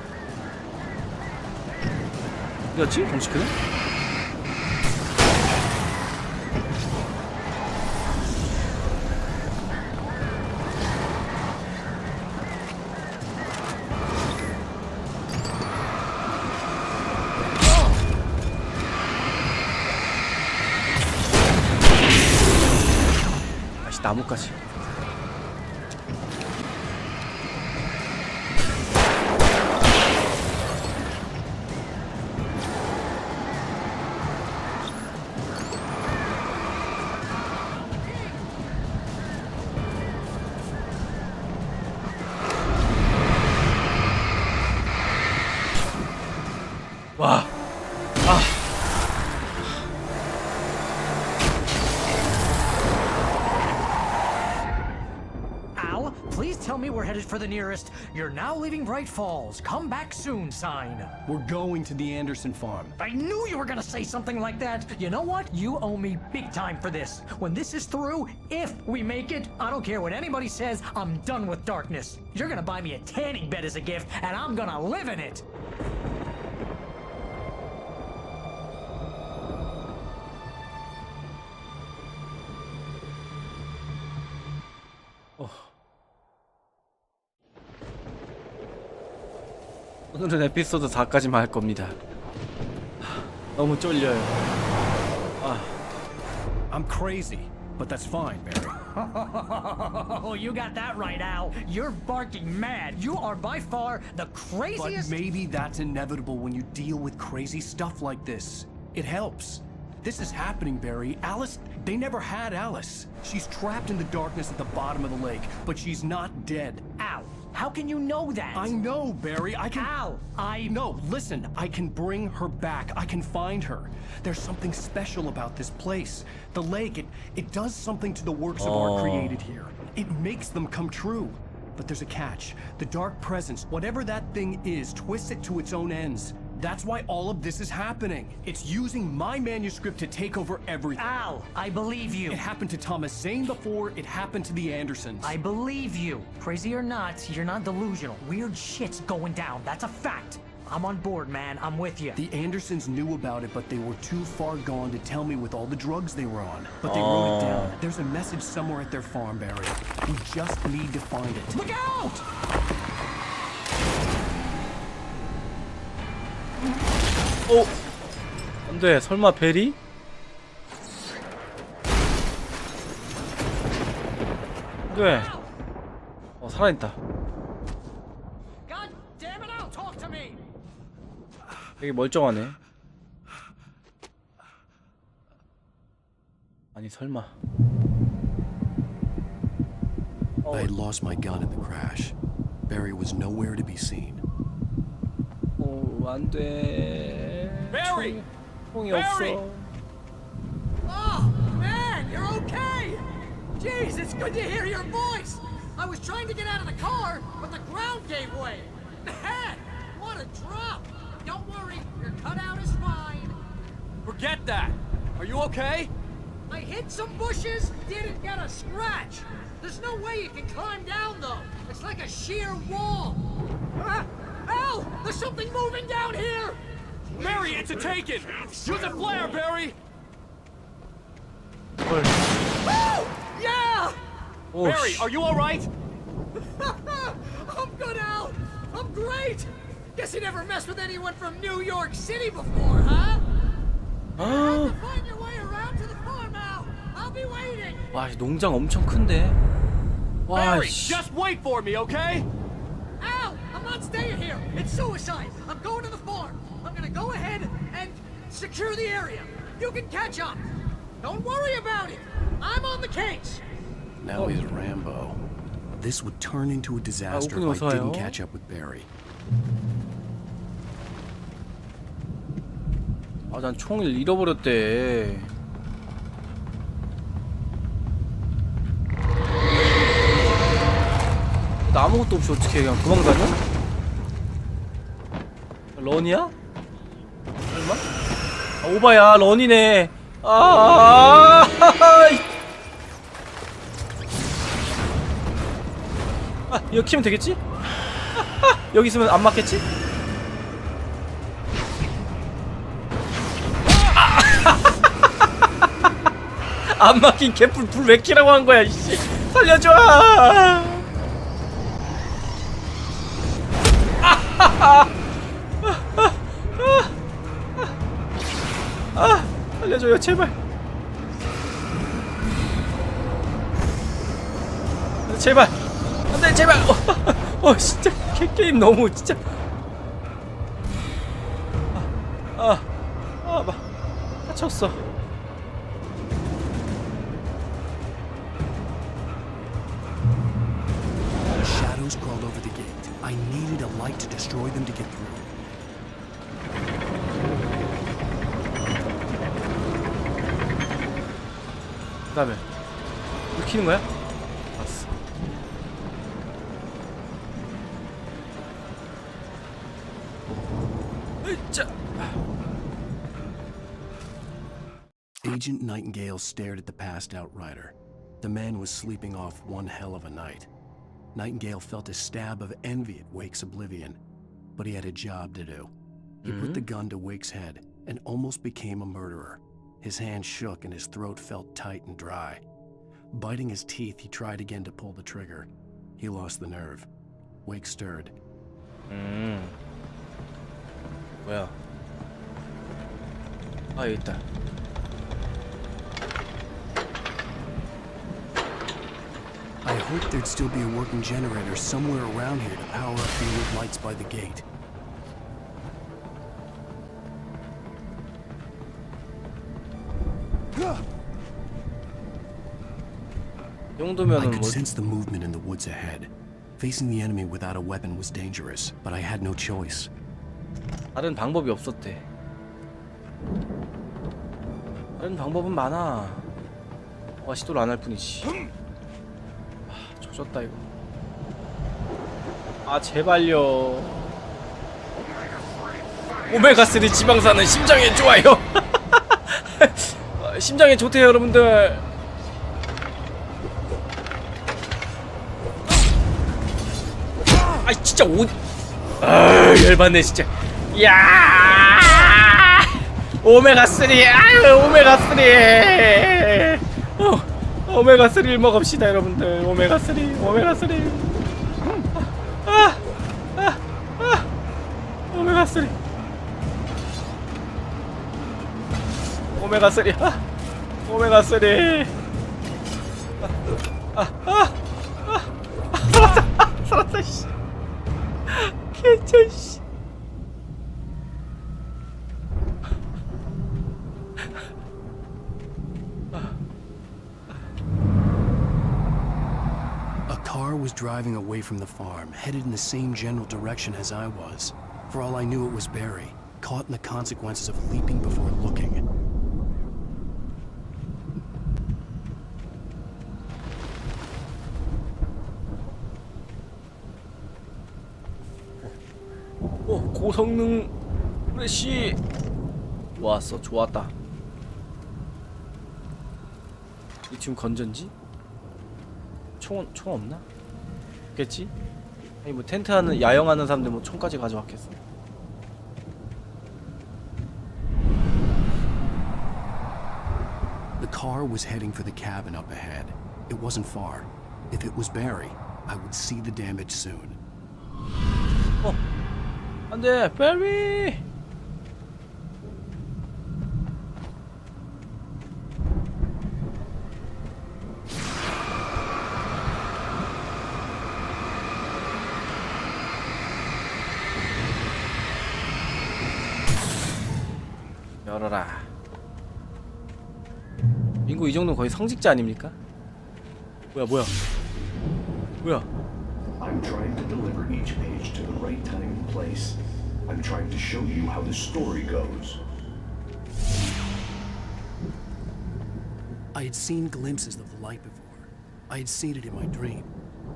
어디갔지 덩치 큰 놈? 나무까지. 와. Please tell me we're headed for the nearest "You're now leaving Bright Falls. Come back soon" sign. We're going to the Anderson farm. I knew you were gonna say something like that. You know what? You owe me big time for this. When this is through, if we make it, I don't care what anybody says, I'm done with darkness. You're gonna buy me a tanning bed as a gift, and I'm gonna live in it. 오늘은 에피소드 4까지만 할 겁니다. 너무 쫄려요. I'm crazy, but that's fine, Barry. Oh, you got that right, Al. You're barking mad. You are by far the craziest. But maybe that's inevitable when you deal with crazy stuff like this. It helps. This is happening, Barry. Alice, they never had Alice. She's trapped in the darkness at the bottom of the lake, but she's not dead. Al, how can you know that? I know, Barry. I can... Al, No, listen. I can bring her back. I can find her. There's something special about this place. The lake, it does something to the works of art created here. It makes them come true. But there's a catch. The dark presence, whatever that thing is, twists it to its own ends. That's why all of this is happening. It's using my manuscript to take over everything. Al, I believe you. It happened to Thomas Zane before, it happened to the Andersons. I believe you. Crazy or not, you're not delusional. Weird shit's going down. That's a fact. I'm on board, man. I'm with you. The Andersons knew about it, but they were too far gone to tell me with all the drugs they were on. But they wrote it down. There's a message somewhere at their farm, Barry. We just need to find it. Look out! 오! 안돼, 설마 베리? 안돼. 살아있다. God damn it, Al, talk to me. 되게 멀쩡하네. 아니 설마. I had lost my gun in the crash. Barry was nowhere to be seen. 오, 안돼. Barry! 총이 Barry! 없어. Oh, man, you're okay! Jeez, it's good to hear your voice! I was trying to get out of the car, but the ground gave way. Man, what a drop! Don't worry, your cutout is fine. Forget that! Are you okay? I hit some bushes, didn't get a scratch. There's no way you can climb down, though. It's like a sheer wall. Al, there's something moving down here! Barry, it's a taken! Use a flare, Barry! Oh, yeah! Barry, are you alright? I'm good, Al. I'm great. Guess you never messed with anyone from New York City before, huh? You have to find your way around to the farm, Al. I'll be waiting. 와, 농장 엄청 큰데. 와, Barry, 씨. just wait for me, okay? Al, I'm not staying here. It's suicide. I'm going to the farm. I'm gonna go ahead and secure the area. You can catch up. Don't worry about it. I'm on the case. Now he's Rambo. This would turn into a disaster if I didn't catch up with Barry. 아, 난 총을 잃어버렸대. 나 아무것도 없이 어떻게 그냥 도망다녀? 런이야? 설마? 아, 오바야, 런이네. 이거 키면 되겠지? 여기 있으면 안 맞겠지? 안 막힌 개뿔 불 왜 키라고 한 거야, 이씨. 살려줘! 살려줘요, 제발. 제발. 안돼, 제발. 진짜 게임 너무 진짜. 막 다쳤어. Shadows crawled over the gate. I needed a light to destroy them to get through. 그 다음에 이거 키는 거야? 알았어. 으짜. Agent Nightingale stared at the passed out rider. The man was sleeping off one hell of a night. Nightingale felt a stab of envy at Wake's oblivion, but he had a job to do. He put the gun to Wake's head and almost became a murderer. His hand shook and his throat felt tight and dry. Biting his teeth, he tried again to pull the trigger. He lost the nerve. Wake stirred. 뭐야? 아, 여기 있다. hoped there'd still be a working generator somewhere around here to power up the old lights by the gate. 이 정도면은 I could 뭐 sense the movement in the woods ahead. Facing the enemy without a weapon was dangerous, but I had no choice. 다른 방법이 없었대. 다른 방법은 많아. 너가 시도를 안 할 뿐이지. 아, 조졌다 이거. 아 제발요. 오메가3 지방산은 심장에 좋아요. 심장에 좋대요 여러분들. 아 진짜 열받네 진짜. 야 오메가3 아유 오메가3 오메가3를 먹읍시다 여러분들. 오메가3 오메가3 오메가3 오메가3 살았다 씨. 개쩔 씨. A car was driving away from the farm, headed in the same general direction as I was. For all I knew, it was Barry, caught in the consequences of leaping before looking. 고성능 프레쉬 좋았어. 좋았다. 리튬 건전지? 총 없나? 없겠지? 아니 뭐 텐트 하는 야영하는 사람들 뭐 총까지 가져왔겠어. The car was heading for the cabin up ahead. It wasn't far. If it was Barry, I would see the damage soon. 안돼 베리. 열어라. 민구 이 정도는 거의 성직자 아닙니까? 뭐야 I'm trying to deliver each page to the right time and place. I'm trying to show you how the story goes. I had seen glimpses of the light before. I had seen it in my dream.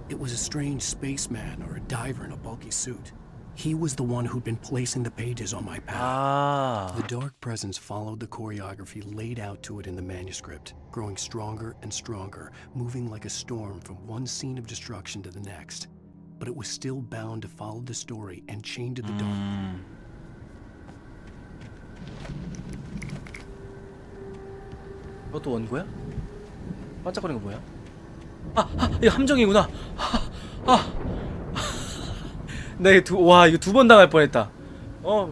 It was a strange spaceman or a diver in a bulky suit. He was the one who'd been placing the pages on my path. The dark presence followed the choreography laid out to it in the manuscript, growing stronger and stronger, moving like a storm from one scene of destruction to the next. But it was still bound to follow the story and chained to the dark. 이것도 원고야? 반짝거리는 거 뭐야? 이거 함정이구나. 나 이거 이거 두 번 당할 뻔했다.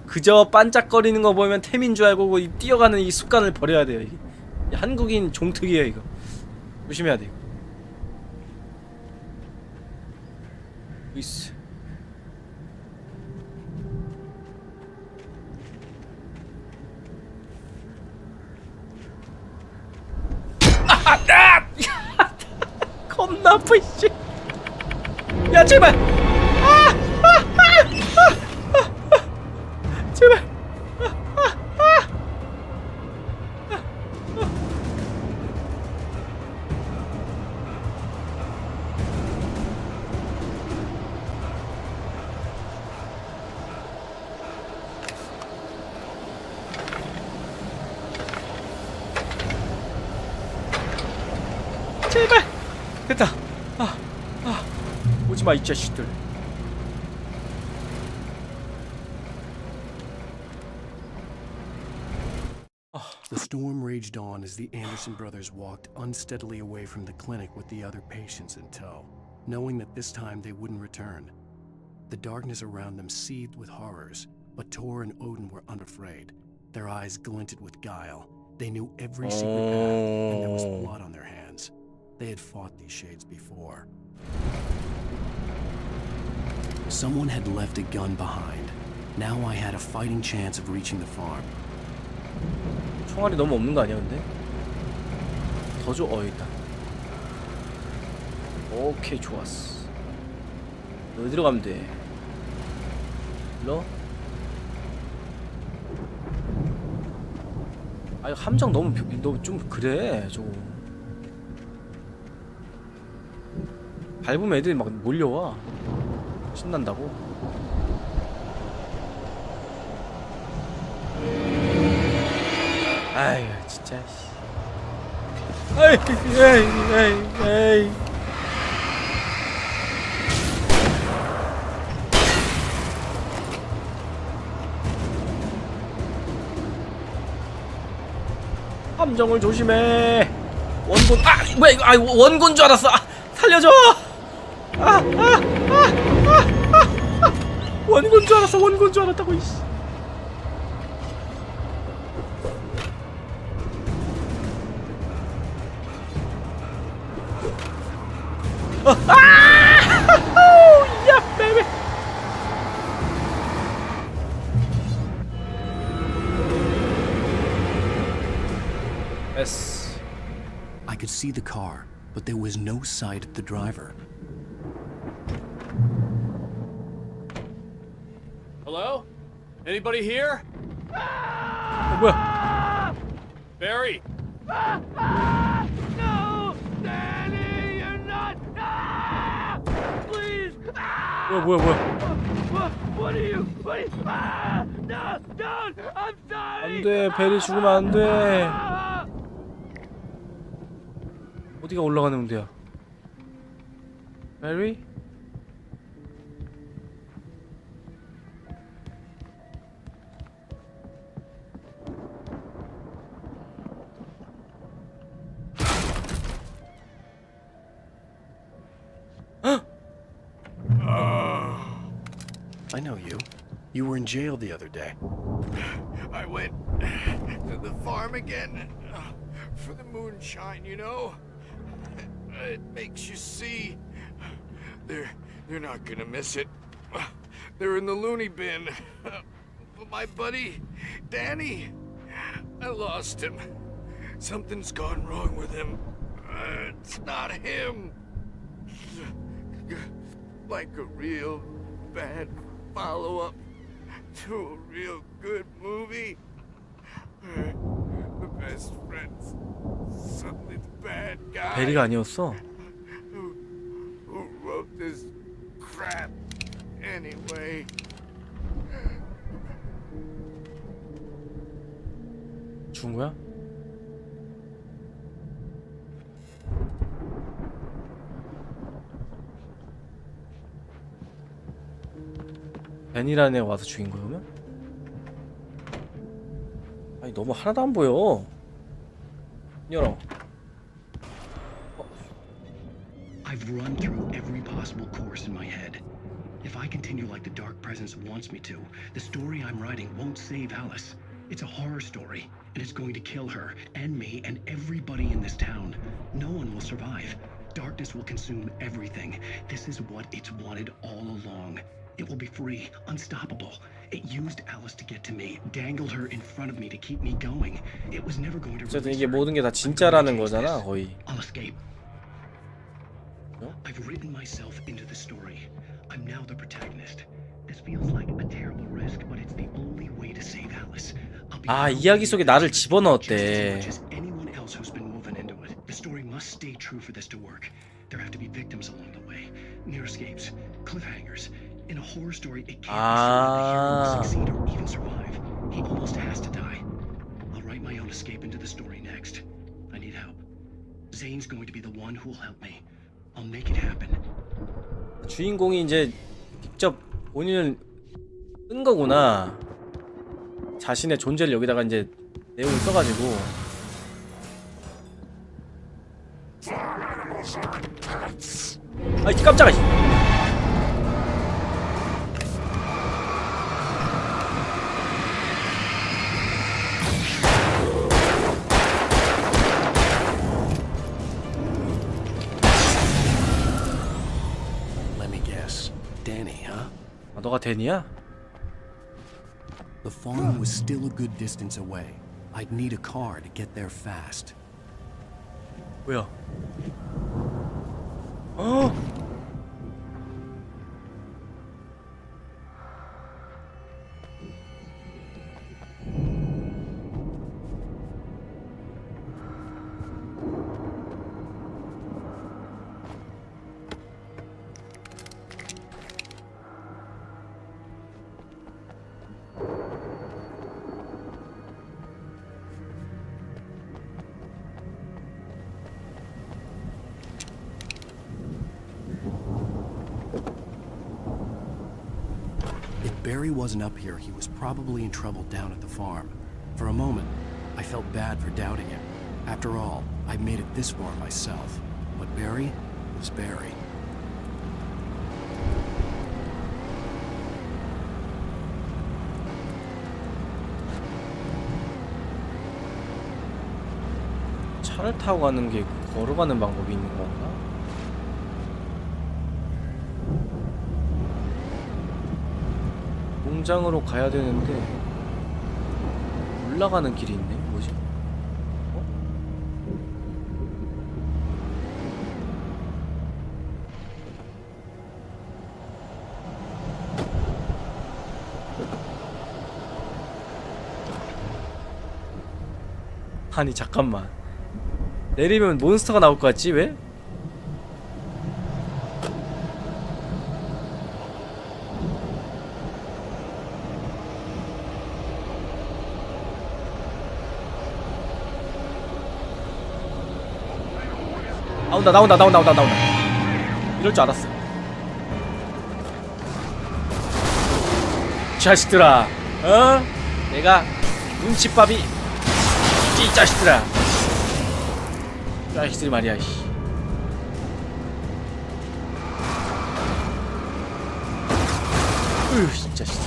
그저 반짝거리는 거 보면 템인 줄 알고 이 뛰어가는 이 습관을 버려야 돼요. 이게 한국인 종특이에요 이거. 조심해야 돼 이거. 있어. 겁나 아파 씨. 야 제발. 제발. 제발. 됐다. 오지마 이 자식들. The storm raged on as the Anderson brothers walked unsteadily away from the clinic with the other patients in tow, knowing that this time they wouldn't return. The darkness around them seethed with horrors, but Tor and Odin were unafraid. Their eyes glinted with guile. They knew every secret path, and there was blood on their hands. They had fought these shades before. Someone had left a gun behind. Now I had a fighting chance of reaching the farm. 총알이 너무 없는 거 아니야 근데? 더 줘. 여기 있다. 오케이 좋았어. 어디로 가면 돼? 일로? 아 이거 함정 너무 좀 그래 저거. 밟으면 애들이 막 몰려와. 신난다고. 아유 진짜. 에이. 함정을 조심해. 원군. 뭐야 이거. 원군 줄 알았어. 살려줘. 원군 줄 알았어. 원군 줄 알았다고. 이씨. 야, 베이비. S. I could see the car, but there was no sight of the driver. Hello? Anybody here? 뭐야? Barry? No! Danny, you're not! Please! 뭐야? What are you? No! Don't! I'm sorry! 안 돼. 베리 죽으면 안 돼. 어디가 올라가는 문제야? 베리? I know you. You were in jail the other day. I went to the farm again for the moonshine, you know? It makes you see. They're not gonna miss it. They're in the loony bin. But my buddy, Danny, I lost him. Something's gone wrong with him. It's not him. Like a real bad follow-up to a real good movie. The best friend's suddenly the bad guy. 베리가 아니었어. Who wrote this crap anyway? 죽은 거야? 벤이라는 애가 와서 죽인 거면? 아니 너무 하나도 안 보여. 열어. I've run through every possible course in my head. If I continue like the Dark Presence wants me to, the story I'm writing won't save Alice. It's a horror story, and it's going to kill her, and me, and everybody in this town. No one will survive. Darkness will consume everything. This is what it's wanted all along. It will be free, unstoppable. It used Alice to get to me, dangled her in front of me to keep me going. It was never going to. 어쨌든 이게 모든 게 다 진짜라는 거잖아, 거의. I'll escape. I've written myself into the story. I'm now the protagonist. This feels like a terrible risk, but it's the only way to save Alice. 아, 이야기 속에 나를 집어넣었대. Anyone else who's been woven into it. The story must stay true for this to work. There have to be victims along the way, near escapes, cliffhangers. In a horror story, it can't be that the hero will succeed or even survive. He almost has to die. I'll write my own escape into the story next. I need help. Zane's going to be the one who will help me. I'll make it happen. 주인공이 이제 직접 본인을 쓴 거구나. 자신의 존재를 여기다가 이제 내용을 써가지고. 아이 깜짝아. 너가 데니야? The farm was still a good distance away. I'd need a car to get there fast. 뭐야? 어? If Barry wasn't up here, he was probably in trouble down at the farm. For a moment, I felt bad for doubting him. After all, I made it this far myself. But Barry was Barry. 차를 타고 가는 게 있고 걸어가는 방법이 있는 건가? 공장으로 가야 되는데 올라가는 길이 있네. 뭐지? 어? 아니 잠깐만, 내리면 몬스터가 나올 것 같지? 왜? 나온다. 이럴 줄 알았어. 자식들아, 어? 내가 눈칫밥이 이 자식들아. 자식들이 말이야. 씨. 진짜 씨.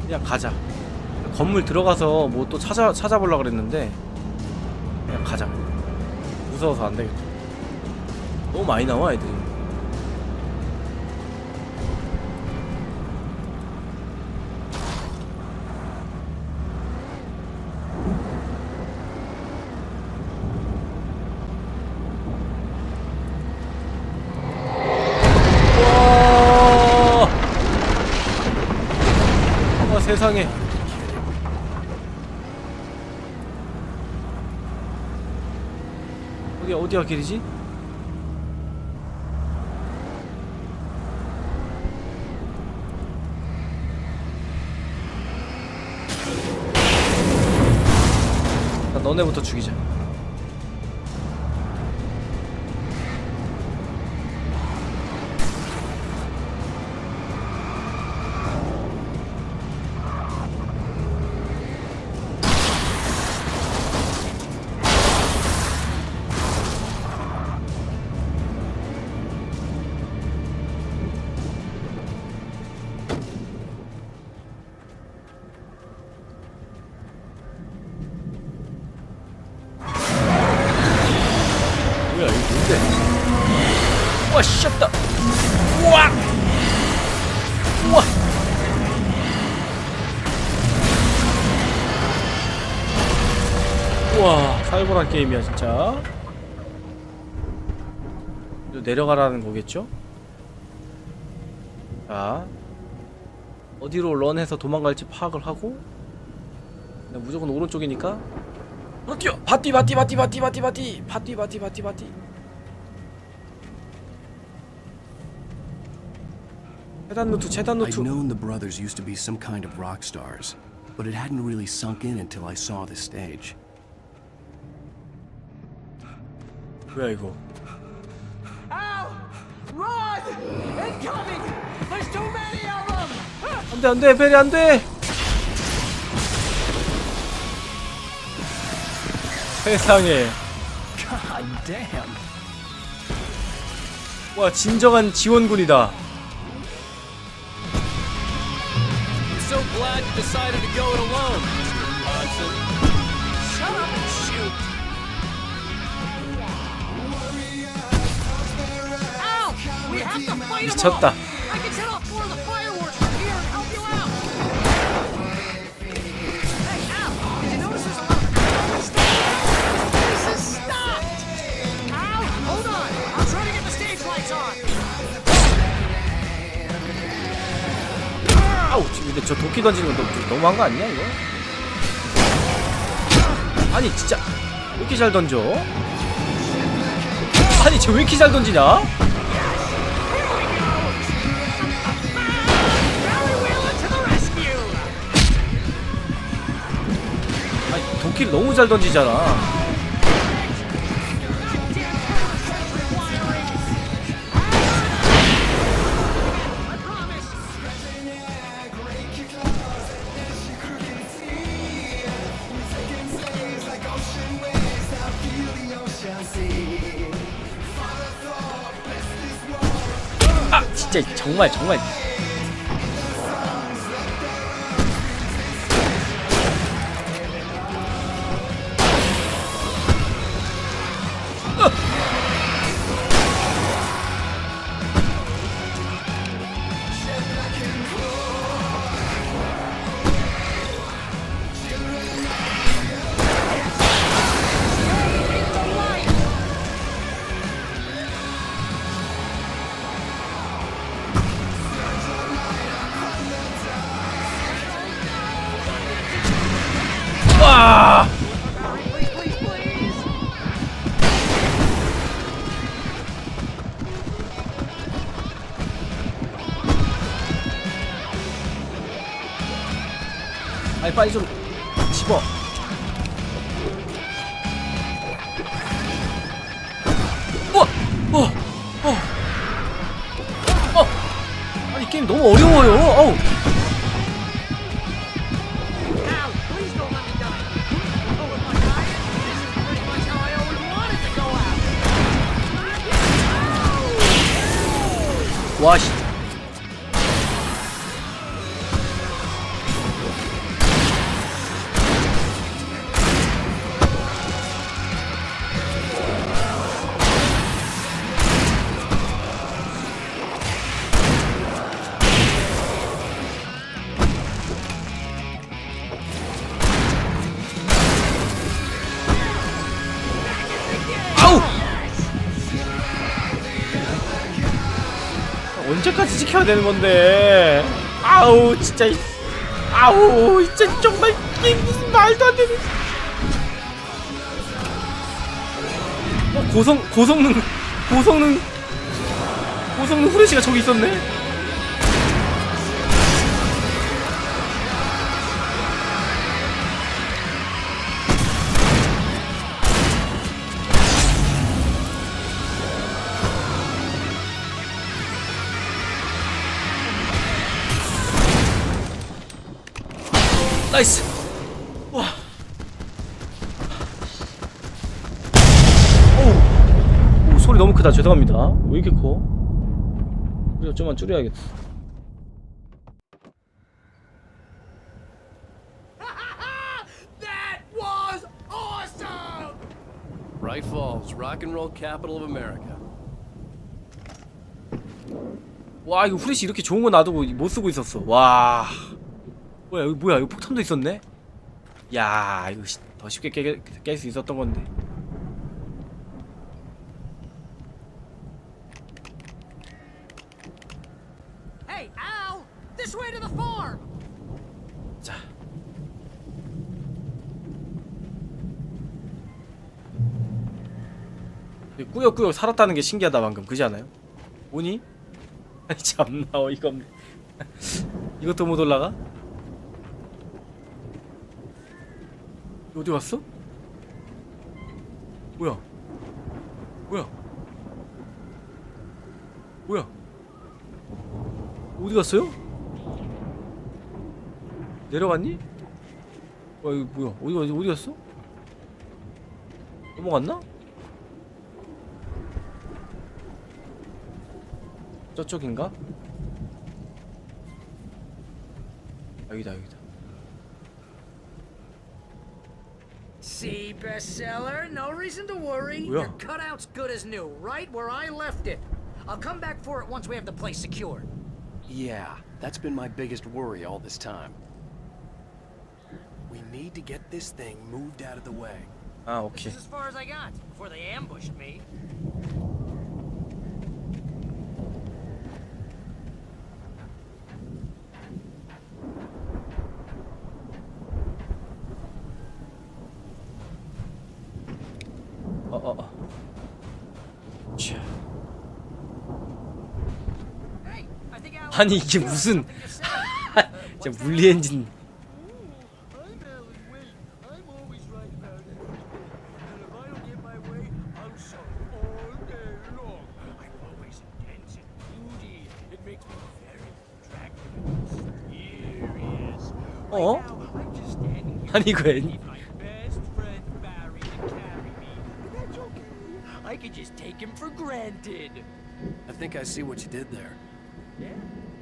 그냥 가자. 건물 들어가서 뭐 또 찾아보려고 그랬는데 그냥 가자. 무서워서 안 되겠다. 너무 많이 나와 애들이. 와, 세상에. 어디가 길이지? 일단 너네부터 죽이자. 와, 쉣다. 우와. 우와, 살벌한 게임이야 진짜. 내려가라는 거겠죠? 자, 어디로 런해서 도망갈지 파악을 하고, 무조건 오른쪽이니까 뛰어. 바띠. 최단 루트. I'd known the brothers used to be some kind of rock stars, but it hadn't really sunk in until I saw the stage. 뭐야 이거? Ow! Run! Incoming! There's too many of them! 안돼, 베리 안돼. 세상에. God damn. 와, 진정한 지원군이다. So glad you decided to go it alone, Mr. Bronson. Shut up and shoot. 미쳤다. I can set off more of the fireworks from here and help you out. Hey, Al, did you notice there's a lot of this is stopped. Al, hold on. I'm trying to get the stage lights on. 아우, 근데 저 도끼 던지는 건 너무한 거 아니야 이거? 아니 진짜 왜 이렇게 잘 던져? 아니 쟤 왜 이렇게 잘 던지냐? 아니 도끼를 너무 잘 던지잖아. 아 진짜 정말 와! 아니 빨리 좀 집어. 아니 게임 너무 어려워요. 어우. 와 씨. 언제까지 지켜야 되는 건데? 아우 진짜 아우 진짜 정말 이게 무슨 말도 안 되는. 고성능 후레쉬가 저기 있었네. 나이스. 와. 오, 소리 너무 크다. 죄송합니다. 왜 이렇게 커? 우리가 좀만 줄여야겠다. That was awesome! Bright Falls, rock and roll capital of America. 와, 이거 후레쉬 이렇게 좋은 거 놔두고 못 쓰고 있었어. 와. 뭐야 여기 뭐야? 여기 폭탄도 있었네? 야 이거 더 쉽게 깰 수 있었던 건데. Hey, Al! This way to the farm! 자. 꾸역꾸역 살았다는 게 신기하다 방금. 그지 않아요? 뭐니? 아니 참나 어이가 없네. 이것도 못 올라가? 어디 갔어? 뭐야? 어디 갔어요? 내려갔니? 이거 뭐야? 어디 갔어? 넘어갔나? 저쪽인가? 여기다. See, bestseller, no reason to worry. 뭐야? Your cutout's good as new, right where I left it. I'll come back for it once we have the place secured. Yeah, that's been my biggest worry all this time. We need to get this thing moved out of the way. 아, 오케이. This is as far as I got before they ambushed me. 자. 아니 이게 무슨 진짜 물리 엔진. 어? 아니 이거 I could just take him for granted. I think I see what you did there. Yeah,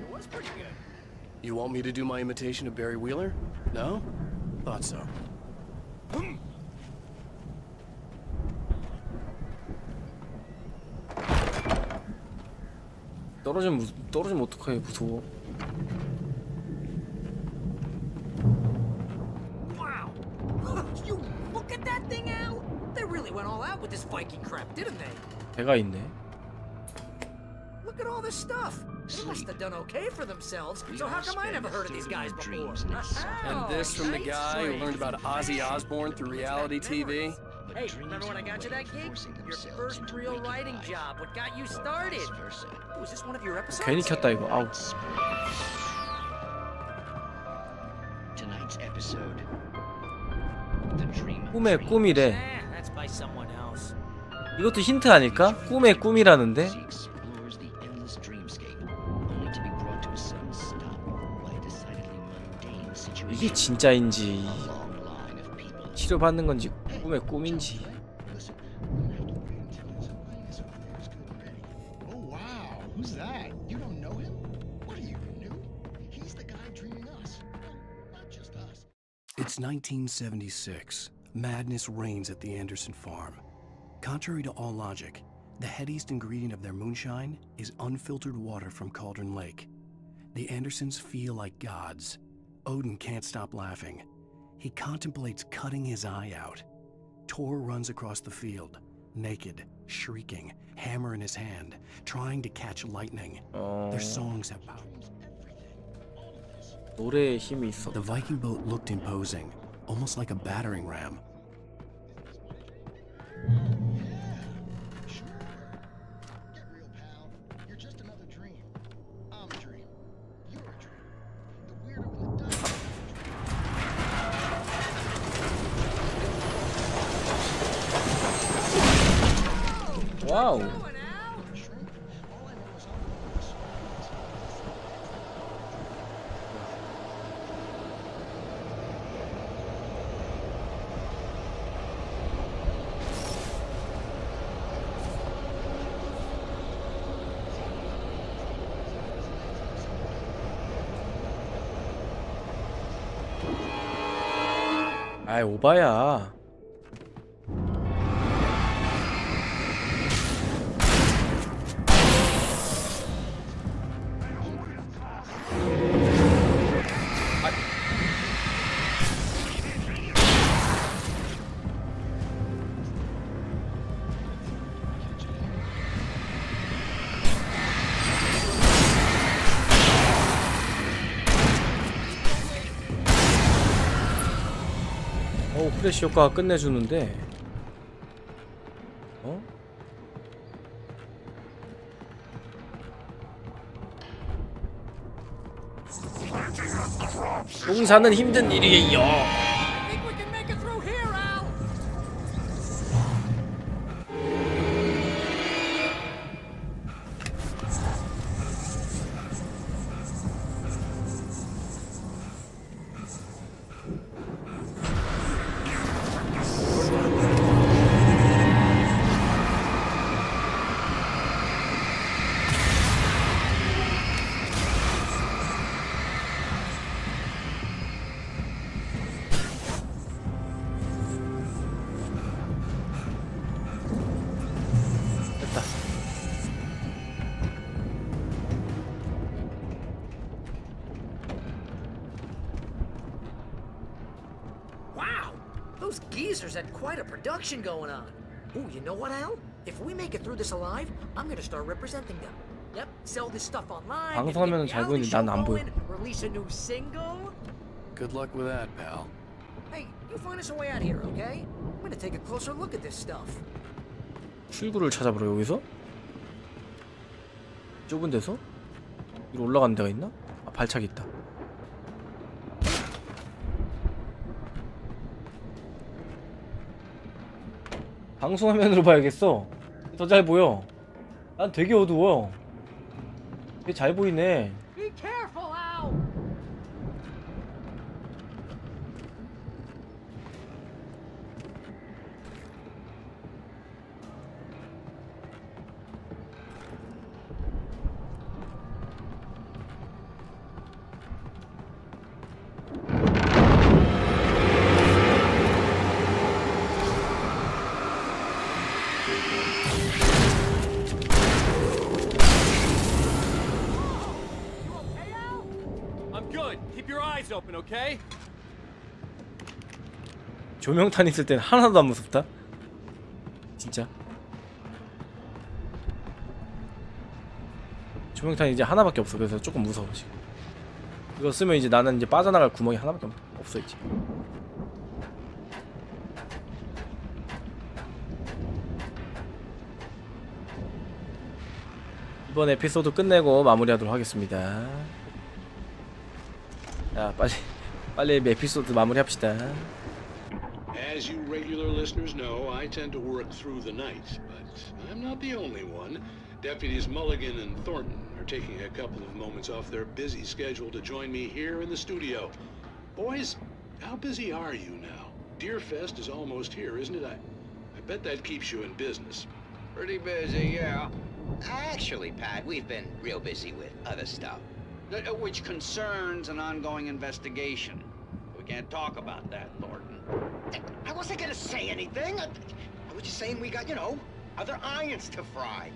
it was pretty good. You want me to do my imitation of Barry Wheeler? No? Thought so. 떨어지면 어떡해, 무서워. Wow! You look at that thing, Al! They really went all out with this Viking crap, didn't they? 배가 있네. Look at all this stuff. They must have done okay for themselves. So how come I never heard of these guys before? And this from the guy who learned about Ozzy Osbourne through reality TV? Hey, remember when I got you that gig? Your first real writing job. What got you started? Was this one of your episodes? 괜히 켰다 이거. 아우. Tonight's episode. 꿈의 꿈이래. That's by someone else. 이것도 힌트 아닐까? 꿈의 꿈이라는데. 이게 진짜인지 치료받는 건지 꿈의 꿈인지. Oh wow, who's that? You don't know him? What are you, new? He's the guy dreaming us. Not just us. It's 1976. Madness reigns at the Anderson farm. Contrary to all logic, the headiest ingredient of their moonshine is unfiltered water from Cauldron Lake. The Andersons feel like gods. Odin can't stop laughing. He contemplates cutting his eye out. Tor runs across the field, naked, shrieking, hammer in his hand, trying to catch lightning. Their songs have power. 노래에 힘이 있어. The Viking boat looked imposing, almost like a battering ram. 와우. 아이 오바야. 프레시 효과가 끝내주는데. 어? 농사는 힘든 일이에요. Those geezers had quite a production going on. Ooh, you know what, Al? If we make it through this alive, I'm gonna start representing them. Yep, sell this stuff online. 방송화면은 잘 보이는데 난 안 보여. Release a new single. Good luck with that, pal. Hey, you find us a way out of here, okay? I'm gonna take a closer look at this stuff. 출구를 찾아보러 여기서? 좁은 데서? 위로 올라가는 데가 있나? 아, 발차기 있다. 방송화면으로 봐야겠어. 더 잘 보여. 난 되게 어두워. 되게 잘 보이네. Be careful, Al. I'm good. Keep your eyes open, okay? 조명탄 있을 땐 하나도 안 무섭다. 진짜. 조명탄이 이제 하나밖에 없어. 그래서 조금 무서워 지금. 이거 쓰면 이제 나는 이제 빠져나갈 구멍이 하나밖에 없어 이제. 이번 에피소드 끝내고 마무리하도록 하겠습니다. 자, 빨리 에피소드 마무리합시다. As you regular listeners know, I tend to work through the night, but I'm not the only one. Deputies Mulligan and Thornton are taking a couple of moments off their busy schedule to join me here in the studio. Boys, how busy are you now? Deerfest is almost here, isn't it? I bet that keeps you in business. Pretty busy, yeah. Actually, Pat, we've been real busy with other stuff, which concerns an ongoing investigation. We can't talk about that, Thornton. I wasn't gonna say anything. I was just saying we got, other irons to fry.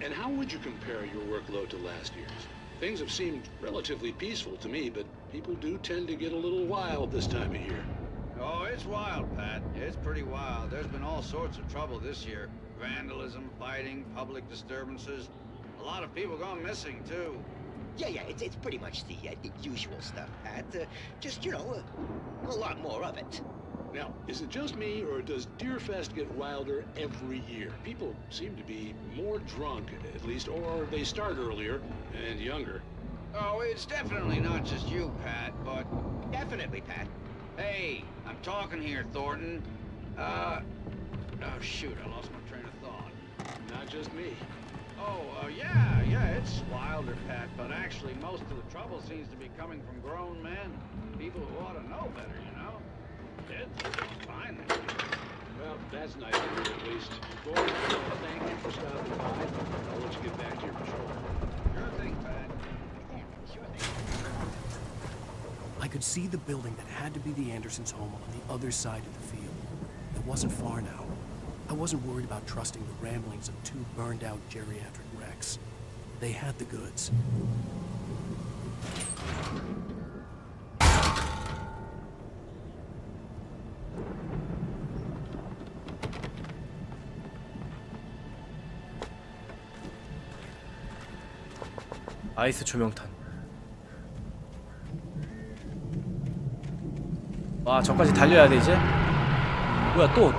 And how would you compare your workload to last year's? Things have seemed relatively peaceful to me, but people do tend to get a little wild this time of year. Oh, it's wild, Pat. It's pretty wild. There's been all sorts of trouble this year. Vandalism, fighting, public disturbances. A lot of people gone missing, too. Yeah, it's pretty much the usual stuff, Pat. Just, a lot more of it. Now, is it just me, or does Deerfest get wilder every year? People seem to be more drunk, at least, or they start earlier and younger. Oh, it's definitely not just you, Pat, but... Definitely, Pat. Hey, I'm talking here, Thornton. Oh, shoot, I lost my train of thought. Not just me. Oh, yeah, it's wilder, Pat, but actually most of the trouble seems to be coming from grown men. People who ought to know better, Kids are doing fine this year. Well, that's nice to hear at least. Boys, thank you for stopping by. I'll let you get back to your patrol. Sure thing, Pat. I could see the building that had to be the Andersons' home on the other side of the field. It wasn't far now. I wasn't worried about trusting the ramblings of two burned-out geriatric wrecks. They had the goods. 아이스 조명탄. 와, 저까지 달려야 돼 이제. 뭐야, 또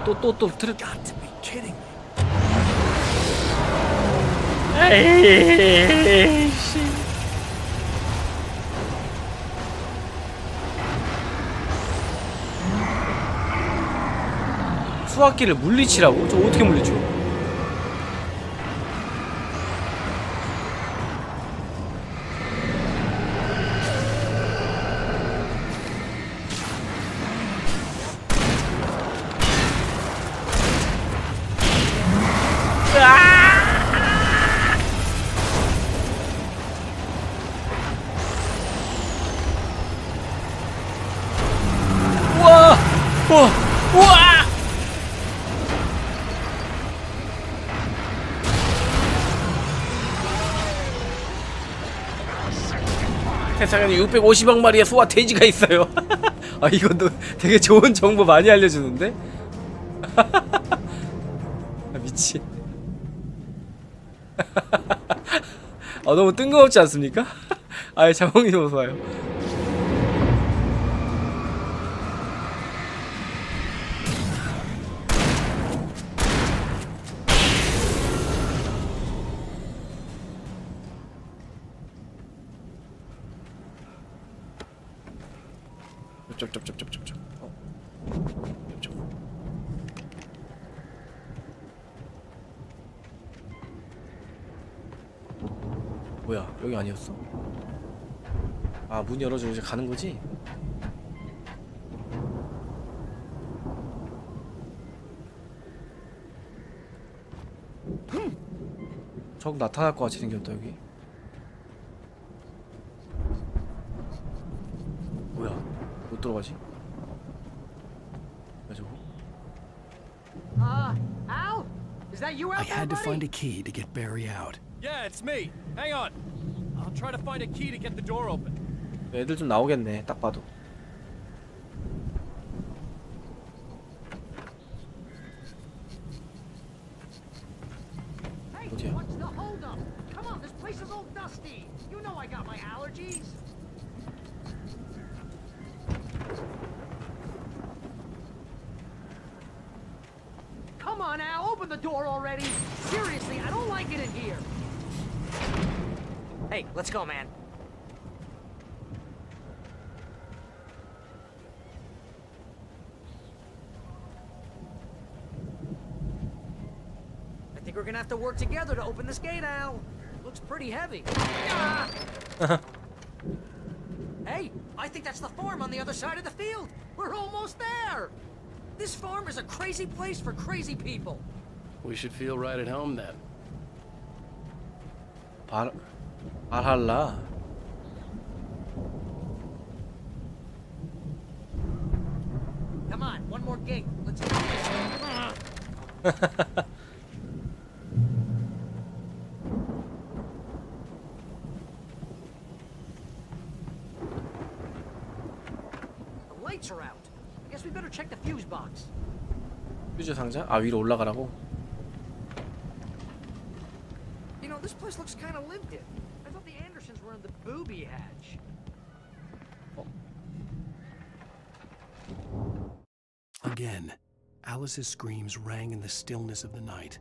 트랙. 에이씨. 수학기를 물리치라고? 저 어떻게 물리쳐? 우와! 세상에는 650억 마리의 소와 돼지가 있어요. 아 이거 너 되게 좋은 정보 많이 알려주는데? 아, 미친. 아 너무 뜬금없지 않습니까? 아예 자몽이 좀 봐요. 쩝쩝쩝쩝쩝. 쩝쩝. 뭐야 여기 아니었어? 아 문 열어주고 이제 가는 거지? 적 나타날 것 같이 생겼다 여기. 뭐야 못 들어가지? 뭐야 저거? Al? Is that you out I there, had to buddy? find a key to get Barry out. Yeah, it's me. Hang on. I'll try to find a key to get the door open. 애들 좀 나오겠네 딱 봐도. Hey, 어디야? what's the holdup? Come on, this place is all dusty. You know I got my allergies. Come on, Al, open the door already. Seriously, I don't like it in here. Hey, let's go, man. I think we're gonna have to work together to open this gate, Al. Looks pretty heavy. Ah! Hey, I think that's the farm on the other side of the field. We're almost there. This farm is a crazy place for crazy people. We should feel right at home then. 발할라. Come on, one more gate. Let's do this. The lights are out. I guess we better check the fuse box. 퓨즈 상자? 아 위로 올라가라고? You know, this place looks kind of lived in. I thought the Andersons were in the booby hatch. Again, Alice's screams rang in the stillness of the night.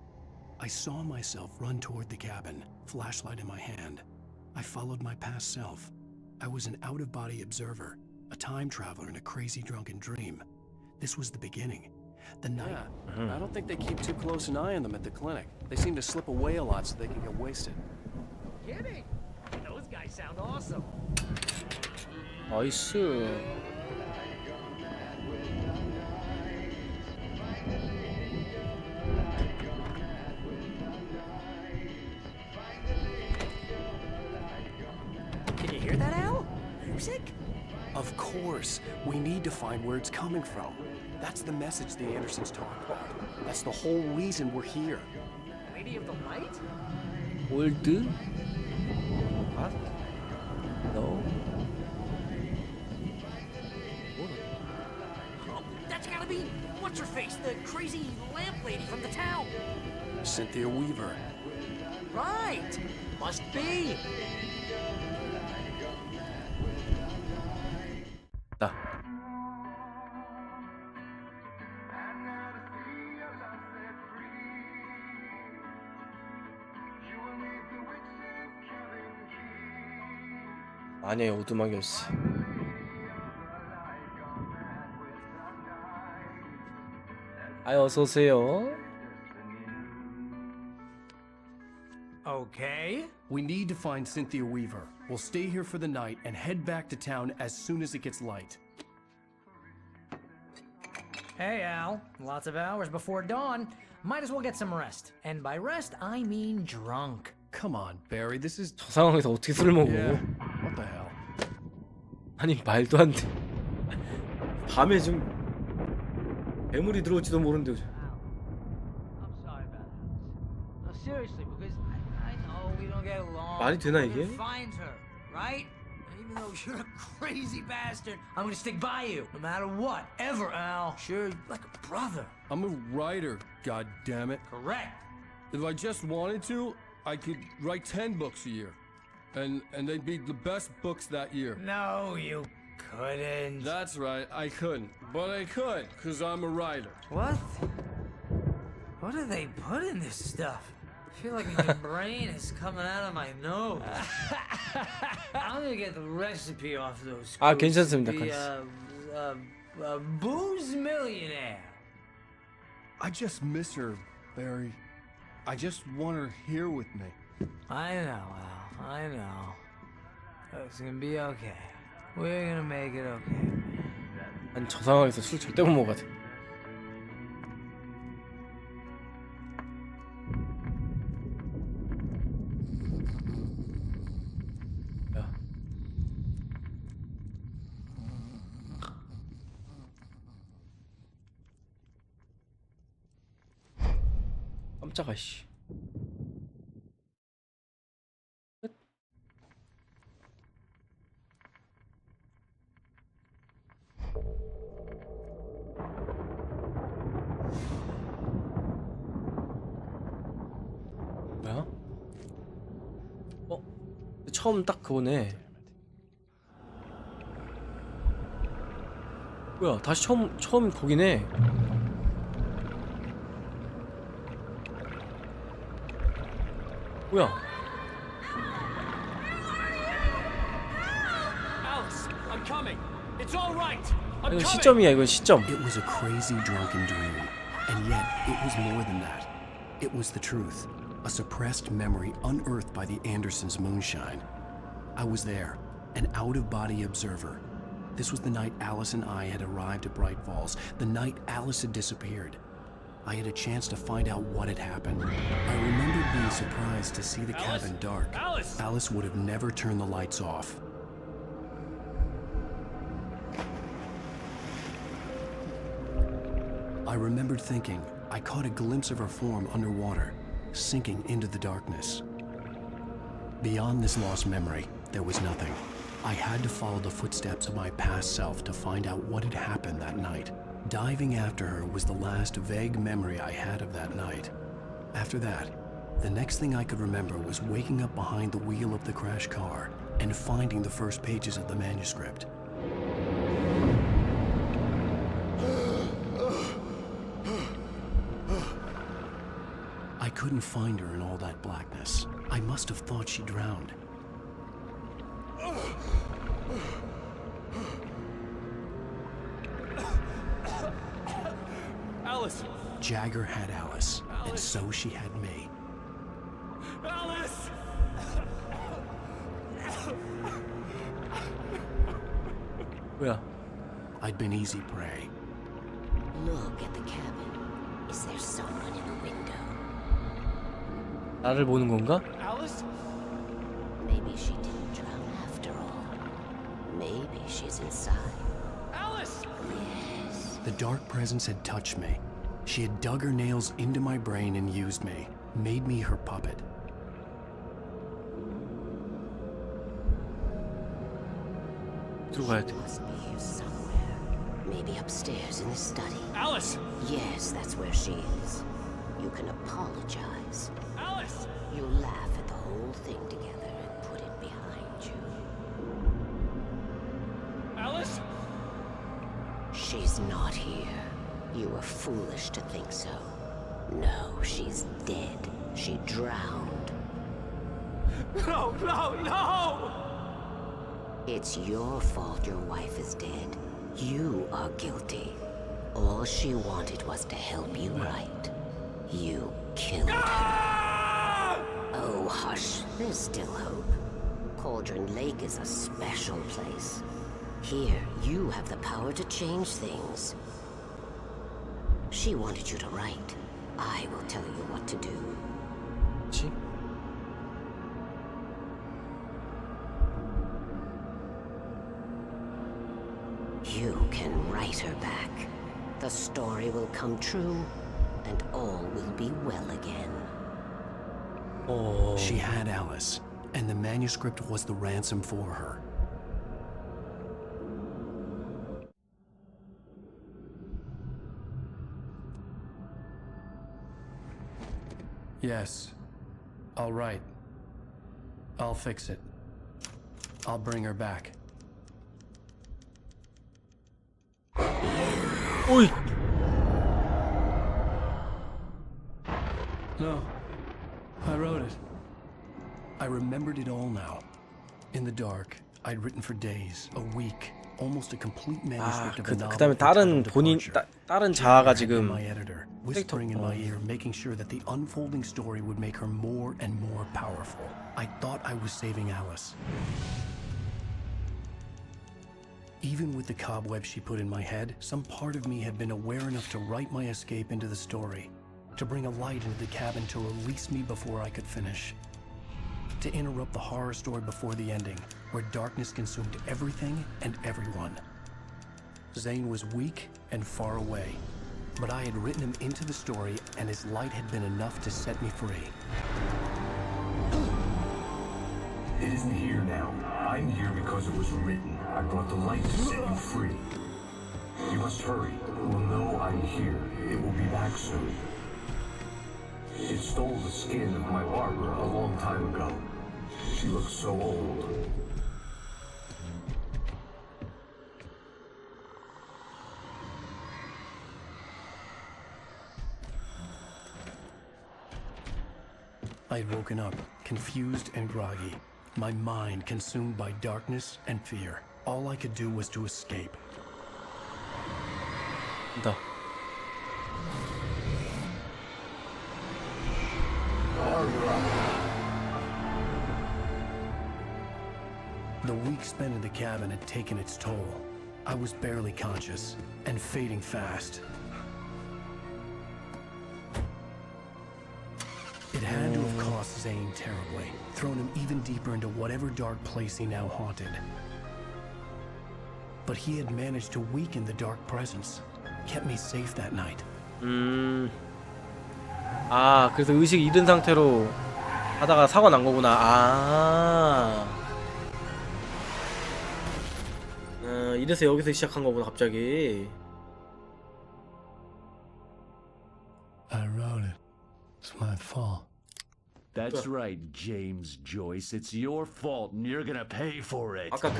I saw myself run toward the cabin, flashlight in my hand. I followed my past self. I was an out-of-body observer, a time traveler in a crazy drunken dream. This was the beginning. The night. Yeah, I don't think they keep too close an eye on them at the clinic. They seem to slip away a lot so they can get wasted. Kidding? Those guys sound awesome. 나이스. Can you hear that, Al? Music? Of course. We need to find where it's coming from. That's the message the Andersons talked about. That's the whole reason we're here. Lady of the Light? 올드? 아? No. Oh, that's gotta be what's her face, the crazy lamp lady from the town. Cynthia Weaver. Right. Must be. 나. 아니에요 오두막 열쇠. 아이 어서 오세요. Okay. We need to find Cynthia Weaver. We'll stay here for the night and head back to town as soon as it gets light. Hey, Al. Lots of hours before dawn. Might as well get some rest. And by rest, I mean drunk. Come on, Barry. This is... 저 상황에서 어떻게 술을 먹어? Yeah. What the hell? 아니 말도 안 돼. 밤에 좀 괴물이 들어올지도 모르는데. I'm sorry about that. No, seriously, because I know we don't get along. 말이 되나 We're 이게? gonna find her, right? Even though you're a crazy bastard, I'm gonna stick by you, no matter what, ever, Al. Sure, like a brother. I'm a writer, God damn it. Correct. If I just wanted to, I could write 10 books a year. And they'd be the best books that year. No, you couldn't. That's right, I couldn't. But I could, because I'm a writer. What? What do they put in this stuff? I feel like my brain is coming out of my nose. I'm gonna get the recipe off those. 아, 괜찮습니다. Booze millionaire. I just miss her, Barry. I just want her here with me. I know, Al. I know. It's gonna be okay. We're gonna make it okay. 아니 저 상황에서 술 절대 못 먹어야 돼. 야. 깜짝아 씨. 뭐야? 처음 딱 그거네. 뭐야? 다시 처음 거기네. 뭐야? Alice, I'm coming. It's all right. I'm 이거 coming. 시점이야. 이건 시점. It was a crazy drunken dream, and yet it was more than that. It was the truth, a suppressed memory unearthed by the Andersons' moonshine. I was there, an out-of-body observer. This was the night Alice and I had arrived at Bright Falls, the night Alice had disappeared. I had a chance to find out what had happened. I remembered being surprised to see the cabin dark. Alice would have never turned the lights off. I remembered thinking I caught a glimpse of her form underwater, sinking into the darkness. Beyond this lost memory, there was nothing. I had to follow the footsteps of my past self to find out what had happened that night. Diving after her was the last vague memory I had of that night. After that, the next thing I could remember was waking up behind the wheel of the crashed car and finding the first pages of the manuscript. I couldn't find her in all that blackness. I must have thought she drowned. Alice! Jagger had Alice, and so she had me. Alice! 뭐야? I'd been easy prey. Look at the cabin. Is there someone in the window? 나를 보는 건가? Alice? Maybe she didn't drown after all. Maybe she's inside. Alice! Yes. The dark presence had touched me. She had dug her nails into my brain and used me, made me her puppet. She must be here somewhere. Maybe upstairs in the study. Alice! Yes, that's where she is. You can apologize. Alice! You'll laugh at the whole thing together and put it behind you. Alice? She's not here. You were foolish to think so. No, she's dead. She drowned. No, no, no! It's your fault your wife is dead. You are guilty. All she wanted was to help you right. You killed her. Oh, hush. There's still hope. Cauldron Lake is a special place. Here, you have the power to change things. She wanted you to write. I will tell you what to do. 그치? You can write her back. The story will come true, and all will be well again. She had Alice, and the manuscript was the ransom for her. Yes. All right. I'll fix it. I'll bring her back. 오이. No. I wrote it. I remembered it all now. In the dark, I'd written for days, a week, almost a complete manuscript of a novel. 그다음에 다른 본인 다른 자아가 지금 my editor, whispering in my ear, making sure that the unfolding story would make her more and more powerful. I thought I was saving Alice. Even with the cobweb she put in my head, some part of me had been aware enough to write my escape into the story, to bring a light into the cabin to release me before I could finish, to interrupt the horror story before the ending, where darkness consumed everything and everyone. Zane was weak and far away, but I had written him into the story, and his light had been enough to set me free. It isn't here now. I'm here because it was written. I brought the light to set you free. You must hurry. It will know I'm here. It will be back soon. It stole the skin of my barber a long time ago. She looks so old. I'd woken up, confused and groggy, my mind consumed by darkness and fear. All I could do was to escape. The week spent in the cabin had taken its toll. I was barely conscious and fading fast. It had to have cost Zane terribly, thrown him even deeper into whatever dark place he now haunted. But he had managed to weaken the dark presence, kept me safe that night. 아, 그래서 의식 잃은 상태로 하다가 사고 난 거구나. 아. 이래서 여기서 시작한 거구나, 갑자기. I wrote it. It's my fault. That's right, James Joyce. It's your fault, and you're gonna pay for it. 아까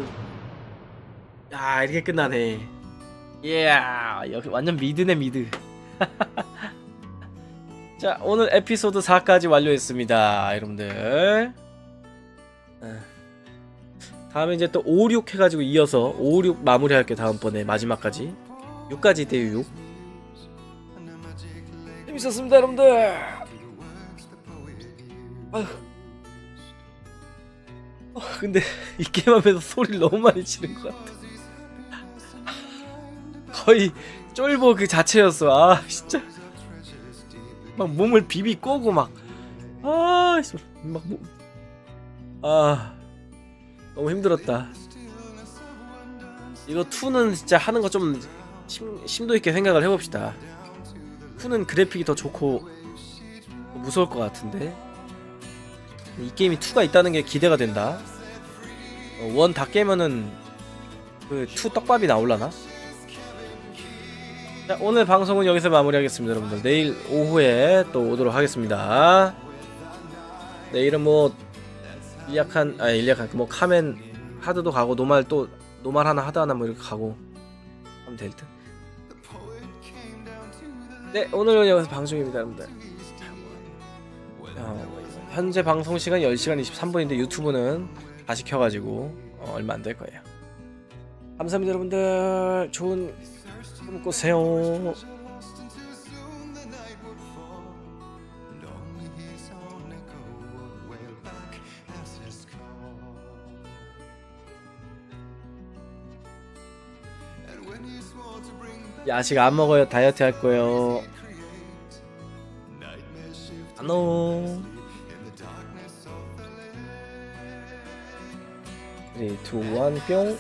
아, 이렇게 끝나네. 여기 완전 미드네, 미드. 자, 오늘 에피소드 4까지 완료했습니다, 여러분들. 다음에 이제 또 5, 6 해가지고 이어서 5, 6 마무리할게요. 다음번에 마지막까지 6까지 돼요. 6 재밌었습니다, 여러분들. 근데 이 게임하면서 소리를 너무 많이 지른 것 같아. 거의 쫄보 그 자체였어. 아, 진짜 막 몸을 비비 꼬고 막 너무 힘들었다. 이거 2는 진짜 하는 거 좀 심도 있게 생각을 해봅시다. 2는 그래픽이 더 좋고 무서울 것 같은데 이 게임이 2가 있다는 게 기대가 된다. 1 다 깨면은 그 2 떡밥이 나올라나? 자, 오늘 방송은 여기서 마무리하겠습니다, 여러분들. 내일 오후에 또 오도록 하겠습니다. 내일은 뭐 일약한 뭐 카멘 하드도 가고 노말 하나 하드 하나 뭐 이렇게 가고 하면 될 듯. 네, 오늘은 여기서 방송입니다, 여러분들. 현재 방송 시간 10시간 23분인데 유튜브는 다시 켜가지고 얼마 안 될 거예요. 감사합니다, 여러분들. 좋은 꿈 꾸세요. 야식 안 먹어요. 다이어트 할 거예요. 안녕. 3, 2, 1, 뿅.